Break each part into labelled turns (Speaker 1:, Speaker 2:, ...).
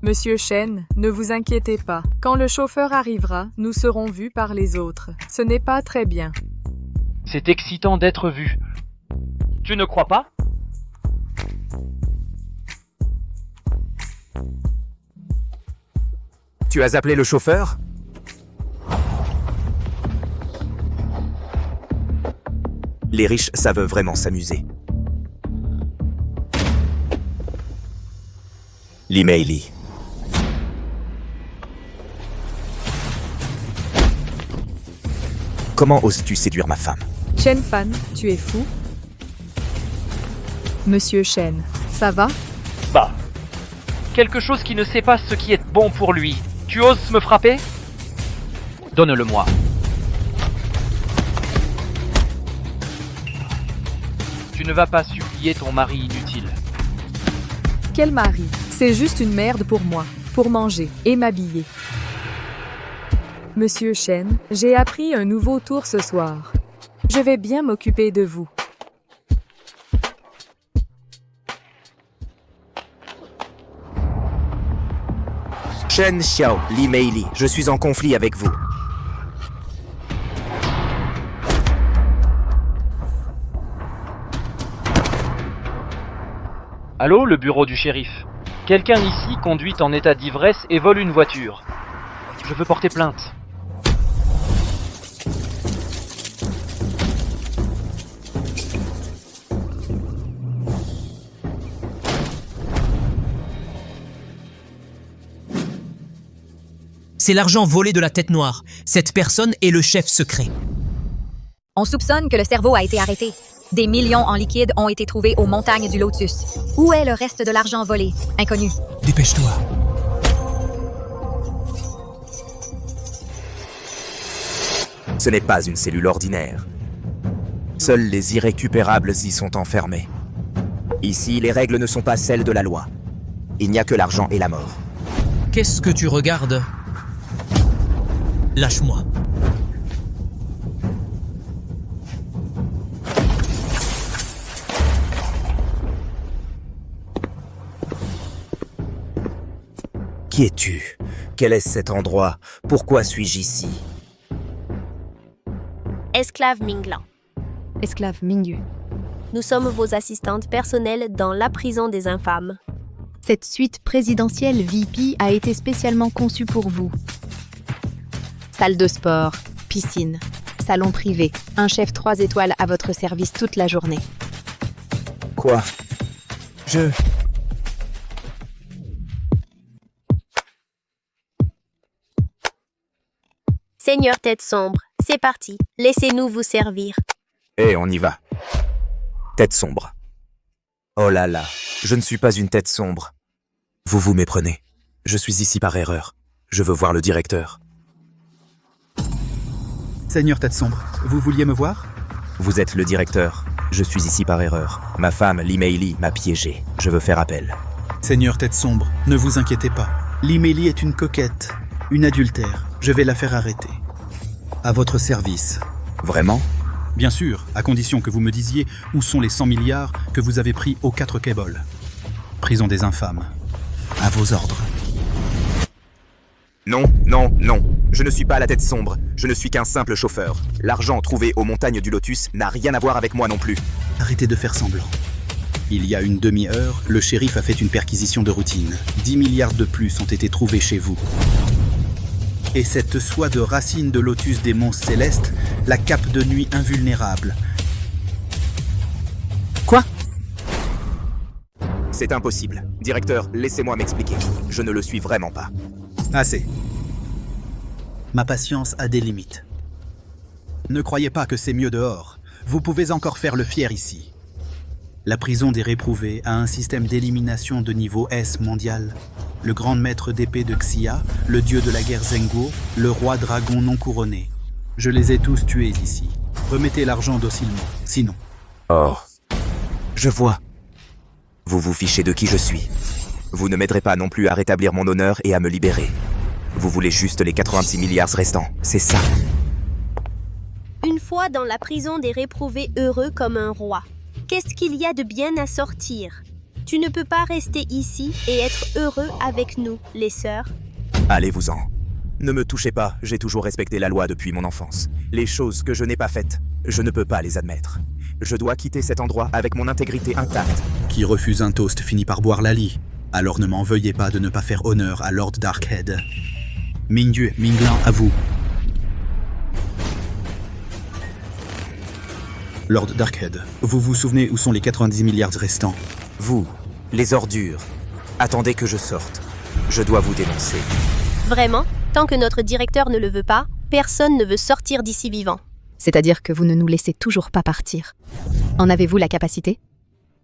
Speaker 1: Monsieur Chen, ne vous inquiétez pas. Quand le chauffeur arrivera, nous serons vus par les autres. Ce n'est pas très bien.
Speaker 2: C'est excitant d'être vu. Tu ne crois pas?
Speaker 3: Tu as appelé le chauffeur? Les riches savent vraiment s'amuser. Li Meili. Comment oses-tu séduire ma femme?
Speaker 1: Chen Fan, tu es fou? Monsieur Chen, ça va?
Speaker 2: Bah. Quelque chose qui ne sait pas ce qui est bon pour lui. Tu oses me frapper? Donne-le-moi. Tu ne vas pas supplier ton mari inutile.
Speaker 1: Quel mari? C'est juste une merde pour moi, pour manger et m'habiller. Monsieur Chen, j'ai appris un nouveau tour ce soir. Je vais bien m'occuper de vous.
Speaker 3: Chen Xiao, Li Meili, je suis en conflit avec vous.
Speaker 2: Allô, le bureau du shérif. Quelqu'un ici conduit en état d'ivresse et vole une voiture. Je veux porter plainte.
Speaker 4: C'est l'argent volé de la tête noire. Cette personne est le chef secret.
Speaker 5: On soupçonne que le cerveau a été arrêté. Des millions en liquide ont été trouvés aux montagnes du Lotus. Où est le reste de l'argent volé? Inconnu.
Speaker 4: Dépêche-toi.
Speaker 3: Ce n'est pas une cellule ordinaire. Seuls les irrécupérables y sont enfermés. Ici, les règles ne sont pas celles de la loi. Il n'y a que l'argent et la mort.
Speaker 4: Qu'est-ce que tu regardes? Lâche-moi.
Speaker 3: Qui es-tu? Quel est cet endroit? Pourquoi suis-je ici?
Speaker 6: Esclave Minglan.
Speaker 5: Esclave Mingyu.
Speaker 6: Nous sommes vos assistantes personnelles dans la prison des infâmes.
Speaker 7: Cette suite présidentielle VIP a été spécialement conçue pour vous. Salle de sport, piscine, salon privé, un chef 3 étoiles à votre service toute la journée.
Speaker 3: Quoi?
Speaker 6: Seigneur Tête Sombre, c'est parti. Laissez-nous vous servir.
Speaker 3: Eh, on y va. Tête sombre. Oh là là, je ne suis pas une tête sombre. Vous vous méprenez. Je suis ici par erreur. Je veux voir le directeur.
Speaker 8: Seigneur Tête Sombre, vous vouliez me voir?
Speaker 3: Vous êtes le directeur. Je suis ici par erreur. Ma femme, Li Meili, m'a piégé. Je veux faire appel.
Speaker 8: Seigneur Tête Sombre, ne vous inquiétez pas. Li Meili est une coquette, une adultère. Je vais la faire arrêter. À votre service.
Speaker 3: Vraiment?
Speaker 8: Bien sûr, à condition que vous me disiez où sont les 100 milliards que vous avez pris aux 4 quais-bols. Prison des infâmes. À vos ordres.
Speaker 3: Non, non, non. Je ne suis pas la tête sombre. Je ne suis qu'un simple chauffeur. L'argent trouvé aux montagnes du Lotus n'a rien à voir avec moi non plus.
Speaker 8: Arrêtez de faire semblant. Il y a une demi-heure, le shérif a fait une perquisition de routine. 10 milliards de plus ont été trouvés chez vous. Et cette soie de racines de lotus des monts célestes, la cape de nuit invulnérable.
Speaker 3: Quoi? C'est impossible. Directeur, laissez-moi m'expliquer. Je ne le suis vraiment pas.
Speaker 8: Assez. Ma patience a des limites. Ne croyez pas que c'est mieux dehors. Vous pouvez encore faire le fier ici. La prison des réprouvés a un système d'élimination de niveau S mondial. Le grand maître d'épée de Xia, le dieu de la guerre Zhenguo, le roi dragon non couronné. Je les ai tous tués ici. Remettez l'argent docilement, sinon...
Speaker 3: Oh. Je vois. Vous vous fichez de qui je suis. Vous ne m'aiderez pas non plus à rétablir mon honneur et à me libérer. Vous voulez juste les 86 milliards restants, c'est ça?
Speaker 6: Une fois dans la prison des réprouvés heureux comme un roi, qu'est-ce qu'il y a de bien à sortir? Tu ne peux pas rester ici et être heureux avec nous, les sœurs.
Speaker 3: Allez-vous-en. Ne me touchez pas, j'ai toujours respecté la loi depuis mon enfance. Les choses que je n'ai pas faites, je ne peux pas les admettre. Je dois quitter cet endroit avec mon intégrité intacte.
Speaker 8: Qui refuse un toast finit par boire la lie. Alors ne m'en veuillez pas de ne pas faire honneur à Lord Darkhead. Mingyu, Minglan, à vous. Lord Darkhead, vous vous souvenez où sont les 90 milliards restants?
Speaker 3: Vous, les ordures, attendez que je sorte. Je dois vous dénoncer.
Speaker 6: Vraiment, tant que notre directeur ne le veut pas, personne ne veut sortir d'ici vivant.
Speaker 7: C'est-à-dire que vous ne nous laissez toujours pas partir. En avez-vous la capacité?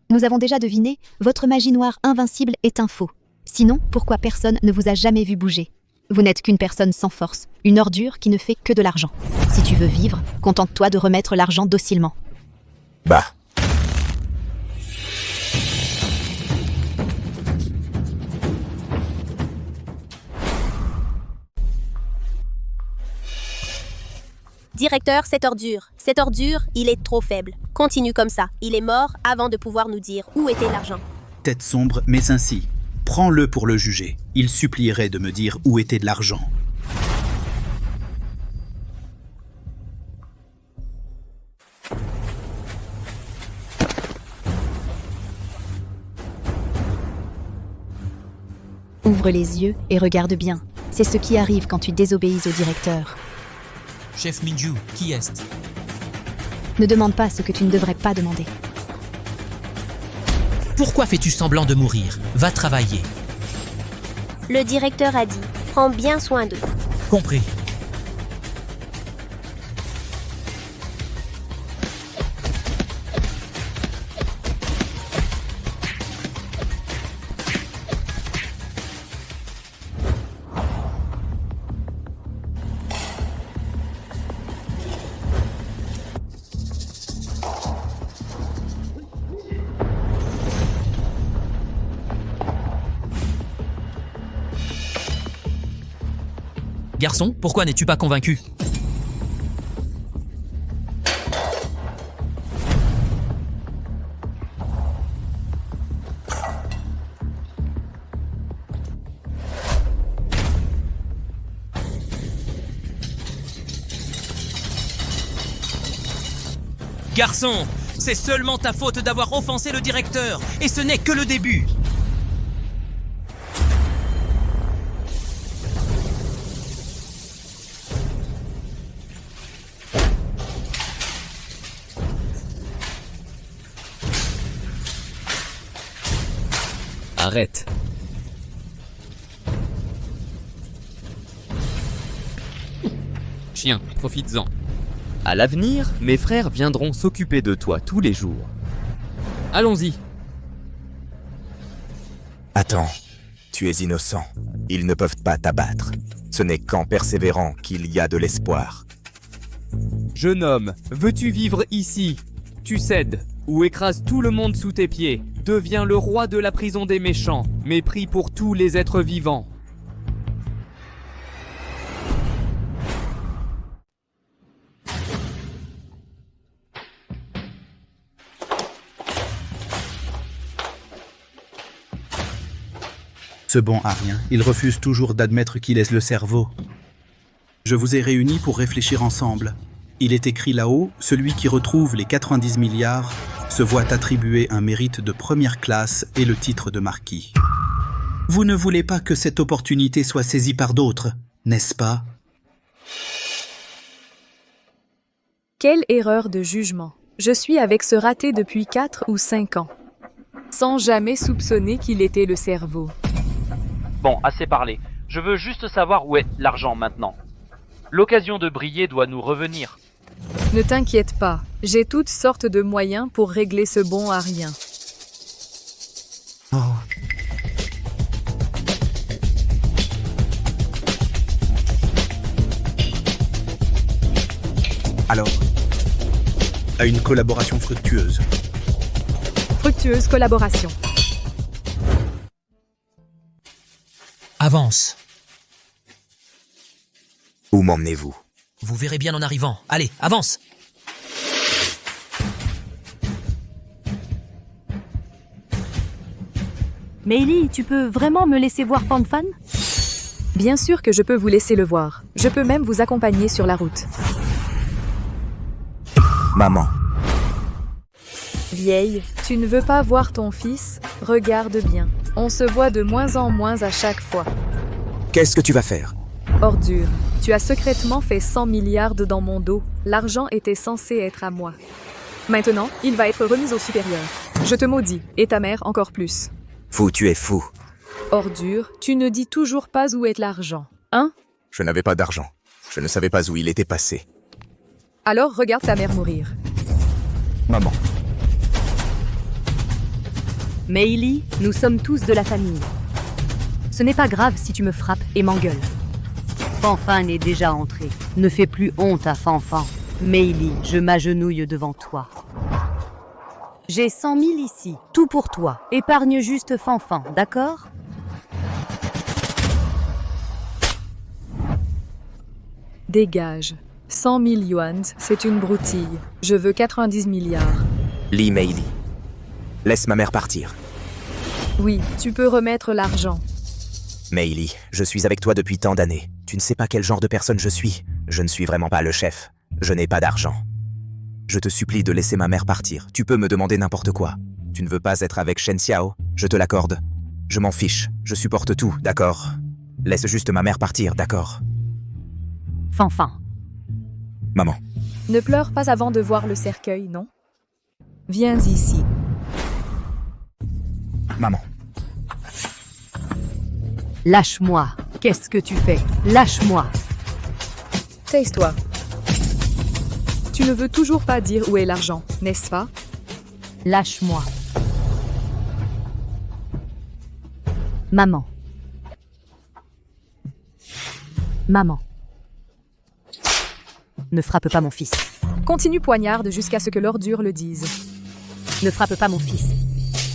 Speaker 7: Nous avons déjà deviné, votre magie noire invincible est un faux. Sinon, pourquoi personne ne vous a jamais vu bouger? Vous n'êtes qu'une personne sans force, une ordure qui ne fait que de l'argent. Si tu veux vivre, contente-toi de remettre l'argent docilement.
Speaker 3: Bah.
Speaker 6: Directeur, cette ordure, il est trop faible. Continue comme ça, il est mort avant de pouvoir nous dire où était l'argent.
Speaker 8: Tête sombre, mais ainsi. Prends-le pour le juger. Il supplierait de me dire où était de l'argent.
Speaker 7: Ouvre les yeux et regarde bien. C'est ce qui arrive quand tu désobéis au directeur.
Speaker 4: Chef Mingyu, qui est-ce?
Speaker 7: Ne demande pas ce que tu ne devrais pas demander.
Speaker 4: Pourquoi fais-tu semblant de mourir? Va travailler.
Speaker 6: Le directeur a dit, prends bien soin d'eux.
Speaker 4: Compris. Garçon, pourquoi n'es-tu pas convaincu? Garçon, c'est seulement ta faute d'avoir offensé le directeur, et ce n'est que le début.
Speaker 9: Arrête. Chien, profites-en. À l'avenir, mes frères viendront s'occuper de toi tous les jours. Allons-y.
Speaker 3: Attends, tu es innocent. Ils ne peuvent pas t'abattre. Ce n'est qu'en persévérant qu'il y a de l'espoir.
Speaker 9: Jeune homme, veux-tu vivre ici? Tu cèdes, ou écrases tout le monde sous tes pieds. Deviens le roi de la prison des méchants, mépris pour tous les êtres vivants.
Speaker 8: Ce bon Arien, il refuse toujours d'admettre qu'il est le cerveau. Je vous ai réunis pour réfléchir ensemble. Il est écrit là-haut, celui qui retrouve les 90 milliards se voit attribuer un mérite de première classe et le titre de marquis. Vous ne voulez pas que cette opportunité soit saisie par d'autres, n'est-ce pas?
Speaker 1: Quelle erreur de jugement. Je suis avec ce raté depuis 4 ou 5 ans. Sans jamais soupçonner qu'il était le cerveau.
Speaker 2: Bon, assez parlé. Je veux juste savoir où est l'argent maintenant. L'occasion de briller doit nous revenir.
Speaker 1: Ne t'inquiète pas, j'ai toutes sortes de moyens pour régler ce bon à rien.
Speaker 8: Oh. Alors, à une collaboration fructueuse.
Speaker 1: Fructueuse collaboration.
Speaker 4: Avance.
Speaker 3: Où m'emmenez-vous?
Speaker 4: Vous verrez bien en arrivant. Allez, avance.
Speaker 10: Meili, tu peux vraiment me laisser voir Fanfan?
Speaker 1: Bien sûr que je peux vous laisser le voir. Je peux même vous accompagner sur la route.
Speaker 3: Maman,
Speaker 1: Vieille, tu ne veux pas voir ton fils? Regarde bien. On se voit de moins en moins à chaque fois.
Speaker 3: qu'est-ce que tu vas faire?
Speaker 1: Ordure, tu as secrètement fait 100 milliards dans mon dos. L'argent était censé être à moi. Maintenant, il va être remis au supérieur. Je te maudis, et ta mère encore plus.
Speaker 3: Fou, tu es fou.
Speaker 1: Ordure, tu ne dis toujours pas où est l'argent, hein?
Speaker 3: Je n'avais pas d'argent. Je ne savais pas où il était passé.
Speaker 1: Alors regarde ta mère mourir.
Speaker 3: Maman,
Speaker 10: Meili, nous sommes tous de la famille. Ce n'est pas grave si tu me frappes et m'engueules. Fanfan est déjà entré. Ne fais plus honte à Fanfan. Meili, je m'agenouille devant toi. J'ai 100 000 ici, tout pour toi. Épargne juste Fanfan, d'accord?
Speaker 1: Dégage. 100 000 yuan, c'est une broutille. Je veux 90 milliards.
Speaker 3: Li Meili. Laisse ma mère partir.
Speaker 1: Oui, tu peux remettre l'argent.
Speaker 3: Meili, je suis avec toi depuis tant d'années. Tu ne sais pas quel genre de personne je suis. Je ne suis vraiment pas le chef. Je n'ai pas d'argent. Je te supplie de laisser ma mère partir. Tu peux me demander n'importe quoi. Tu ne veux pas être avec Shen Xiao? Je te l'accorde. Je m'en fiche. Je supporte tout, d'accord? Laisse juste ma mère partir, d'accord?
Speaker 10: Fanfan.
Speaker 3: Maman.
Speaker 1: Ne pleure pas avant de voir le cercueil, non? Viens ici.
Speaker 3: Maman.
Speaker 10: Lâche-moi. Qu'est-ce que tu fais? Lâche-moi.
Speaker 1: Taise-toi. Tu ne veux toujours pas dire où est l'argent, n'est-ce pas?
Speaker 10: Lâche-moi. Maman. Maman. Ne frappe pas mon fils.
Speaker 1: Continue poignarde jusqu'à ce que l'ordure le dise.
Speaker 10: Ne frappe pas mon fils.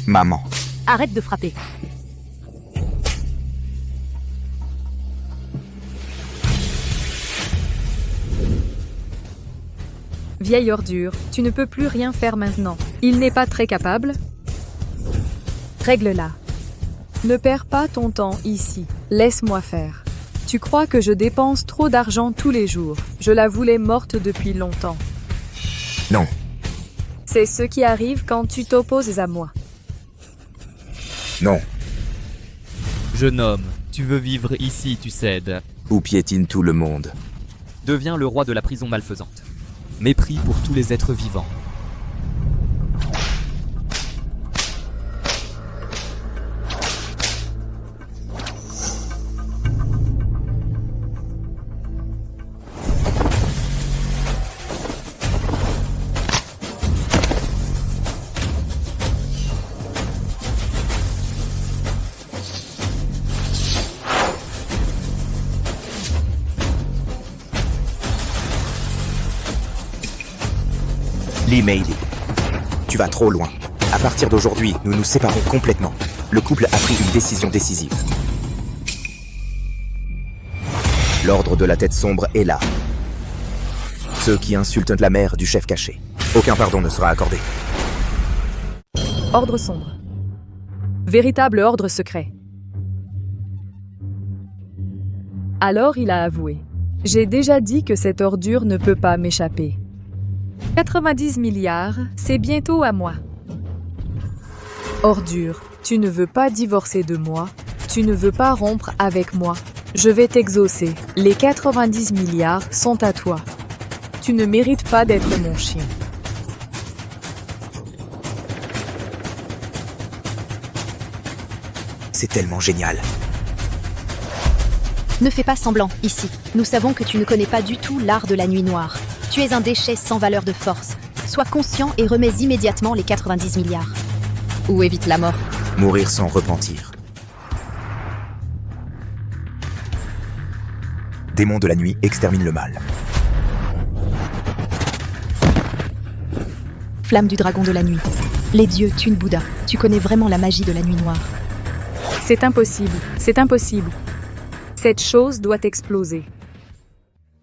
Speaker 3: Maman.
Speaker 10: Arrête de frapper.
Speaker 1: Vieille ordure, tu ne peux plus rien faire maintenant. Il n'est pas très capable. Règle-la. Ne perds pas ton temps ici. Laisse-moi faire. Tu crois que je dépense trop d'argent tous les jours. Je la voulais morte depuis longtemps.
Speaker 3: Non.
Speaker 1: C'est ce qui arrive quand tu t'opposes à moi.
Speaker 3: Non.
Speaker 9: Jeune homme, tu veux vivre ici, tu cèdes.
Speaker 3: Ou piétine tout le monde.
Speaker 9: Deviens le roi de la prison malfaisante. Mépris pour tous les êtres vivants.
Speaker 3: Li Meili. Tu vas trop loin. À partir d'aujourd'hui, nous nous séparons complètement. Le couple a pris une décision décisive. L'ordre de la tête sombre est là. Ceux qui insultent la mère du chef caché. Aucun pardon ne sera accordé.
Speaker 1: Ordre sombre. Véritable ordre secret. Alors il a avoué. J'ai déjà dit que cette ordure ne peut pas m'échapper. 90 milliards, c'est bientôt à moi. Ordure, tu ne veux pas divorcer de moi, tu ne veux pas rompre avec moi. Je vais t'exaucer. Les 90 milliards sont à toi. Tu ne mérites pas d'être mon chien.
Speaker 3: C'est tellement génial.
Speaker 7: Ne fais pas semblant, ici. Nous savons que tu ne connais pas du tout l'art de la nuit noire. Tu es un déchet sans valeur de force. Sois conscient et remets immédiatement les 90 milliards. Ou évite la mort.
Speaker 3: Mourir sans repentir. Démon de la nuit extermine le mal.
Speaker 7: Flamme du dragon de la nuit. Les dieux tuent Bouddha. Tu connais vraiment la magie de la nuit noire.
Speaker 1: C'est impossible, c'est impossible. Cette chose doit exploser.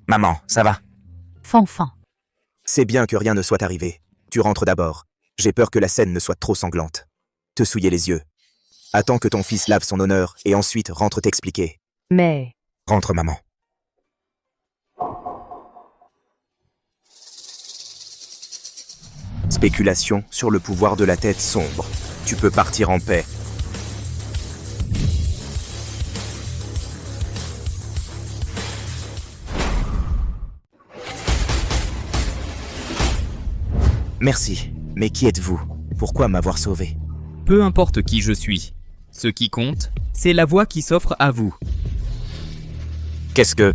Speaker 3: Maman, ça va?
Speaker 10: Fanfan.
Speaker 3: C'est bien que rien ne soit arrivé. Tu rentres d'abord. J'ai peur que la scène ne soit trop sanglante. Te souiller les yeux. Attends que ton fils lave son honneur et ensuite rentre t'expliquer.
Speaker 10: Mais...
Speaker 3: Rentre, maman. Spéculation sur le pouvoir de la tête sombre. Tu peux partir en paix. Merci. Mais qui êtes-vous? Pourquoi m'avoir sauvé?
Speaker 9: Peu importe qui je suis. Ce qui compte, c'est la voie qui s'offre à vous.
Speaker 3: Qu'est-ce que...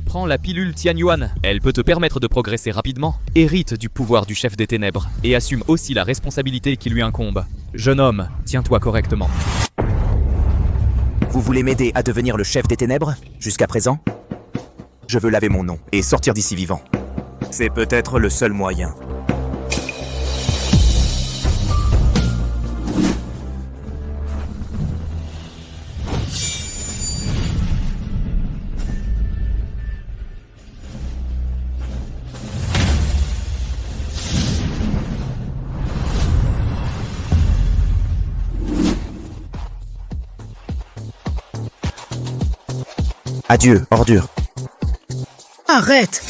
Speaker 9: Prends la pilule Tianyuan, elle peut te permettre de progresser rapidement. Hérite du pouvoir du chef des ténèbres et assume aussi la responsabilité qui lui incombe. Jeune homme, tiens-toi correctement.
Speaker 3: Vous voulez m'aider à devenir le chef des ténèbres? Jusqu'à présent? Je veux laver mon nom et sortir d'ici vivant. C'est peut-être le seul moyen. Adieu, ordure.
Speaker 4: Arrête!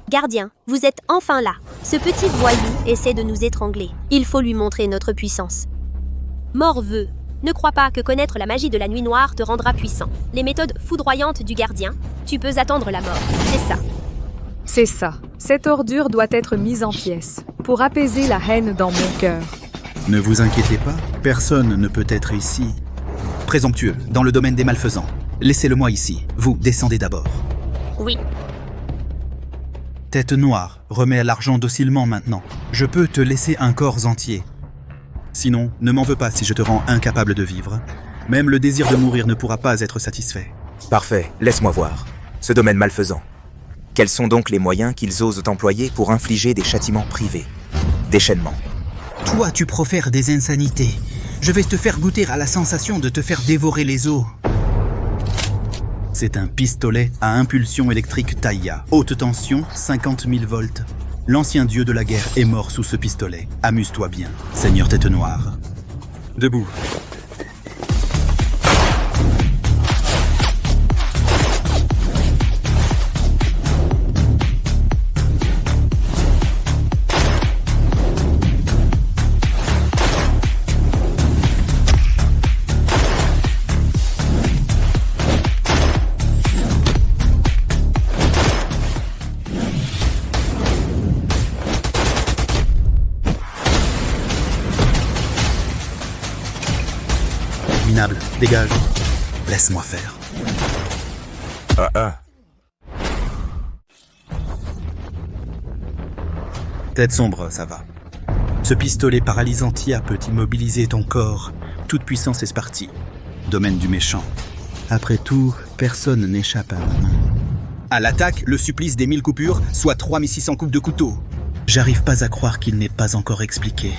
Speaker 6: Gardien, vous êtes enfin là. Ce petit voyou essaie de nous étrangler. Il faut lui montrer notre puissance. Morveux, ne crois pas que connaître la magie de la nuit noire te rendra puissant. Les méthodes foudroyantes du gardien, tu peux attendre la mort. C'est ça.
Speaker 1: C'est ça. Cette ordure doit être mise en pièces pour apaiser la haine dans mon cœur.
Speaker 8: Ne vous inquiétez pas, personne ne peut être ici. Présomptueux, dans le domaine des malfaisants. Laissez-le-moi ici. Vous, descendez d'abord.
Speaker 6: Oui.
Speaker 8: Tête noire, remets l'argent docilement maintenant. Je peux te laisser un corps entier. Sinon, ne m'en veux pas si je te rends incapable de vivre. Même le désir de mourir ne pourra pas être satisfait.
Speaker 3: Parfait, laisse-moi voir. Ce domaine malfaisant. Quels sont donc les moyens qu'ils osent employer pour infliger des châtiments privés? Déchaînement.
Speaker 8: Toi, tu profères des insanités. Je vais te faire goûter à la sensation de te faire dévorer les os. C'est un pistolet à impulsion électrique Taiya. Haute tension, 50 000 volts. L'ancien dieu de la guerre est mort sous ce pistolet. Amuse-toi bien, Seigneur Tête Noire. Debout. Minable, dégage. Laisse-moi faire. Tête sombre, ça va. Ce pistolet paralysant Tia peut immobiliser ton corps. Toute puissance est partie. Domaine du méchant. Après tout, personne n'échappe à ma main. À l'attaque, le supplice des 1000 coupures, soit 3600 coupes de couteau. J'arrive pas à croire qu'il n'est pas encore expliqué.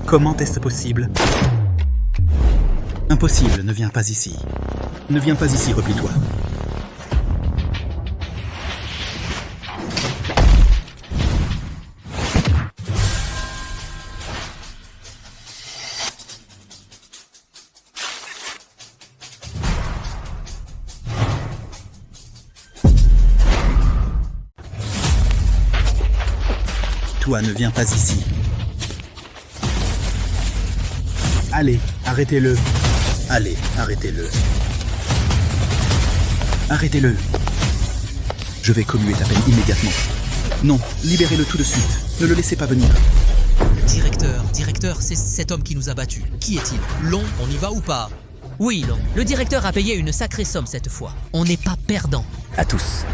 Speaker 8: Comment est-ce possible? Impossible, ne viens pas ici. Ne viens pas ici, replie-toi. Toi, ne viens pas ici. Allez, arrêtez-le. Allez, arrêtez-le. Arrêtez-le. Je vais commuer ta peine immédiatement. Non, libérez-le tout de suite. Ne le laissez pas venir.
Speaker 4: Directeur, c'est cet homme qui nous a battus. Qui est-il? Long, on y va ou pas? Oui, Long. Le directeur a payé une sacrée somme cette fois. On n'est pas perdant.
Speaker 3: À tous.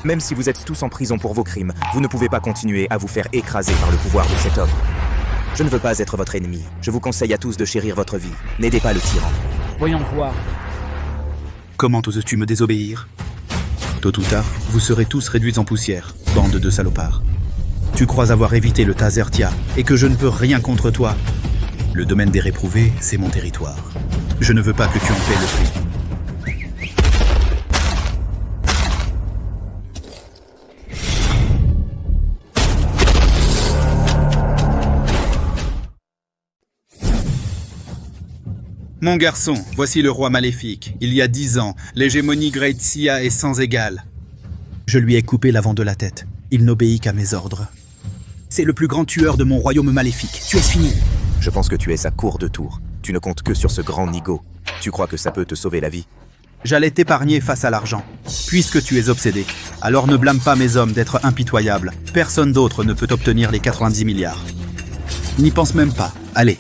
Speaker 3: Même si vous êtes tous en prison pour vos crimes, vous ne pouvez pas continuer à vous faire écraser par le pouvoir de cet homme. Je ne veux pas être votre ennemi. Je vous conseille à tous de chérir votre vie. N'aidez pas le tyran.
Speaker 11: Voyons voir.
Speaker 8: Comment oses-tu me désobéir? Tôt ou tard, vous serez tous réduits en poussière, bande de salopards. Tu crois avoir évité le Tazertia et que je ne peux rien contre toi. Le domaine des réprouvés, c'est mon territoire. Je ne veux pas que tu en paies le prix. Mon garçon, voici le roi maléfique. Il y a 10 ans, l'hégémonie Great Sia est sans égale. Je lui ai coupé l'avant de la tête. Il n'obéit qu'à mes ordres. C'est le plus grand tueur de mon royaume maléfique. Tu es fini.
Speaker 3: Je pense que tu es sa cour de tour. Tu ne comptes que sur ce grand nigo. Tu crois que ça peut te sauver la vie?
Speaker 8: J'allais t'épargner face à l'argent. Puisque tu es obsédé, alors ne blâme pas mes hommes d'être impitoyables. Personne d'autre ne peut obtenir les 90 milliards. N'y pense même pas. Allez.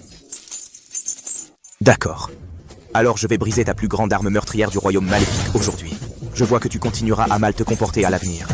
Speaker 3: D'accord. Alors je vais briser ta plus grande arme meurtrière du royaume maléfique aujourd'hui. Je vois que tu continueras à mal te comporter à l'avenir.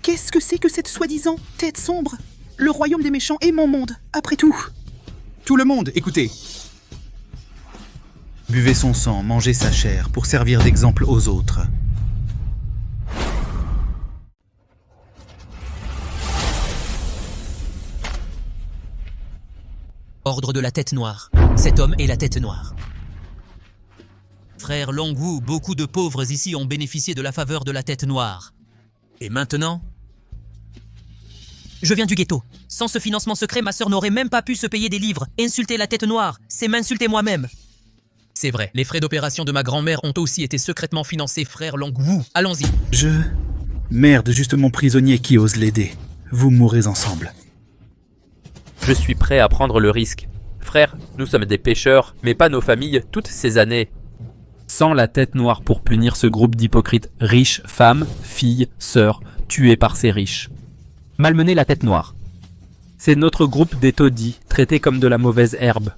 Speaker 8: Qu'est-ce que c'est que cette soi-disant tête sombre? Le royaume des méchants est mon monde, après tout. Tout le monde, écoutez. Buvez son sang, mangez sa chair, pour servir d'exemple aux autres.
Speaker 4: Ordre de la tête noire. Cet homme est la tête noire. Frère Longwu, beaucoup de pauvres ici ont bénéficié de la faveur de la tête noire. Et maintenant? Je viens du ghetto. Sans ce financement secret, ma sœur n'aurait même pas pu se payer des livres. Insulter la tête noire, c'est m'insulter moi-même. C'est vrai, les frais d'opération de ma grand-mère ont aussi été secrètement financés, frère Longwu. Allons-y.
Speaker 8: Merde, juste mon prisonnier qui ose l'aider. Vous mourrez ensemble.
Speaker 2: Je suis prêt à prendre le risque. Frère, nous sommes des pêcheurs, mais pas nos familles, toutes ces années.
Speaker 9: Sans la tête noire pour punir ce groupe d'hypocrites riches, femmes, filles, sœurs, tués par ces riches. Malmener la tête noire. C'est notre groupe des taudis, traités comme de la mauvaise herbe.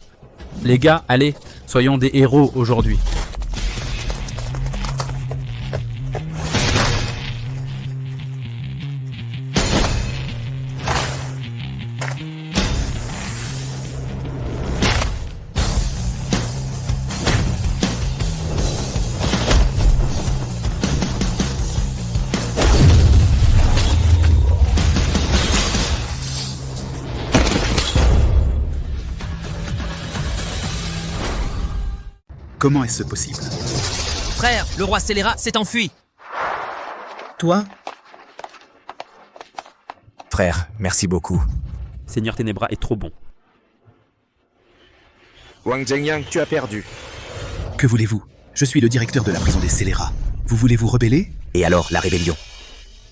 Speaker 9: Les gars, allez, soyons des héros aujourd'hui.
Speaker 8: Comment est-ce possible?
Speaker 4: Frère, le roi scélérat s'est enfui.
Speaker 8: Toi?
Speaker 3: Frère, merci beaucoup.
Speaker 9: Seigneur Ténébra est trop bon.
Speaker 3: Wang Zhengyang, tu as perdu.
Speaker 8: Que voulez-vous? Je suis le directeur de la prison des scélérats. Vous voulez vous rebeller?
Speaker 3: Et alors, la rébellion?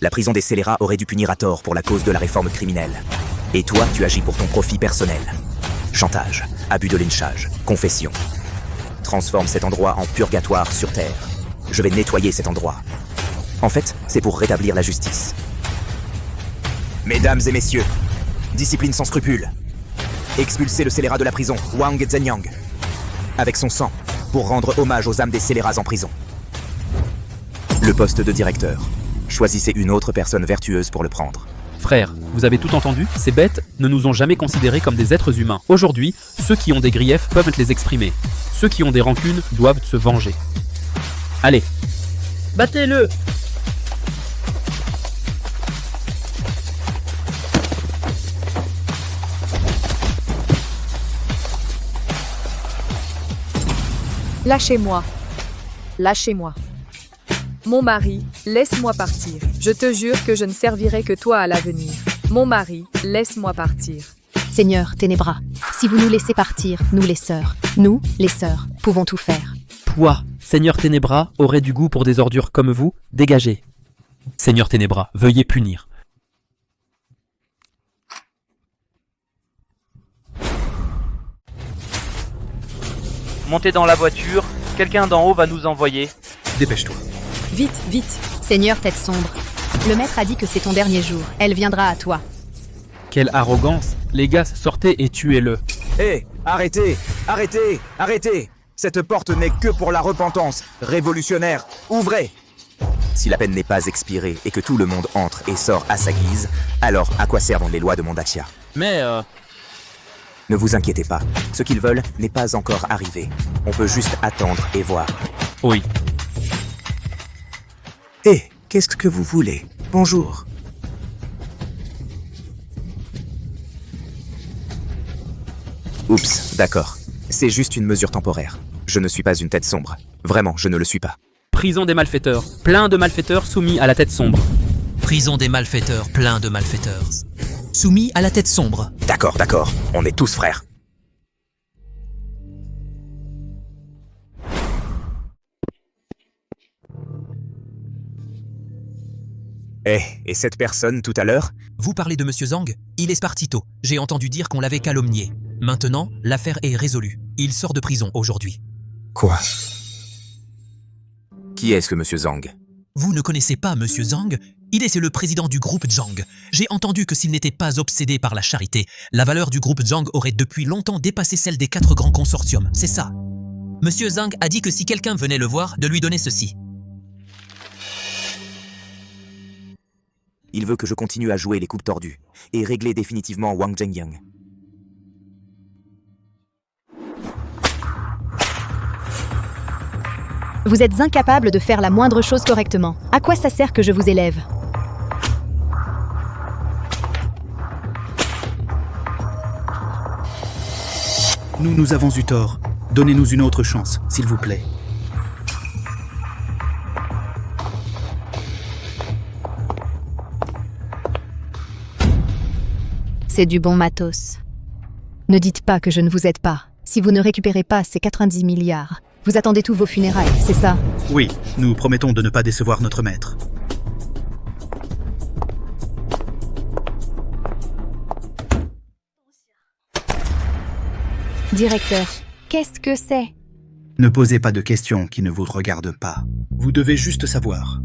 Speaker 3: La prison des scélérats aurait dû punir à tort pour la cause de la réforme criminelle. Et toi, tu agis pour ton profit personnel. Chantage, abus de lynchage, confession. Transforme cet endroit en purgatoire sur Terre. Je vais nettoyer cet endroit. En fait, c'est pour rétablir la justice. Mesdames et messieurs, discipline sans scrupules. Expulsez le scélérat de la prison, Wang Zhengyang, avec son sang, pour rendre hommage aux âmes des scélérats en prison. Le poste de directeur. Choisissez une autre personne vertueuse pour le prendre.
Speaker 9: Frère, vous avez tout entendu? Ces bêtes ne nous ont jamais considérés comme des êtres humains. Aujourd'hui, ceux qui ont des griefs peuvent les exprimer. Ceux qui ont des rancunes doivent se venger. Allez.
Speaker 11: Battez-le!
Speaker 1: Lâchez-moi. Lâchez-moi. Mon mari, laisse-moi partir. Je te jure que je ne servirai que toi à l'avenir. Mon mari, laisse-moi partir.
Speaker 7: Seigneur Ténébra, Si vous nous laissez partir, nous les sœurs, pouvons tout faire.
Speaker 9: Toi, Seigneur Ténébra, aurait du goût pour des ordures comme vous, dégagez. Seigneur Ténébra, veuillez punir.
Speaker 2: Montez dans la voiture, quelqu'un d'en haut va nous envoyer.
Speaker 8: Dépêche-toi.
Speaker 1: Vite, vite.
Speaker 7: Seigneur Tête Sombre, le maître a dit que c'est ton dernier jour. Elle viendra à toi.
Speaker 9: Quelle arrogance. Les gars, sortez et tuez-le.
Speaker 3: Hé, arrêtez, arrêtez, arrêtez. Cette porte n'est que pour la repentance. Révolutionnaire, ouvrez. Si la peine n'est pas expirée et que tout le monde entre et sort à sa guise, alors à quoi servent les lois de Mondachia?
Speaker 9: Mais
Speaker 3: Ne vous inquiétez pas, ce qu'ils veulent n'est pas encore arrivé. On peut juste attendre et voir.
Speaker 9: oui.
Speaker 3: Hé, qu'est-ce que vous voulez? Bonjour. Oups, d'accord. C'est juste une mesure temporaire. Je ne suis pas une tête sombre. Vraiment, je ne le suis pas.
Speaker 9: Prison des malfaiteurs. Plein de malfaiteurs soumis à la tête sombre.
Speaker 4: Prison des malfaiteurs, plein de malfaiteurs. Soumis à la tête sombre.
Speaker 3: D'accord, d'accord. On est tous frères. Et cette personne tout à l'heure?
Speaker 4: Vous parlez de Monsieur Zhang? Il est Spartito. J'ai entendu dire qu'on l'avait calomnié. Maintenant, l'affaire est résolue. Il sort de prison aujourd'hui.
Speaker 3: Quoi? Qui est-ce que Monsieur Zhang?
Speaker 4: Vous ne connaissez pas Monsieur Zhang? Il est le président du groupe Zhang. J'ai entendu que s'il n'était pas obsédé par la charité, la valeur du groupe Zhang aurait depuis longtemps dépassé celle des 4 grands consortiums. C'est ça. Monsieur Zhang a dit que si quelqu'un venait le voir, de lui donner ceci.
Speaker 3: Il veut que je continue à jouer les coupes tordues et régler définitivement Wang Zhengyang.
Speaker 7: Vous êtes incapable de faire la moindre chose correctement. À quoi ça sert que je vous élève?
Speaker 8: Nous avons eu tort. Donnez-nous une autre chance, s'il vous plaît.
Speaker 7: C'est du bon matos. Ne dites pas que je ne vous aide pas. Si vous ne récupérez pas ces 90 milliards, vous attendez tous vos funérailles, c'est ça?
Speaker 8: Oui, nous promettons de ne pas décevoir notre maître.
Speaker 7: Directeur, qu'est-ce que c'est?
Speaker 8: Ne posez pas de questions qui ne vous regardent pas. Vous devez juste savoir.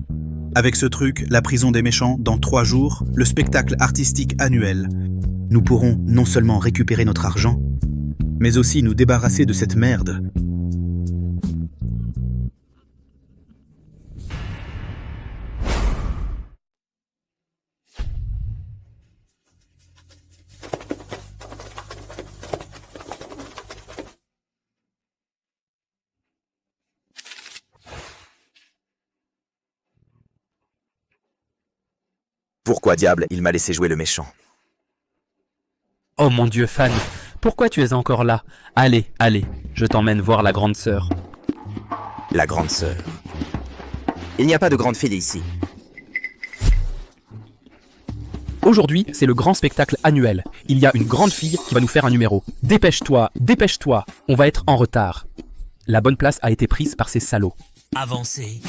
Speaker 8: Avec ce truc, la prison des méchants, dans 3 jours, le spectacle artistique annuel, nous pourrons non seulement récupérer notre argent, mais aussi nous débarrasser de cette merde.
Speaker 3: Pourquoi diable il m'a laissé jouer le méchant?
Speaker 9: Oh mon Dieu, Fan, pourquoi tu es encore là? Allez, allez, je t'emmène voir la grande sœur.
Speaker 3: La grande sœur. Il n'y a pas de grande fille ici.
Speaker 9: Aujourd'hui, c'est le grand spectacle annuel. Il y a une grande fille qui va nous faire un numéro. Dépêche-toi, dépêche-toi, on va être en retard. La bonne place a été prise par ces salauds.
Speaker 4: Avancez.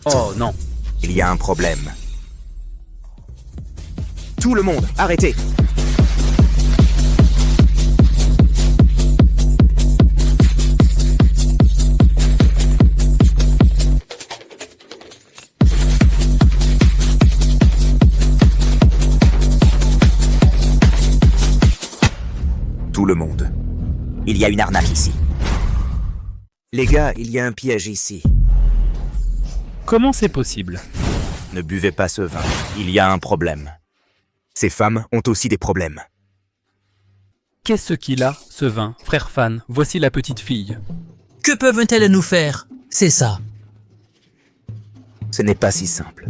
Speaker 9: Oh non.
Speaker 3: Il y a un problème. Tout le monde, arrêtez! Tout le monde. Il y a une arnaque ici. Les gars, il y a un piège ici.
Speaker 9: Comment c'est possible?
Speaker 3: Ne buvez pas ce vin. Il y a un problème. Ces femmes ont aussi des problèmes.
Speaker 9: Qu'est-ce qu'il a, ce vin, frère Fan? Voici la petite fille.
Speaker 4: Que peuvent-elles nous faire? C'est ça.
Speaker 3: Ce n'est pas si simple.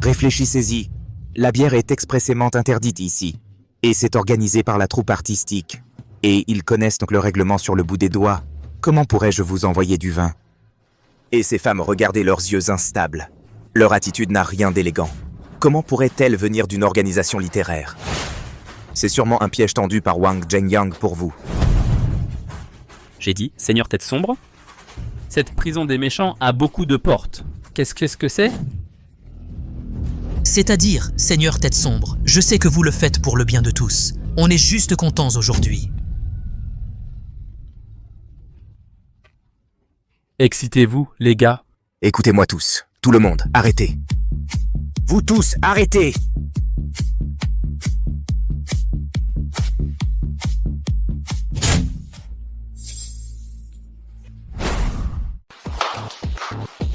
Speaker 3: Réfléchissez-y. La bière est expressément interdite ici. Et c'est organisé par la troupe artistique. Et ils connaissent donc le règlement sur le bout des doigts. Comment pourrais-je vous envoyer du vin? Et ces femmes, regardez leurs yeux instables. Leur attitude n'a rien d'élégant. Comment pourrait-elle venir d'une organisation littéraire? C'est sûrement un piège tendu par Wang Zhengyang pour vous.
Speaker 9: J'ai dit, Seigneur Tête Sombre? Cette prison des méchants a beaucoup de portes. Qu'est-ce que c'est?
Speaker 4: C'est-à-dire, Seigneur Tête Sombre, je sais que vous le faites pour le bien de tous. On est juste contents aujourd'hui.
Speaker 9: Excitez-vous, les gars.
Speaker 3: Écoutez-moi tous. Tout le monde, arrêtez. Vous tous, arrêtez!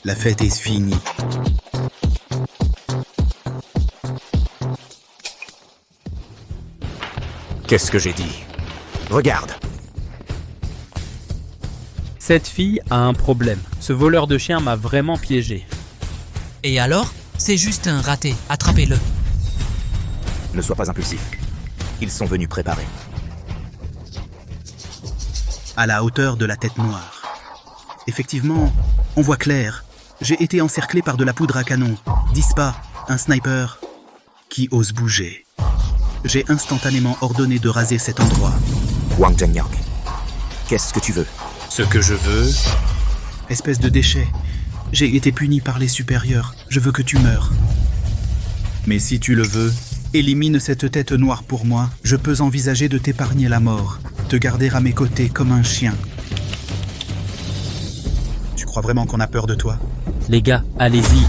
Speaker 8: La fête est finie.
Speaker 3: Qu'est-ce que j'ai dit? Regarde.
Speaker 9: Cette fille a un problème. Ce voleur de chien m'a vraiment piégé.
Speaker 4: Et alors? C'est juste un raté. Attrapez-le.
Speaker 3: Ne sois pas impulsif. Ils sont venus préparer.
Speaker 8: À la hauteur de la tête noire. Effectivement, on voit clair. J'ai été encerclé par de la poudre à canon. 10 pas, un sniper. Qui ose bouger? J'ai instantanément ordonné de raser cet endroit.
Speaker 3: Wang Zhengyang, qu'est-ce que tu veux?
Speaker 8: Ce que je veux... Espèce de déchet. J'ai été puni par les supérieurs. Je veux que tu meurs. Mais si tu le veux, élimine cette tête noire pour moi. Je peux envisager de t'épargner la mort. Te garder à mes côtés comme un chien. Tu crois vraiment qu'on a peur de toi?
Speaker 9: Les gars, allez-y.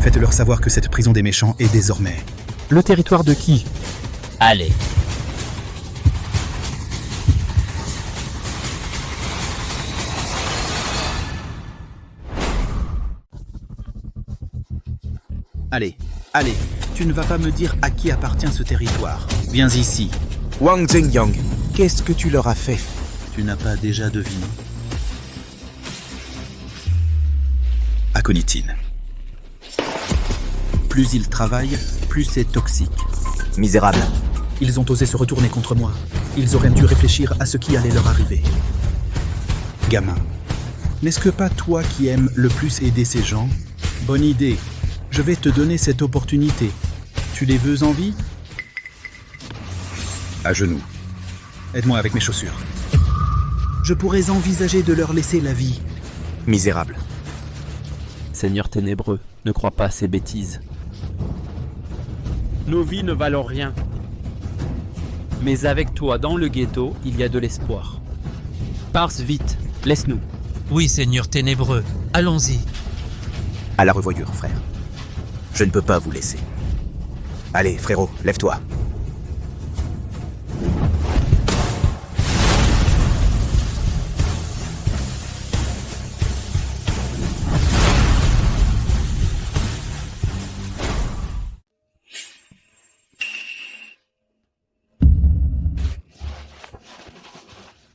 Speaker 8: Faites-leur savoir que cette prison des méchants est désormais...
Speaker 9: Le territoire de qui? Allez.
Speaker 8: Allez, allez, tu ne vas pas me dire à qui appartient ce territoire. Viens ici.
Speaker 3: Wang Zhengyang, qu'est-ce que tu leur as fait?
Speaker 8: Tu n'as pas déjà deviné? Aconitine. Plus ils travaillent, plus c'est toxique.
Speaker 3: Misérable.
Speaker 8: Ils ont osé se retourner contre moi. Ils auraient dû réfléchir à ce qui allait leur arriver. Gamin, n'est-ce que pas toi qui aimes le plus aider ces gens? Bonne idée. Je vais te donner cette opportunité. Tu les veux en vie? À genoux. Aide-moi avec mes chaussures. Je pourrais envisager de leur laisser la vie.
Speaker 3: Misérable.
Speaker 9: Seigneur ténébreux, ne crois pas à ces bêtises. Nos vies ne valent rien. Mais avec toi dans le ghetto, il y a de l'espoir. Pars vite, laisse-nous.
Speaker 4: Oui, Seigneur Ténébreux, allons-y.
Speaker 3: À la revoyure, frère. Je ne peux pas vous laisser. Allez, frérot, lève-toi.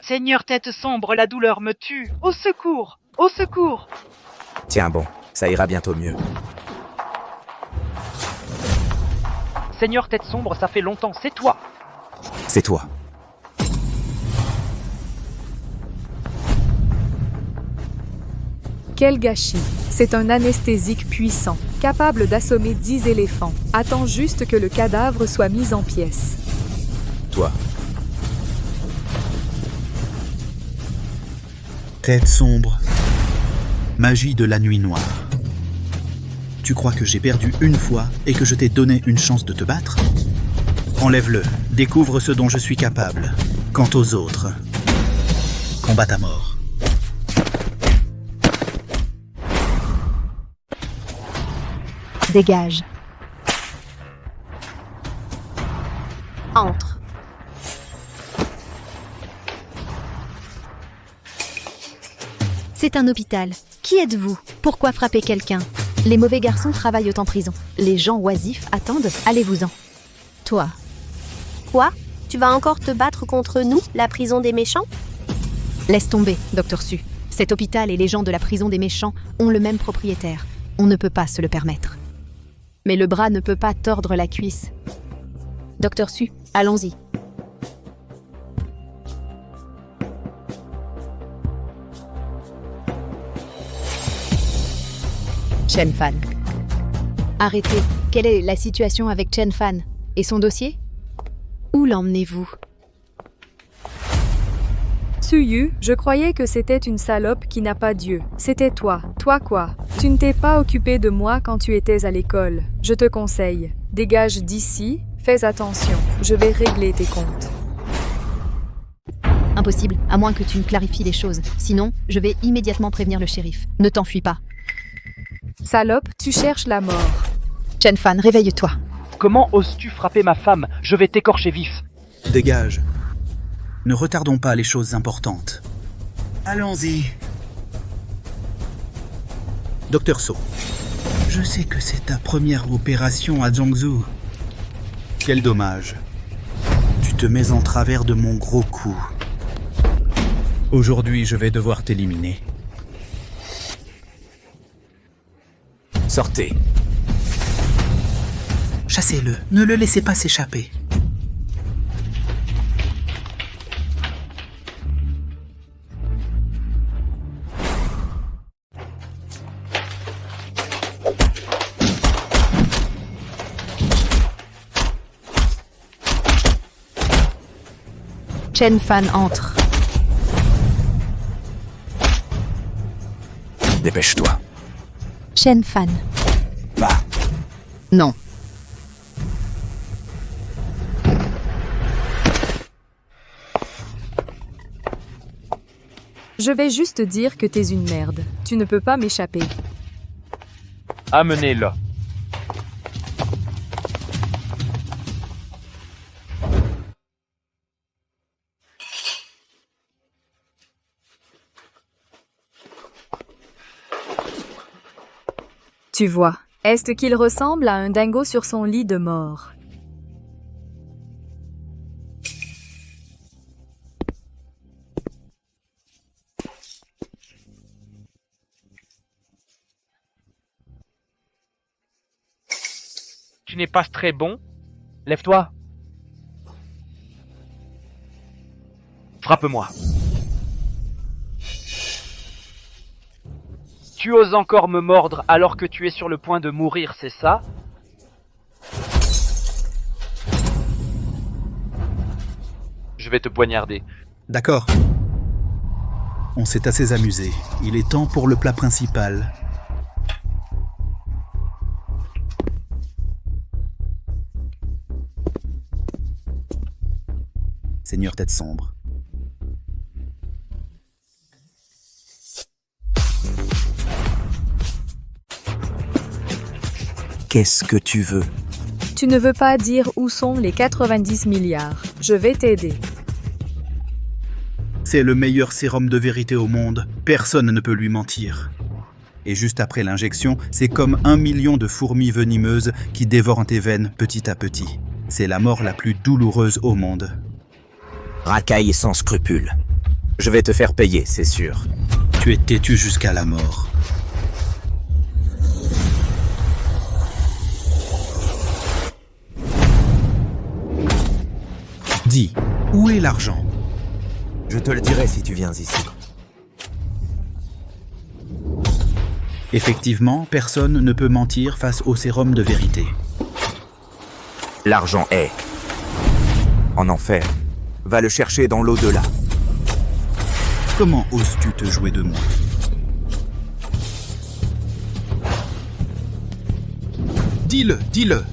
Speaker 2: Seigneur Tête Sombre, la douleur me tue. Au secours! Au secours!
Speaker 3: Tiens bon, ça ira bientôt mieux.
Speaker 2: Seigneur Tête Sombre, ça fait longtemps, c'est toi!
Speaker 3: C'est toi.
Speaker 1: Quel gâchis! C'est un anesthésique puissant, capable d'assommer 10 éléphants. Attends juste que le cadavre soit mis en pièces.
Speaker 3: Toi.
Speaker 8: Tête sombre. Magie de la nuit noire. Tu crois que j'ai perdu une fois et que je t'ai donné une chance de te battre? Enlève-le, découvre ce dont je suis capable. Quant aux autres, combat à mort.
Speaker 7: Dégage.
Speaker 6: Entre.
Speaker 7: C'est un hôpital. Qui êtes-vous? Pourquoi frapper quelqu'un? Les mauvais garçons travaillent en prison. Les gens oisifs attendent. Allez-vous-en. Toi.
Speaker 6: Quoi? Tu vas encore te battre contre nous, la prison des méchants?
Speaker 7: Laisse tomber, Dr. Su. Cet hôpital et les gens de la prison des méchants ont le même propriétaire. On ne peut pas se le permettre. Mais le bras ne peut pas tordre la cuisse. Dr. Su, allons-y. Chen Fan. Arrêtez. Quelle est la situation avec Chen Fan et son dossier? Où l'emmenez-vous?
Speaker 1: Suyu, je croyais que c'était une salope qui n'a pas Dieu. C'était toi. Toi quoi? Tu ne t'es pas occupé de moi quand tu étais à l'école. Je te conseille. Dégage d'ici, fais attention. Je vais régler tes comptes.
Speaker 7: Impossible, à moins que tu ne clarifies les choses. Sinon, je vais immédiatement prévenir le shérif. Ne t'enfuis pas.
Speaker 1: Salope, tu cherches la mort.
Speaker 7: Chen Fan, réveille-toi.
Speaker 2: Comment oses-tu frapper ma femme? Je vais t'écorcher vif.
Speaker 8: Dégage. Ne retardons pas les choses importantes. Allons-y. Docteur So, je sais que c'est ta première opération à Zhongzhou. Quel dommage. Tu te mets en travers de mon gros coup. Aujourd'hui, je vais devoir t'éliminer.
Speaker 3: Sortez.
Speaker 8: Chassez-le, ne le laissez pas s'échapper.
Speaker 7: Chen Fan entre.
Speaker 3: Dépêche-toi.
Speaker 7: Chen Fan.
Speaker 3: Va.
Speaker 7: Non.
Speaker 1: Je vais juste dire que t'es une merde. Tu ne peux pas m'échapper.
Speaker 2: Amenez-le.
Speaker 1: Tu vois, est-ce qu'il ressemble à un dingo sur son lit de mort?
Speaker 2: Tu n'es pas très bon. Lève-toi. Frappe-moi. Tu oses encore me mordre alors que tu es sur le point de mourir, c'est ça? Je vais te poignarder.
Speaker 8: D'accord. On s'est assez amusé. Il est temps pour le plat principal. Seigneur tête sombre.
Speaker 3: Qu'est-ce que tu veux?
Speaker 1: Tu ne veux pas dire où sont les 90 milliards. Je vais t'aider.
Speaker 8: C'est le meilleur sérum de vérité au monde. Personne ne peut lui mentir. Et juste après l'injection, c'est comme 1 million de fourmis venimeuses qui dévorent tes veines petit à petit. C'est la mort la plus douloureuse au monde.
Speaker 3: Racaille sans scrupules. Je vais te faire payer, c'est sûr.
Speaker 8: Tu es têtu jusqu'à la mort. Dis, où est l'argent?
Speaker 3: Je te le dirai si tu viens ici.
Speaker 8: Effectivement, personne ne peut mentir face au sérum de vérité.
Speaker 3: L'argent est en enfer. Va le chercher dans l'au-delà.
Speaker 8: Comment oses-tu te jouer de moi? Dis-le, dis-le.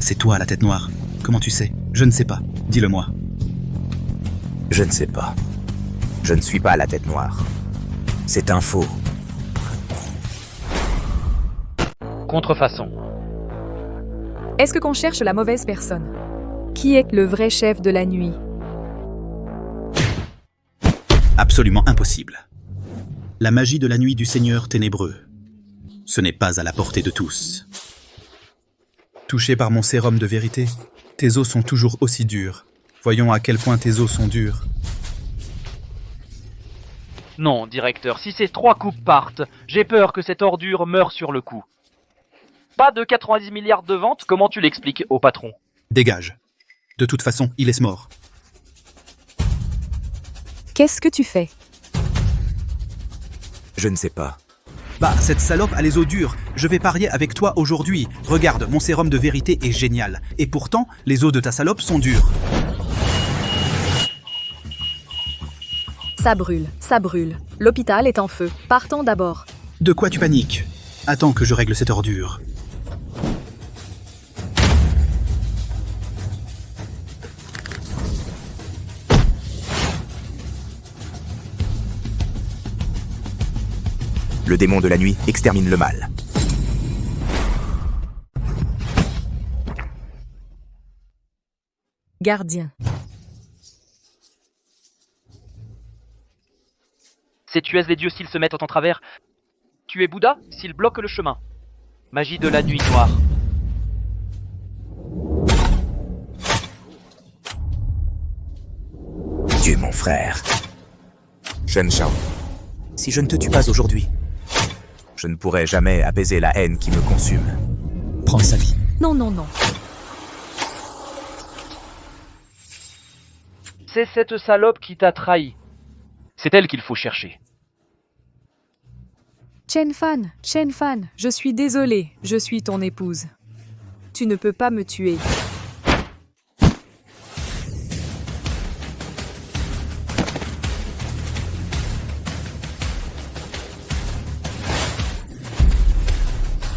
Speaker 8: C'est toi la tête noire. Comment tu sais? Je ne sais pas. Dis-le-moi.
Speaker 3: Je ne sais pas. Je ne suis pas la tête noire. C'est un faux.
Speaker 2: Contrefaçon.
Speaker 1: Est-ce qu'on cherche la mauvaise personne? Qui est le vrai chef de la nuit?
Speaker 8: Absolument impossible. La magie de la nuit du Seigneur ténébreux. Ce n'est pas à la portée de tous. Touché par mon sérum de vérité, tes os sont toujours aussi durs. Voyons à quel point tes os sont durs.
Speaker 2: Non, directeur, si ces 3 coupes partent, j'ai peur que cette ordure meure sur le coup. Pas de 90 milliards de ventes, comment tu l'expliques au patron?
Speaker 8: Dégage. De toute façon, il est mort.
Speaker 1: Qu'est-ce que tu fais?
Speaker 3: Je ne sais pas.
Speaker 8: Bah, cette salope a les os durs. Je vais parier avec toi aujourd'hui. Regarde, mon sérum de vérité est génial. Et pourtant, les os de ta salope sont durs.
Speaker 1: Ça brûle, ça brûle. L'hôpital est en feu. Partons d'abord.
Speaker 8: De quoi tu paniques? Attends que je règle cette ordure.
Speaker 3: Le démon de la nuit extermine le mal.
Speaker 1: Gardien.
Speaker 2: C'est tu es les dieux s'ils se mettent en travers. Tu es Bouddha s'ils bloquent le chemin. Magie de la nuit noire.
Speaker 3: Dieu, mon frère. Shen Shao, si je ne te tue pas aujourd'hui, je ne pourrai jamais apaiser la haine qui me consume.
Speaker 4: Prends sa vie.
Speaker 1: Non, non, non.
Speaker 2: C'est cette salope qui t'a trahi. C'est elle qu'il faut chercher.
Speaker 1: Chen Fan, je suis désolée, je suis ton épouse. Tu ne peux pas me tuer.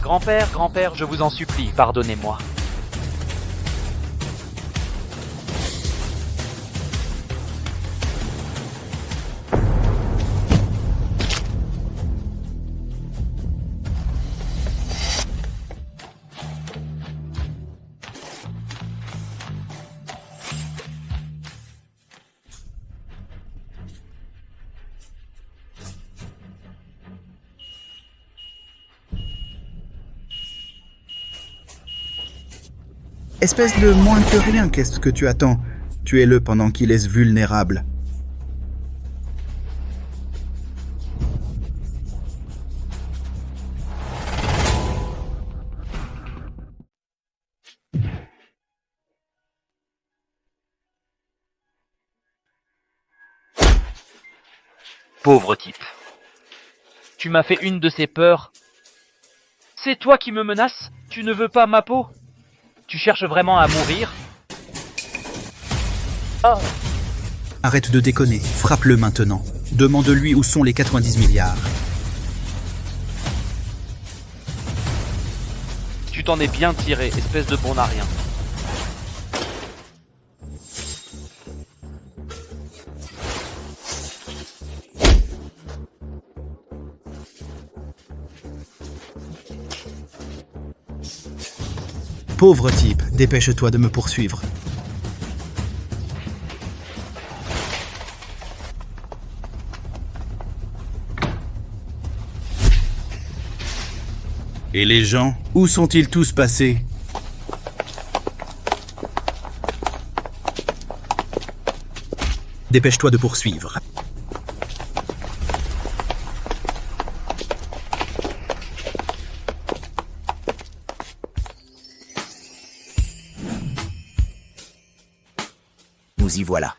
Speaker 2: Grand-père, je vous en supplie, pardonnez-moi.
Speaker 8: Espèce de moins que rien, qu'est-ce que tu attends? Tuez-le pendant qu'il est vulnérable.
Speaker 2: Pauvre type. Tu m'as fait une de ces peurs. C'est toi qui me menaces? Tu ne veux pas ma peau? Tu cherches vraiment à mourir? Oh.
Speaker 8: Arrête de déconner, frappe-le maintenant. Demande-lui où sont les 90 milliards.
Speaker 2: Tu t'en es bien tiré, espèce de bon à rien.
Speaker 8: Pauvre type, dépêche-toi de me poursuivre. Et les gens, où sont-ils tous passés? Dépêche-toi de poursuivre.
Speaker 3: Nous y voilà.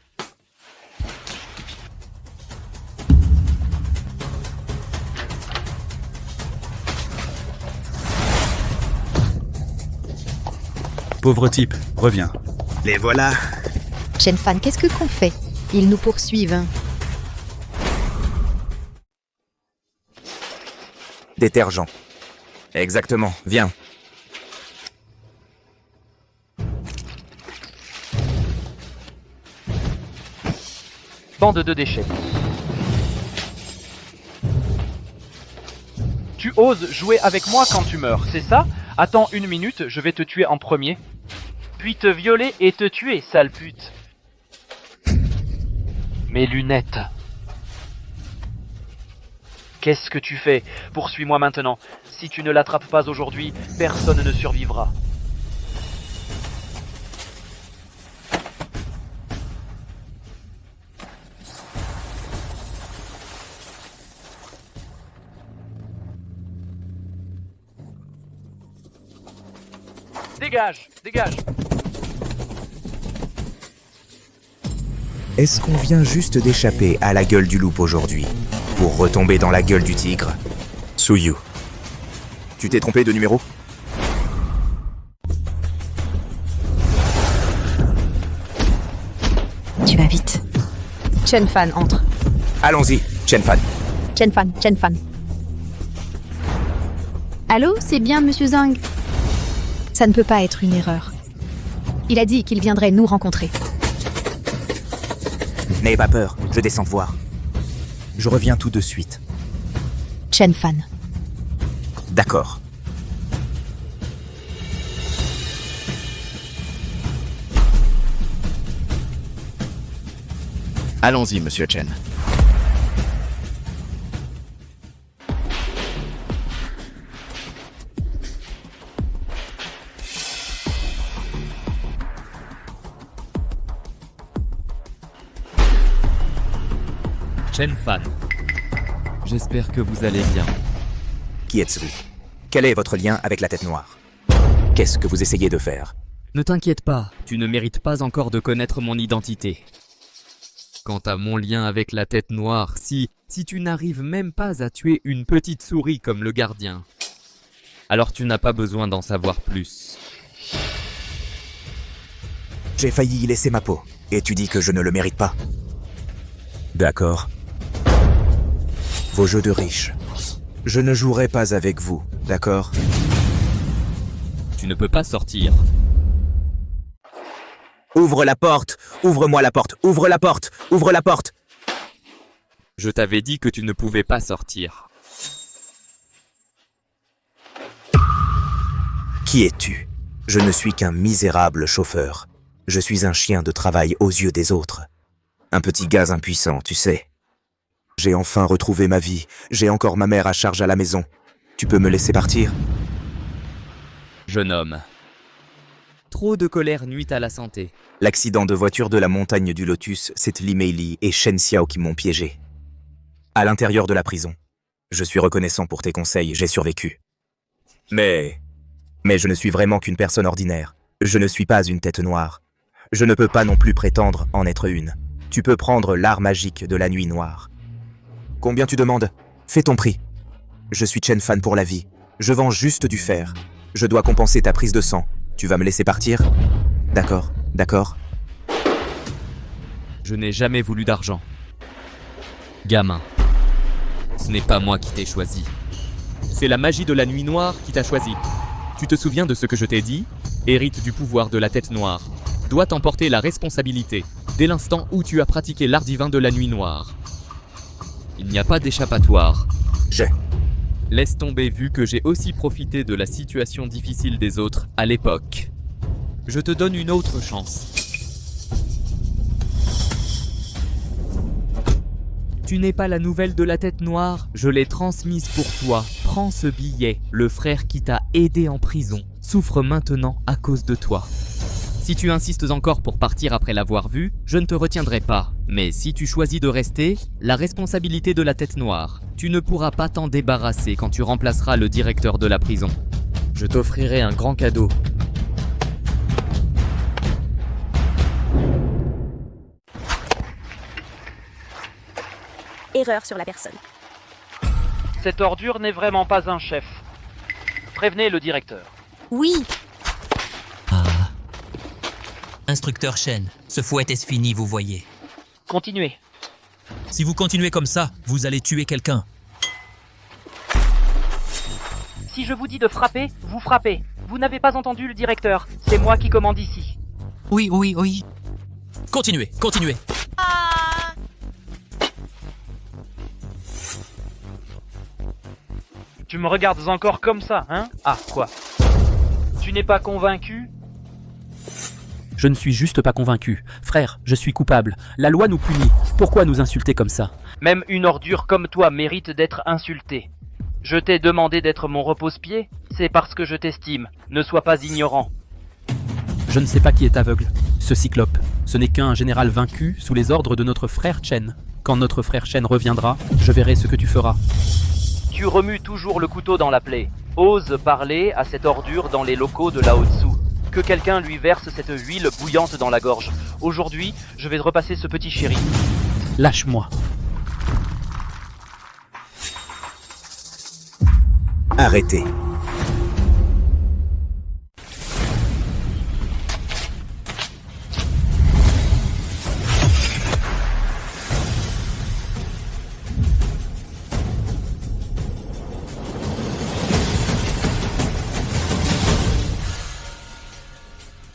Speaker 8: Pauvre type, reviens. Les voilà.
Speaker 7: Chen Fan, qu'est-ce que qu'on fait? Ils nous poursuivent.
Speaker 3: Détergent. Exactement, viens.
Speaker 2: Bande de déchets. Tu oses jouer avec moi quand tu meurs, c'est ça? Attends une minute, je vais te tuer en premier. Puis te violer et te tuer, sale pute. Mes lunettes. Qu'est-ce que tu fais? Poursuis-moi maintenant. Si tu ne l'attrapes pas aujourd'hui, personne ne survivra. Dégage, dégage.
Speaker 3: Est-ce qu'on vient juste d'échapper à la gueule du loup aujourd'hui, pour retomber dans la gueule du tigre? Suyu. Tu t'es trompé de numéro?
Speaker 7: Tu vas vite. Chen Fan entre.
Speaker 3: Allons-y, Chen Fan.
Speaker 7: Chen Fan, Chen Fan. Allô, c'est bien Monsieur Zhang? Ça ne peut pas être une erreur. Il a dit qu'il viendrait nous rencontrer.
Speaker 3: N'ayez pas peur, je descends voir. Je reviens tout de suite.
Speaker 7: Chen Fan.
Speaker 3: D'accord.
Speaker 12: Allons-y, Monsieur Chen.
Speaker 9: Chen Fan. J'espère que vous allez bien.
Speaker 3: Qui êtes-vous? Quel est votre lien avec la tête noire? Qu'est-ce que vous essayez de faire?
Speaker 9: Ne t'inquiète pas, tu ne mérites pas encore de connaître mon identité. Quant à mon lien avec la tête noire, si tu n'arrives même pas à tuer une petite souris comme le gardien, alors tu n'as pas besoin d'en savoir plus.
Speaker 3: J'ai failli y laisser ma peau, et tu dis que je ne le mérite pas. D'accord. Vos jeux de riches. Je ne jouerai pas avec vous, d'accord?
Speaker 9: Tu ne peux pas sortir.
Speaker 3: Ouvre la porte! Ouvre-moi la porte! Ouvre la porte! Ouvre la porte!
Speaker 9: Je t'avais dit que tu ne pouvais pas sortir.
Speaker 3: Qui es-tu? Je ne suis qu'un misérable chauffeur. Je suis un chien de travail aux yeux des autres. Un petit gaz impuissant, tu sais. J'ai enfin retrouvé ma vie. J'ai encore ma mère à charge à la maison. Tu peux me laisser partir?
Speaker 9: Jeune homme. Trop de colère nuit à la santé.
Speaker 3: L'accident de voiture de la montagne du Lotus, c'est Li Meili et Shen Xiao qui m'ont piégé. À l'intérieur de la prison. Je suis reconnaissant pour tes conseils, j'ai survécu. Mais je ne suis vraiment qu'une personne ordinaire. Je ne suis pas une tête noire. Je ne peux pas non plus prétendre en être une. Tu peux prendre l'art magique de la nuit noire. Combien tu demandes? Fais ton prix. Je suis Chen Fan pour la vie. Je vends juste du fer. Je dois compenser ta prise de sang. Tu vas me laisser partir? D'accord, d'accord.
Speaker 9: Je n'ai jamais voulu d'argent. Gamin, ce n'est pas moi qui t'ai choisi. C'est la magie de la nuit noire qui t'a choisi. Tu te souviens de ce que je t'ai dit? Hérite du pouvoir de la tête noire. Dois t'emporter la responsabilité, dès l'instant où tu as pratiqué l'art divin de la nuit noire. Il n'y a pas d'échappatoire. Laisse tomber vu que j'ai aussi profité de la situation difficile des autres à l'époque. Je te donne une autre chance. Tu n'es pas la nouvelle de la tête noire, je l'ai transmise pour toi. Prends ce billet. Le frère qui t'a aidé en prison souffre maintenant à cause de toi. Si tu insistes encore pour partir après l'avoir vu, je ne te retiendrai pas. Mais si tu choisis de rester, la responsabilité de la tête noire, tu ne pourras pas t'en débarrasser quand tu remplaceras le directeur de la prison. Je t'offrirai un grand cadeau.
Speaker 6: Erreur sur la personne.
Speaker 2: Cette ordure n'est vraiment pas un chef. Prévenez le directeur.
Speaker 6: Oui,
Speaker 4: Instructeur Shen, ce fouet est fini, vous voyez.
Speaker 2: Continuez.
Speaker 4: Si vous continuez comme ça, vous allez tuer quelqu'un.
Speaker 2: Si je vous dis de frapper, vous frappez. Vous n'avez pas entendu le directeur. C'est moi qui commande ici.
Speaker 4: Oui. Continuez.
Speaker 2: Tu me regardes encore comme ça, hein? Ah, quoi? Tu n'es pas convaincu?
Speaker 9: Je ne suis juste pas convaincu. Frère, je suis coupable. La loi nous punit. Pourquoi nous insulter comme ça?
Speaker 2: Même une ordure comme toi mérite d'être insultée. Je t'ai demandé d'être mon repose-pied, c'est parce que je t'estime. Ne sois pas ignorant.
Speaker 9: Je ne sais pas qui est aveugle. Ce cyclope, ce n'est qu'un général vaincu sous les ordres de notre frère Chen. Quand notre frère Chen reviendra, je verrai ce que tu feras.
Speaker 2: Tu remues toujours le couteau dans la plaie. Ose parler à cette ordure dans les locaux de Lao Tzu. que quelqu'un lui verse cette huile bouillante dans la gorge. Aujourd'hui, je vais repasser ce petit chéri.
Speaker 9: Lâche-moi.
Speaker 3: Arrêtez.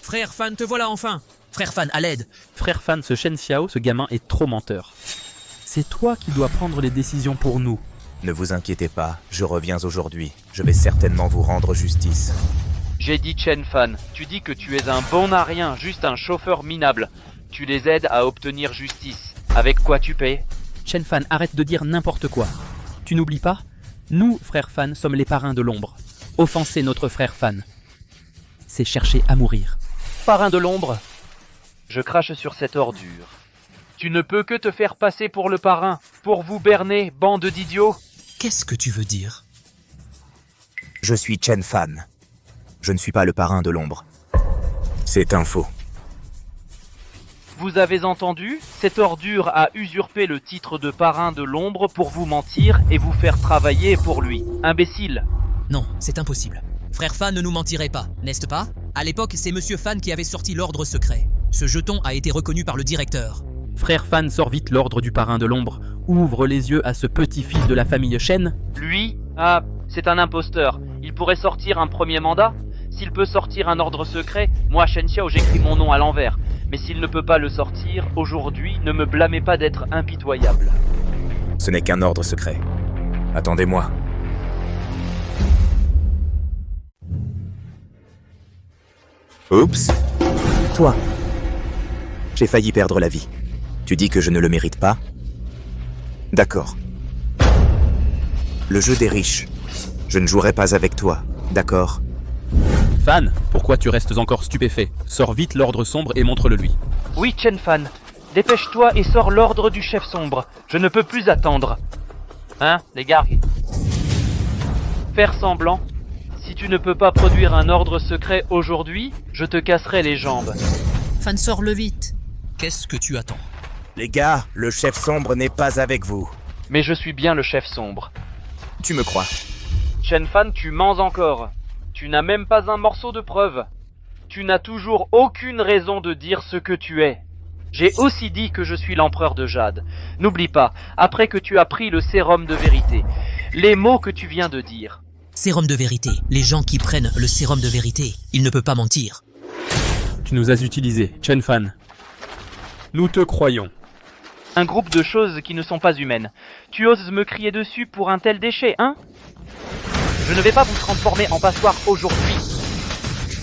Speaker 4: Frère Fan, te voilà enfin. Frère Fan, à l'aide.
Speaker 9: Frère Fan, ce Shen Xiao, ce gamin est trop menteur. C'est toi qui dois prendre les décisions pour nous.
Speaker 3: Ne vous inquiétez pas, je reviens aujourd'hui. Je vais certainement vous rendre justice.
Speaker 2: J'ai dit Chen Fan, tu dis que tu es un bon à rien, juste un chauffeur minable. Tu les aides à obtenir justice. Avec quoi tu paies?
Speaker 9: Shen Fan, arrête de dire n'importe quoi. Tu n'oublies pas? Nous, frère Fan, sommes les parrains de l'ombre. Offenser notre frère Fan, c'est chercher à mourir.
Speaker 2: Parrain de l'ombre, je crache sur cette ordure. Tu ne peux que te faire passer pour le parrain, pour vous berner, bande d'idiots.
Speaker 4: Qu'est-ce que tu veux dire?
Speaker 3: Je suis Chen Fan. Je ne suis pas le parrain de l'ombre. C'est un faux.
Speaker 2: Vous avez entendu? Cette ordure a usurpé le titre de parrain de l'ombre pour vous mentir et vous faire travailler pour lui. Imbécile.
Speaker 4: Non, c'est impossible. Frère Fan ne nous mentirait pas, n'est-ce pas? À l'époque, c'est Monsieur Fan qui avait sorti l'ordre secret. Ce jeton a été reconnu par le directeur.
Speaker 9: Frère Fan, sort vite l'ordre du parrain de l'ombre. Ouvre les yeux à ce petit-fils de la famille Shen.
Speaker 2: Lui? Ah, c'est un imposteur. Il pourrait sortir un premier mandat? S'il peut sortir un ordre secret, moi, Shen Xiao, j'écris mon nom à l'envers. Mais s'il ne peut pas le sortir, aujourd'hui, ne me blâmez pas d'être impitoyable.
Speaker 3: Ce n'est qu'un ordre secret. Attendez-moi. Oups. Toi. J'ai failli perdre la vie. Tu dis que je ne le mérite pas? D'accord. Le jeu des riches. Je ne jouerai pas avec toi, d'accord?
Speaker 9: Fan, pourquoi tu restes encore stupéfait? Sors vite l'ordre sombre et montre-le lui.
Speaker 2: Oui, Chen Fan. Dépêche-toi et sors l'ordre du chef sombre. Je ne peux plus attendre. Hein, les gars? Faire semblant? Si tu ne peux pas produire un ordre secret aujourd'hui, je te casserai les jambes.
Speaker 4: Fan, sors-le vite. Qu'est-ce que tu attends?
Speaker 3: Les gars, le chef sombre n'est pas avec vous.
Speaker 2: Mais je suis bien le chef sombre.
Speaker 3: Tu me crois?
Speaker 2: Chen Fan, tu mens encore. Tu n'as même pas un morceau de preuve. Tu n'as toujours aucune raison de dire ce que tu es. J'ai aussi dit que je suis l'empereur de Jade. N'oublie pas, après que tu as pris le sérum de vérité, les mots que tu viens de dire.
Speaker 4: Sérum de vérité. Les gens qui prennent le sérum de vérité, il ne peut pas mentir.
Speaker 9: Tu nous as utilisés, Chen Fan. Nous te croyons.
Speaker 2: Un groupe de choses qui ne sont pas humaines. Tu oses me crier dessus pour un tel déchet, hein? Je ne vais pas vous transformer en passoire aujourd'hui.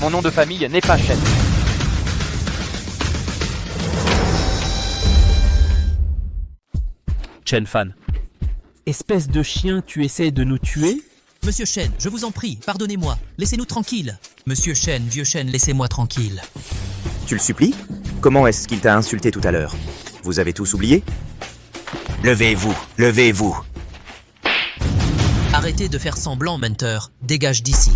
Speaker 2: Mon nom de famille n'est pas Shen.
Speaker 9: Chen Fan. Espèce de chien, tu essaies de nous tuer?
Speaker 4: Monsieur Shen, je vous en prie, pardonnez-moi. Laissez-nous tranquilles. Monsieur Shen, vieux Shen, laissez-moi tranquille.
Speaker 3: Tu le supplies? Comment est-ce qu'il t'a insulté tout à l'heure? Vous avez tous oublié? Levez-vous, levez-vous.
Speaker 4: Arrêtez de faire semblant, menteur. Dégage d'ici.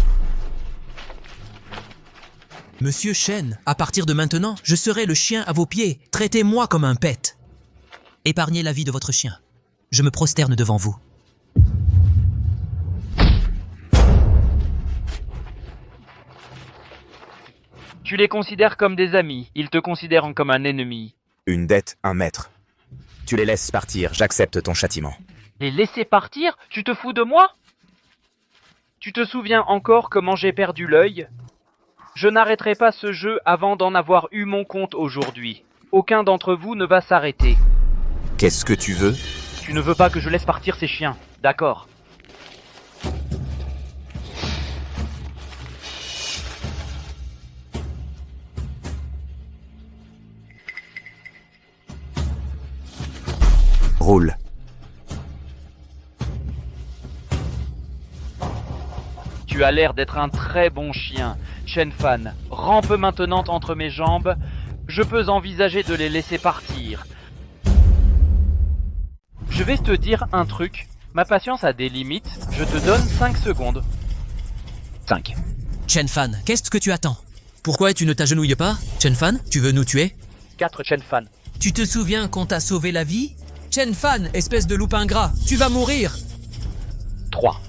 Speaker 4: Monsieur Shen, à partir de maintenant, je serai le chien à vos pieds. Traitez-moi comme un pet. Épargnez la vie de votre chien. Je me prosterne devant vous.
Speaker 2: Tu les considères comme des amis, ils te considèrent comme un ennemi.
Speaker 3: Une dette, un maître. Tu les laisses partir, j'accepte ton châtiment.
Speaker 2: Les laisser partir? Tu te fous de moi? Tu te souviens encore comment j'ai perdu l'œil? Je n'arrêterai pas ce jeu avant d'en avoir eu mon compte aujourd'hui. Aucun d'entre vous ne va s'arrêter.
Speaker 3: Qu'est-ce que tu veux?
Speaker 2: Tu ne veux pas que je laisse partir ces chiens, d'accord?
Speaker 3: Roule.
Speaker 2: Tu as l'air d'être un très bon chien. Chen Fan, rampe maintenant entre mes jambes. Je peux envisager de les laisser partir. Je vais te dire un truc. Ma patience a des limites. Je te donne 5 secondes. 5.
Speaker 4: Chen Fan, qu'est-ce que tu attends? Pourquoi tu ne t'agenouilles pas? Chen Fan, tu veux nous tuer?
Speaker 2: 4 Chen Fan.
Speaker 4: Tu te souviens qu'on t'a sauvé la vie? Chen Fan, espèce de loup ingrat, tu vas mourir!
Speaker 2: 3.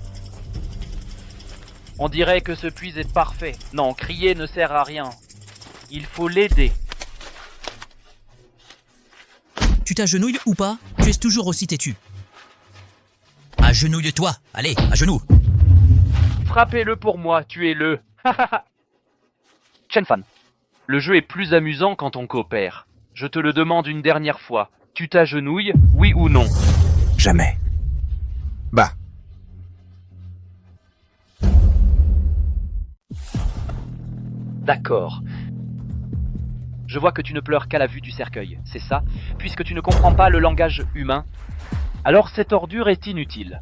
Speaker 2: On dirait que ce puits est parfait. Non, crier ne sert à rien. Il faut l'aider.
Speaker 4: Tu t'agenouilles ou pas? Tu es toujours aussi têtu. Agenouille-toi, allez, à genoux.
Speaker 2: Frappez-le pour moi, tuez-le. Chen Fan, le jeu est plus amusant quand on coopère. Je te le demande une dernière fois. Tu t'agenouilles, oui ou non?
Speaker 3: Jamais. Bah.
Speaker 2: D'accord. Je vois que tu ne pleures qu'à la vue du cercueil, c'est ça? Puisque tu ne comprends pas le langage humain, alors cette ordure est inutile.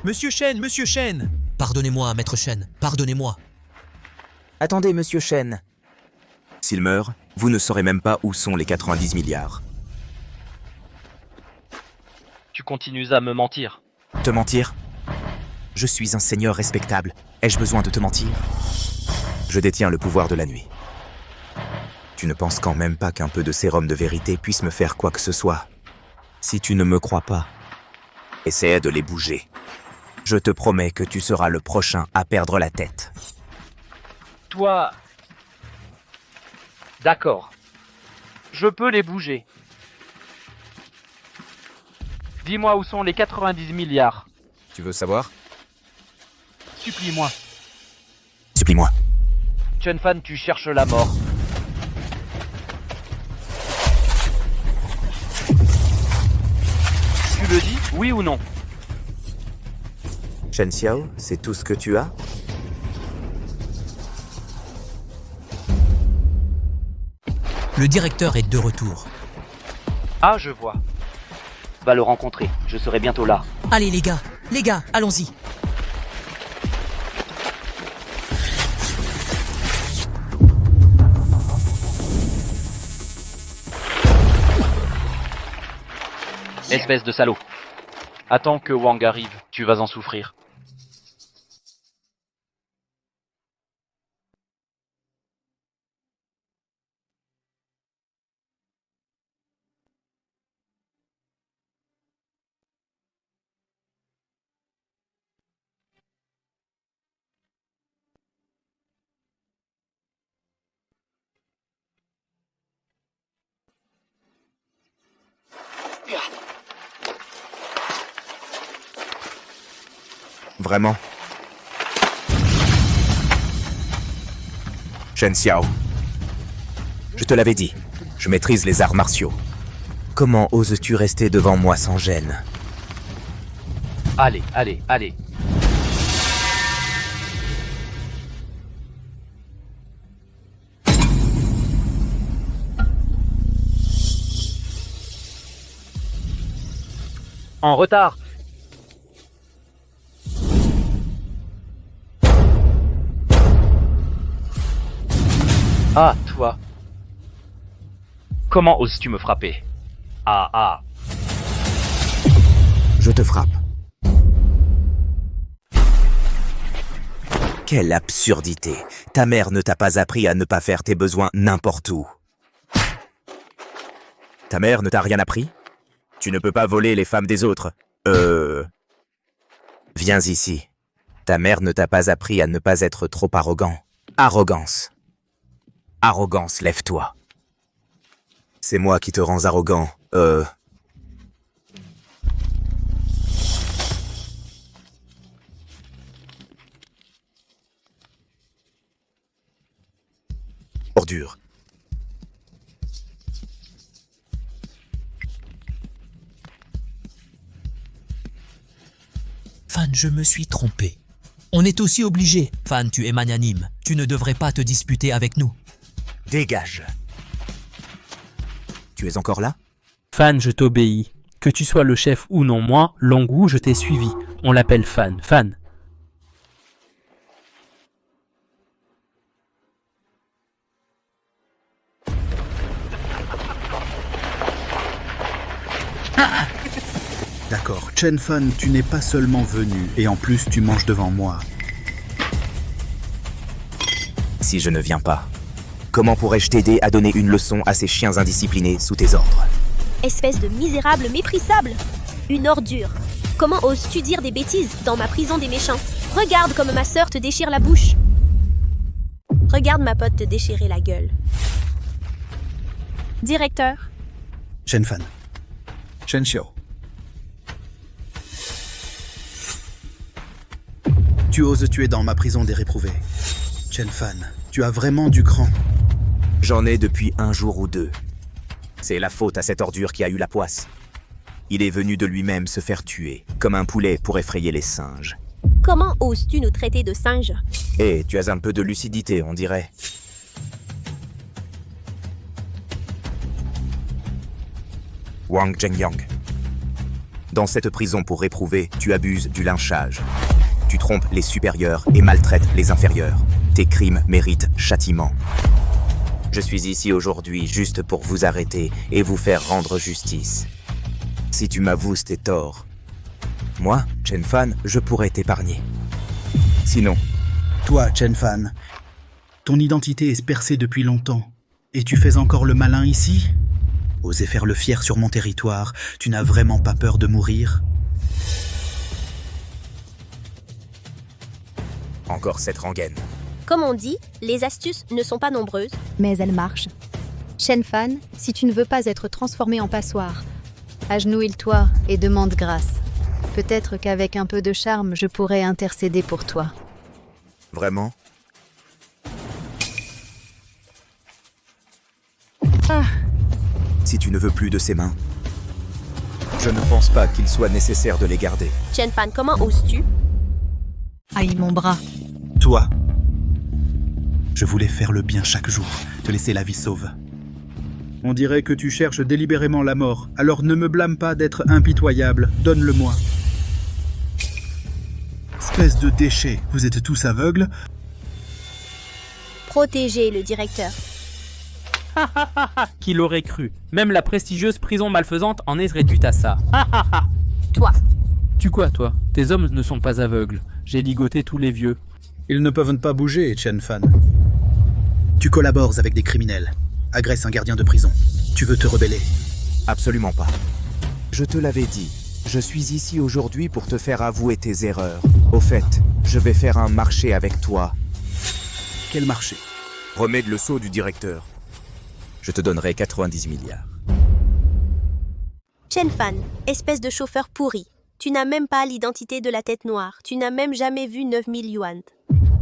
Speaker 4: Monsieur Shen! Pardonnez-moi, maître Shen, pardonnez-moi.
Speaker 3: Attendez, monsieur Shen. S'il meurt, vous ne saurez même pas où sont les 90 milliards.
Speaker 2: Tu continues à me mentir.
Speaker 3: Te mentir? Je suis un seigneur respectable. Ai-je besoin de te mentir? Je détiens le pouvoir de la nuit. Tu ne penses quand même pas qu'un peu de sérum de vérité puisse me faire quoi que ce soit. Si tu ne me crois pas, essaie de les bouger. Je te promets que tu seras le prochain à perdre la tête.
Speaker 2: Toi... D'accord. Je peux les bouger. Dis-moi où sont les 90 milliards.
Speaker 3: Tu veux savoir?
Speaker 2: Supplie-moi.
Speaker 3: Supplie-moi.
Speaker 2: Chen Fan, tu cherches la mort. Tu le dis, oui ou non?
Speaker 3: Shen Xiao, c'est tout ce que tu as?
Speaker 4: Le directeur est de retour.
Speaker 2: Ah, je vois. Va le rencontrer, je serai bientôt là.
Speaker 4: Allez les gars, allons-y.
Speaker 2: Espèce de salaud. Attends que Wang arrive, tu vas en souffrir.
Speaker 3: Vraiment? Shen Xiao. Je te l'avais dit, je maîtrise les arts martiaux. Comment oses-tu rester devant moi sans gêne?
Speaker 2: Allez. En retard. Ah, toi. Comment oses-tu me frapper? Ah.
Speaker 3: Je te frappe. Quelle absurdité! Ta mère ne t'a pas appris à ne pas faire tes besoins n'importe où. Ta mère ne t'a rien appris? Tu ne peux pas voler les femmes des autres. Viens ici. Ta mère ne t'a pas appris à ne pas être trop arrogant. Arrogance. Arrogance, lève-toi. C'est moi qui te rends arrogant. Ordure.
Speaker 4: Fan, je me suis trompé. On est aussi obligé. Fan, tu es magnanime. Tu ne devrais pas te disputer avec nous.
Speaker 3: Dégage. Tu es encore là?
Speaker 9: Fan, je t'obéis. Que tu sois le chef ou non, moi, Longue, je t'ai suivi. On l'appelle Fan. Fan.
Speaker 8: D'accord, Chen Fan, tu n'es pas seulement venu, et en plus tu manges devant moi.
Speaker 3: si je ne viens pas? Comment pourrais-je t'aider à donner une leçon à ces chiens indisciplinés sous tes ordres?
Speaker 6: Espèce de misérable méprisable. Une ordure. Comment oses-tu dire des bêtises dans ma prison des méchants? Regarde comme ma sœur te déchire la bouche. Regarde ma pote te déchirer la gueule. Directeur.
Speaker 8: Shenfan. Shenxiu. Tu oses tuer dans ma prison des réprouvés. Shenfan, tu as vraiment du cran.
Speaker 3: J'en ai depuis un jour ou deux. C'est la faute à cette ordure qui a eu la poisse. Il est venu de lui-même se faire tuer, comme un poulet pour effrayer les singes.
Speaker 6: Comment oses-tu nous traiter de singes?
Speaker 3: Eh, tu as un peu de lucidité, on dirait. Wang Zhengyang. Dans cette prison pour réprouvés, tu abuses du lynchage. Tu trompes les supérieurs et maltraites les inférieurs. Tes crimes méritent châtiment. Je suis ici aujourd'hui juste pour vous arrêter et vous faire rendre justice. Si tu m'avoues tes torts, moi, Shenfan, je pourrais t'épargner. Sinon...
Speaker 8: Toi, Shenfan, ton identité est percée depuis longtemps. Et tu fais encore le malin ici? Oser faire le fier sur mon territoire, tu n'as vraiment pas peur de mourir?
Speaker 3: Encore cette rengaine.
Speaker 6: Comme on dit, les astuces ne sont pas nombreuses.
Speaker 7: Mais elle marche. Shenfan, si tu ne veux pas être transformé en passoire, agenouille-toi et demande grâce. Peut-être qu'avec un peu de charme, je pourrais intercéder pour toi.
Speaker 3: Vraiment? Si tu ne veux plus de ses mains, je ne pense pas qu'il soit nécessaire de les garder.
Speaker 6: Shenfan, comment oses-tu?
Speaker 7: Aïe, mon bras.
Speaker 8: Toi. Je voulais faire le bien chaque jour, te laisser la vie sauve. On dirait que tu cherches délibérément la mort, alors ne me blâme pas d'être impitoyable, donne-le-moi. Espèce de déchet, vous êtes tous aveugles?
Speaker 6: Protégez le directeur.
Speaker 9: Qui l'aurait cru? Même la prestigieuse prison malfaisante en est réduite à ça.
Speaker 6: Toi.
Speaker 9: Tu quoi, toi? Tes hommes ne sont pas aveugles. J'ai ligoté tous les vieux.
Speaker 8: Ils ne peuvent pas bouger, Shenfan. Tu collabores avec des criminels. Agresse un gardien de prison. Tu veux te rebeller?
Speaker 3: Absolument pas. Je te l'avais dit. Je suis ici aujourd'hui pour te faire avouer tes erreurs. Au fait, je vais faire un marché avec toi.
Speaker 8: Quel marché?
Speaker 3: Remets le sceau du directeur. Je te donnerai 90 milliards.
Speaker 6: Shenfan, espèce de chauffeur pourri. Tu n'as même pas l'identité de la tête noire. Tu n'as même jamais vu 9000 yuan.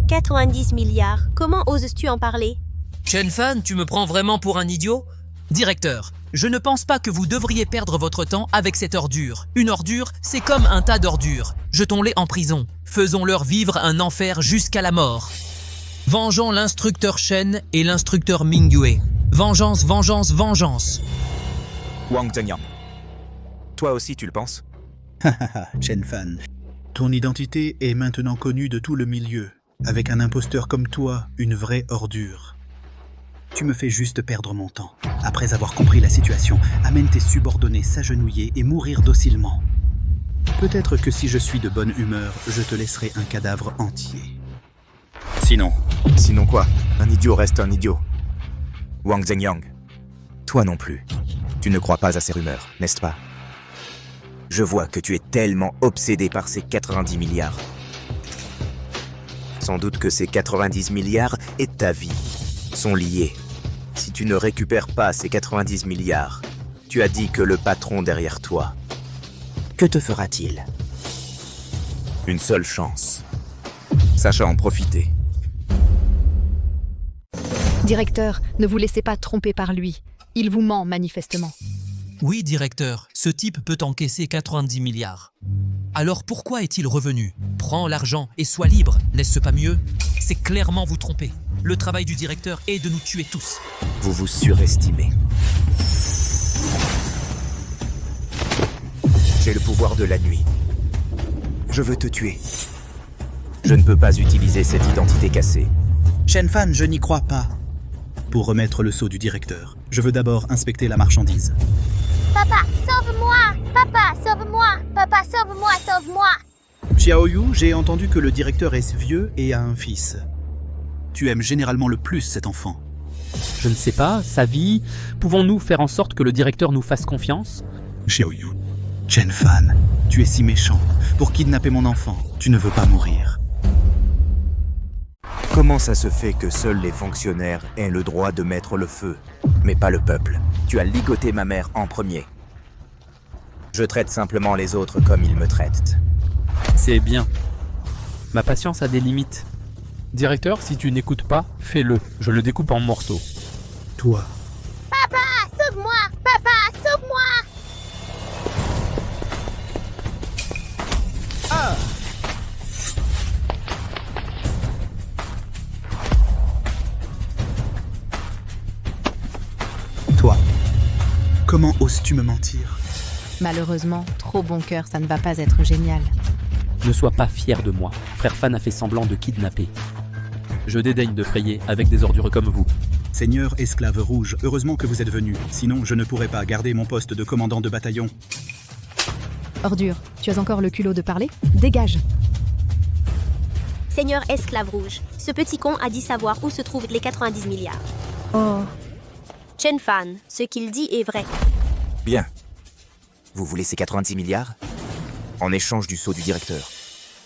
Speaker 6: 90 milliards. Comment oses-tu en parler?
Speaker 4: Shenfan, tu me prends vraiment pour un idiot? Directeur, je ne pense pas que vous devriez perdre votre temps avec cette ordure. Une ordure, c'est comme un tas d'ordures. Jetons-les en prison. Faisons-leur vivre un enfer jusqu'à la mort. Vengeons l'instructeur Shen et l'instructeur Mingyue. Vengeance, vengeance, vengeance.
Speaker 3: Wang Zhengyang. Toi aussi tu le penses?
Speaker 8: Shenfan, ton identité est maintenant connue de tout le milieu. Avec un imposteur comme toi, une vraie ordure. Tu me fais juste perdre mon temps. Après avoir compris la situation, amène tes subordonnés s'agenouiller et mourir docilement. Peut-être que si je suis de bonne humeur, je te laisserai un cadavre entier. Sinon...
Speaker 3: Sinon quoi? Un idiot reste un idiot. Wang Zhengyang, toi non plus. Tu ne crois pas à ces rumeurs, n'est-ce pas? Je vois que tu es tellement obsédé par ces 90 milliards. Sans doute que ces 90 milliards et ta vie sont liés. Si tu ne récupères pas ces 90 milliards, tu as dit que le patron derrière toi, que te fera-t-il? Une seule chance. Sache en profiter.
Speaker 7: Directeur, ne vous laissez pas tromper par lui. Il vous ment manifestement.
Speaker 4: Oui, directeur, ce type peut encaisser 90 milliards. Alors pourquoi est-il revenu? Prends l'argent et sois libre, n'est-ce pas mieux? C'est clairement vous tromper. Le travail du directeur est de nous tuer tous.
Speaker 3: Vous vous surestimez. J'ai le pouvoir de la nuit. Je veux te tuer. Je ne peux pas utiliser cette identité cassée.
Speaker 8: Shenfan, je n'y crois pas. Pour remettre le sceau du directeur, je veux d'abord inspecter la marchandise.
Speaker 12: Papa, sauve-moi! Papa, sauve-moi! Papa, sauve-moi, sauve-moi!
Speaker 8: Xiaoyu, j'ai entendu que le directeur est vieux et a un fils. Tu aimes généralement le plus cet enfant.
Speaker 9: Je ne sais pas, sa vie. Pouvons-nous faire en sorte que le directeur nous fasse confiance?
Speaker 8: Xiaoyu. Chen Fan, tu es si méchant. Pour kidnapper mon enfant, tu ne veux pas mourir.
Speaker 3: Comment ça se fait que seuls les fonctionnaires aient le droit de mettre le feu, mais pas le peuple? Tu as ligoté ma mère en premier. Je traite simplement les autres comme ils me traitent.
Speaker 9: C'est bien. Ma patience a des limites. Directeur, si tu n'écoutes pas, fais-le. Je le découpe en morceaux.
Speaker 8: Toi,
Speaker 12: Papa, sauve-moi! Papa, sauve-moi!
Speaker 8: toi. Comment oses-tu me mentir?
Speaker 7: Malheureusement, trop bon cœur, ça ne va pas être génial.
Speaker 9: Ne sois pas fier de moi. Frère Fan a fait semblant de kidnapper. Je dédaigne de frayer avec des ordures comme vous.
Speaker 8: Seigneur esclave rouge, heureusement que vous êtes venu. Sinon, je ne pourrais pas garder mon poste de commandant de bataillon.
Speaker 7: Ordure, tu as encore le culot de parler? Dégage.
Speaker 6: Seigneur esclave rouge, ce petit con a dit savoir où se trouvent les 90 milliards.
Speaker 7: Oh.
Speaker 6: Chen Fan, ce qu'il dit est vrai.
Speaker 3: Bien. Vous voulez ces 90 milliards? En échange du sceau du directeur.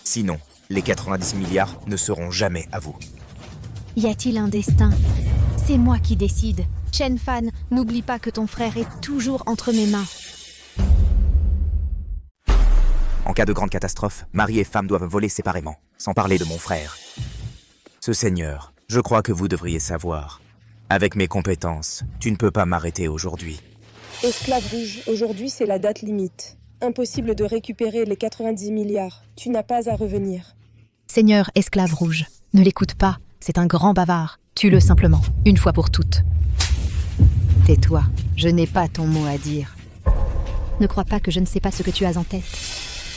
Speaker 3: Sinon, les 90 milliards ne seront jamais à vous.
Speaker 7: Y a-t-il un destin? C'est moi qui décide. Chen Fan, n'oublie pas que ton frère est toujours entre mes mains.
Speaker 3: En cas de grande catastrophe, mari et femme doivent voler séparément, sans parler de mon frère. Ce seigneur, je crois que vous devriez savoir. Avec mes compétences, tu ne peux pas m'arrêter aujourd'hui.
Speaker 13: Esclave rouge, aujourd'hui c'est la date limite. Impossible de récupérer les 90 milliards. Tu n'as pas à revenir.
Speaker 7: Seigneur esclave rouge, ne l'écoute pas, c'est un grand bavard. Tue-le simplement, une fois pour toutes. Tais-toi, je n'ai pas ton mot à dire. Ne crois pas que je ne sais pas ce que tu as en tête.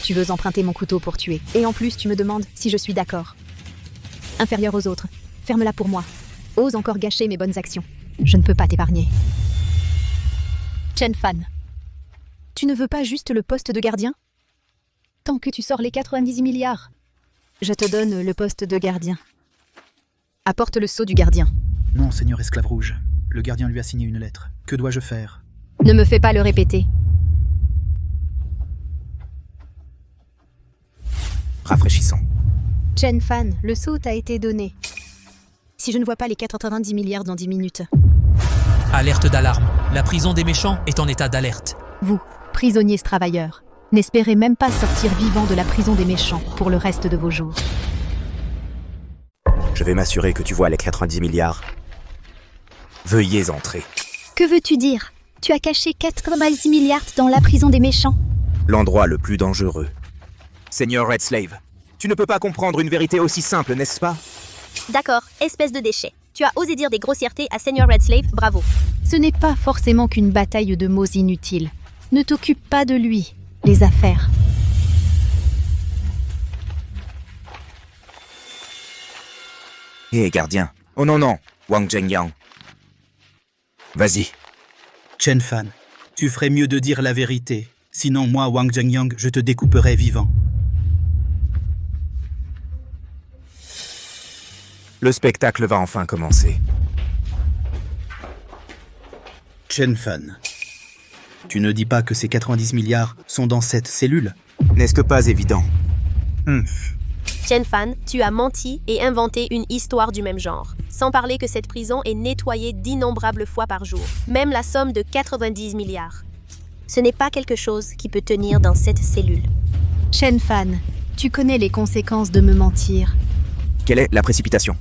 Speaker 7: Tu veux emprunter mon couteau pour tuer, et en plus tu me demandes si je suis d'accord. Inférieur aux autres, ferme-la pour moi. Ose encore gâcher mes bonnes actions. Je ne peux pas t'épargner. Chen Fan, tu ne veux pas juste le poste de gardien? Tant que tu sors les 90 milliards, je te donne le poste de gardien. Apporte le sceau du gardien.
Speaker 8: Non, Seigneur esclave rouge. Le gardien lui a signé une lettre. Que dois-je faire?
Speaker 7: Ne me fais pas le répéter.
Speaker 3: Rafraîchissant.
Speaker 7: Chen Fan, le sceau t'a été donné. Si je ne vois pas les 90 milliards dans 10 minutes.
Speaker 4: Alerte d'alarme. La prison des méchants est en état d'alerte.
Speaker 7: Vous, prisonniers travailleurs, n'espérez même pas sortir vivant de la prison des méchants pour le reste de vos jours.
Speaker 3: Je vais m'assurer que tu vois les 90 milliards. Veuillez entrer.
Speaker 12: Que veux-tu dire? Tu as caché 90 milliards dans la prison des méchants.
Speaker 3: L'endroit le plus dangereux. Seigneur Red Slave, tu ne peux pas comprendre une vérité aussi simple, n'est-ce pas?
Speaker 6: D'accord, espèce de déchet. Tu as osé dire des grossièretés à Seigneur Red Slave, bravo.
Speaker 7: Ce n'est pas forcément qu'une bataille de mots inutiles. Ne t'occupe pas de lui, les affaires.
Speaker 3: Hé, gardien. Oh non, non, Wang Zhengyang. Vas-y.
Speaker 8: Chen Fan, tu ferais mieux de dire la vérité. Sinon, moi, Wang Zhengyang, je te découperai vivant.
Speaker 3: Le spectacle va enfin commencer.
Speaker 8: Chen Fan, tu ne dis pas que ces 90 milliards sont dans cette cellule?
Speaker 3: N'est-ce que pas évident?
Speaker 6: Chen Fan, tu as menti et inventé une histoire du même genre. Sans parler que cette prison est nettoyée d'innombrables fois par jour. Même la somme de 90 milliards. Ce n'est pas quelque chose qui peut tenir dans cette cellule.
Speaker 7: Chen Fan, tu connais les conséquences de me mentir.
Speaker 3: Quelle est la précipitation?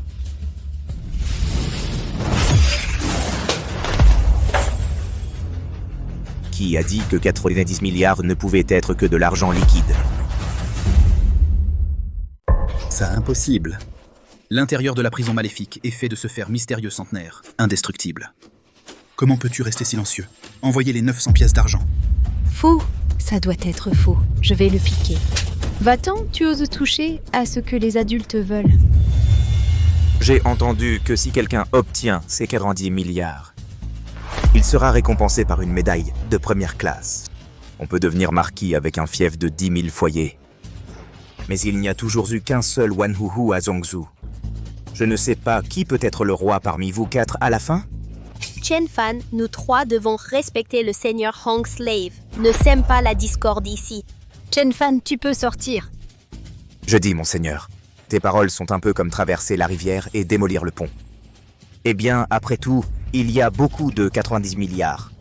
Speaker 3: Qui a dit que 90 milliards ne pouvaient être que de l'argent liquide?
Speaker 8: Ça, impossible. L'intérieur de la prison maléfique est fait de ce fer mystérieux centenaire, indestructible. Comment peux-tu rester silencieux? Envoyez les 900 pièces d'argent.
Speaker 7: Faux, ça doit être faux. Je vais le piquer. Va-t'en, tu oses toucher à ce que les adultes veulent.
Speaker 3: J'ai entendu que si quelqu'un obtient ces 90 milliards, il sera récompensé par une médaille de première classe. On peut devenir marquis avec un fief de 10 000 foyers. Mais il n'y a toujours eu qu'un seul Wanhuhu à Zhongzhou. Je ne sais pas qui peut être le roi parmi vous quatre à la fin.
Speaker 6: Chen Fan, nous trois devons respecter le seigneur Hong Slave. Ne sème pas la discorde ici.
Speaker 7: Chen Fan, tu peux sortir.
Speaker 3: Je dis, mon seigneur, tes paroles sont un peu comme traverser la rivière et démolir le pont. Eh bien, après tout, il y a beaucoup de 90 milliards.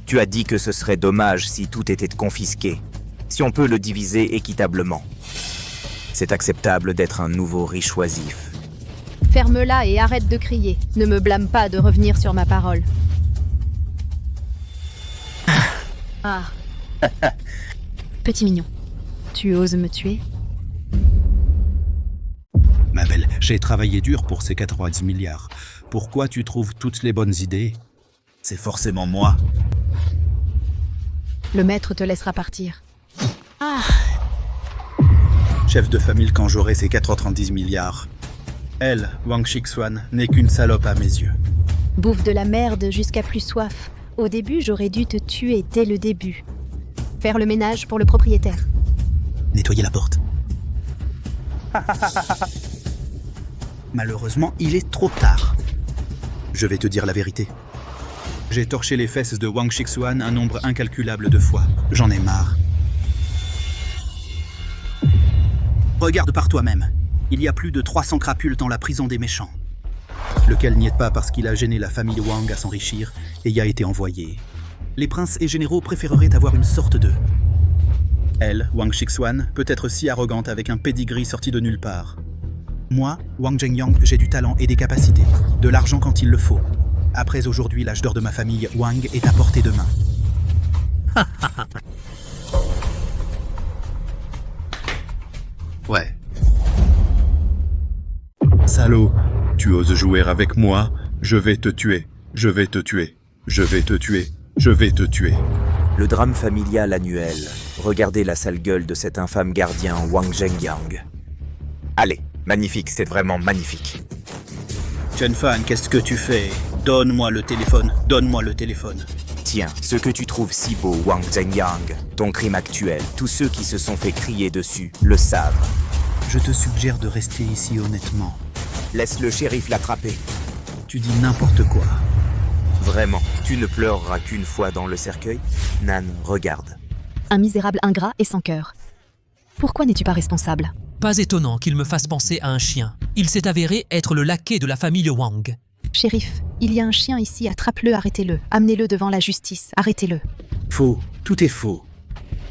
Speaker 3: Tu as dit que ce serait dommage si tout était confisqué, si on peut le diviser équitablement. C'est acceptable d'être un nouveau riche oisif.
Speaker 7: Ferme-la et arrête de crier. Ne me blâme pas de revenir sur ma parole. Ah. Petit mignon, tu oses me tuer?
Speaker 8: Ma belle, j'ai travaillé dur pour ces 90 milliards. Pourquoi tu trouves toutes les bonnes idées? C'est forcément moi.
Speaker 7: Le maître te laissera partir. Ah.
Speaker 8: Chef de famille quand j'aurai ces 90 milliards. Elle, Wang Shixuan, n'est qu'une salope à mes yeux.
Speaker 7: Bouffe de la merde jusqu'à plus soif. Au début, j'aurais dû te tuer dès le début. Faire le ménage pour le propriétaire.
Speaker 8: Nettoyer la porte. Malheureusement, il est trop tard. Je vais te dire la vérité. J'ai torché les fesses de Wang Shixuan un nombre incalculable de fois. J'en ai marre. Regarde par toi-même. Il y a plus de 300 crapules dans la prison des méchants. Lequel n'y est pas parce qu'il a gêné la famille Wang à s'enrichir et y a été envoyé. Les princes et généraux préféreraient avoir une sorte d'eux. Elle, Wang Shixuan, peut être si arrogante avec un pedigree sorti de nulle part. Moi, Wang Zhengyang, j'ai du talent et des capacités, de l'argent quand il le faut. Après aujourd'hui, l'âge d'or de ma famille Wang est à portée de main. Ouais.
Speaker 14: Salaud, tu oses jouer avec moi, je vais te tuer, je vais te tuer, je vais te tuer, je vais te tuer.
Speaker 3: Le drame familial annuel. Regardez la sale gueule de cet infâme gardien Wang Zhengyang. Allez, magnifique, c'est vraiment magnifique.
Speaker 8: Chen Fan, qu'est-ce que tu fais? Donne-moi le téléphone, donne-moi le téléphone.
Speaker 3: Tiens, ce que tu trouves si beau, Wang Zhengyang, ton crime actuel, tous ceux qui se sont fait crier dessus le savent.
Speaker 8: Je te suggère de rester ici honnêtement.
Speaker 3: Laisse le shérif l'attraper.
Speaker 8: Tu dis n'importe quoi.
Speaker 3: Vraiment, tu ne pleureras qu'une fois dans le cercueil? Nan, regarde.
Speaker 7: Un misérable ingrat et sans cœur. Pourquoi n'es-tu pas responsable?
Speaker 4: Pas étonnant qu'il me fasse penser à un chien. Il s'est avéré être le laquais de la famille Wang.
Speaker 7: Shérif, il y a un chien ici, attrape-le, arrêtez-le. Amenez-le devant la justice, arrêtez-le.
Speaker 8: Faux, tout est faux.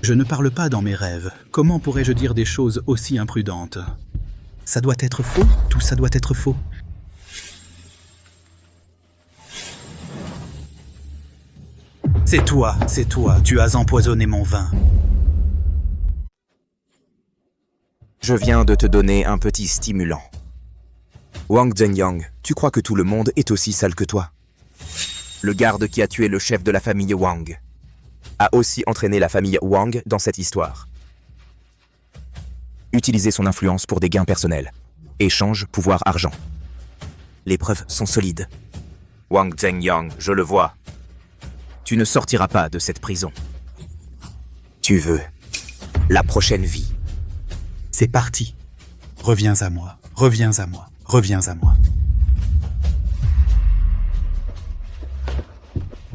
Speaker 8: Je ne parle pas dans mes rêves. Comment pourrais-je dire des choses aussi imprudentes? Ça doit être faux, tout ça doit être faux. C'est toi, tu as empoisonné mon vin.
Speaker 3: Je viens de te donner un petit stimulant. Wang Zhengyang, tu crois que tout le monde est aussi sale que toi? Le garde qui a tué le chef de la famille Wang a aussi entraîné la famille Wang dans cette histoire. Utiliser son influence pour des gains personnels. Échange, pouvoir, argent. Les preuves sont solides. Wang Zhengyang, je le vois. Tu ne sortiras pas de cette prison. Tu veux la prochaine vie.
Speaker 8: C'est parti. Reviens à moi, reviens à moi, reviens à moi.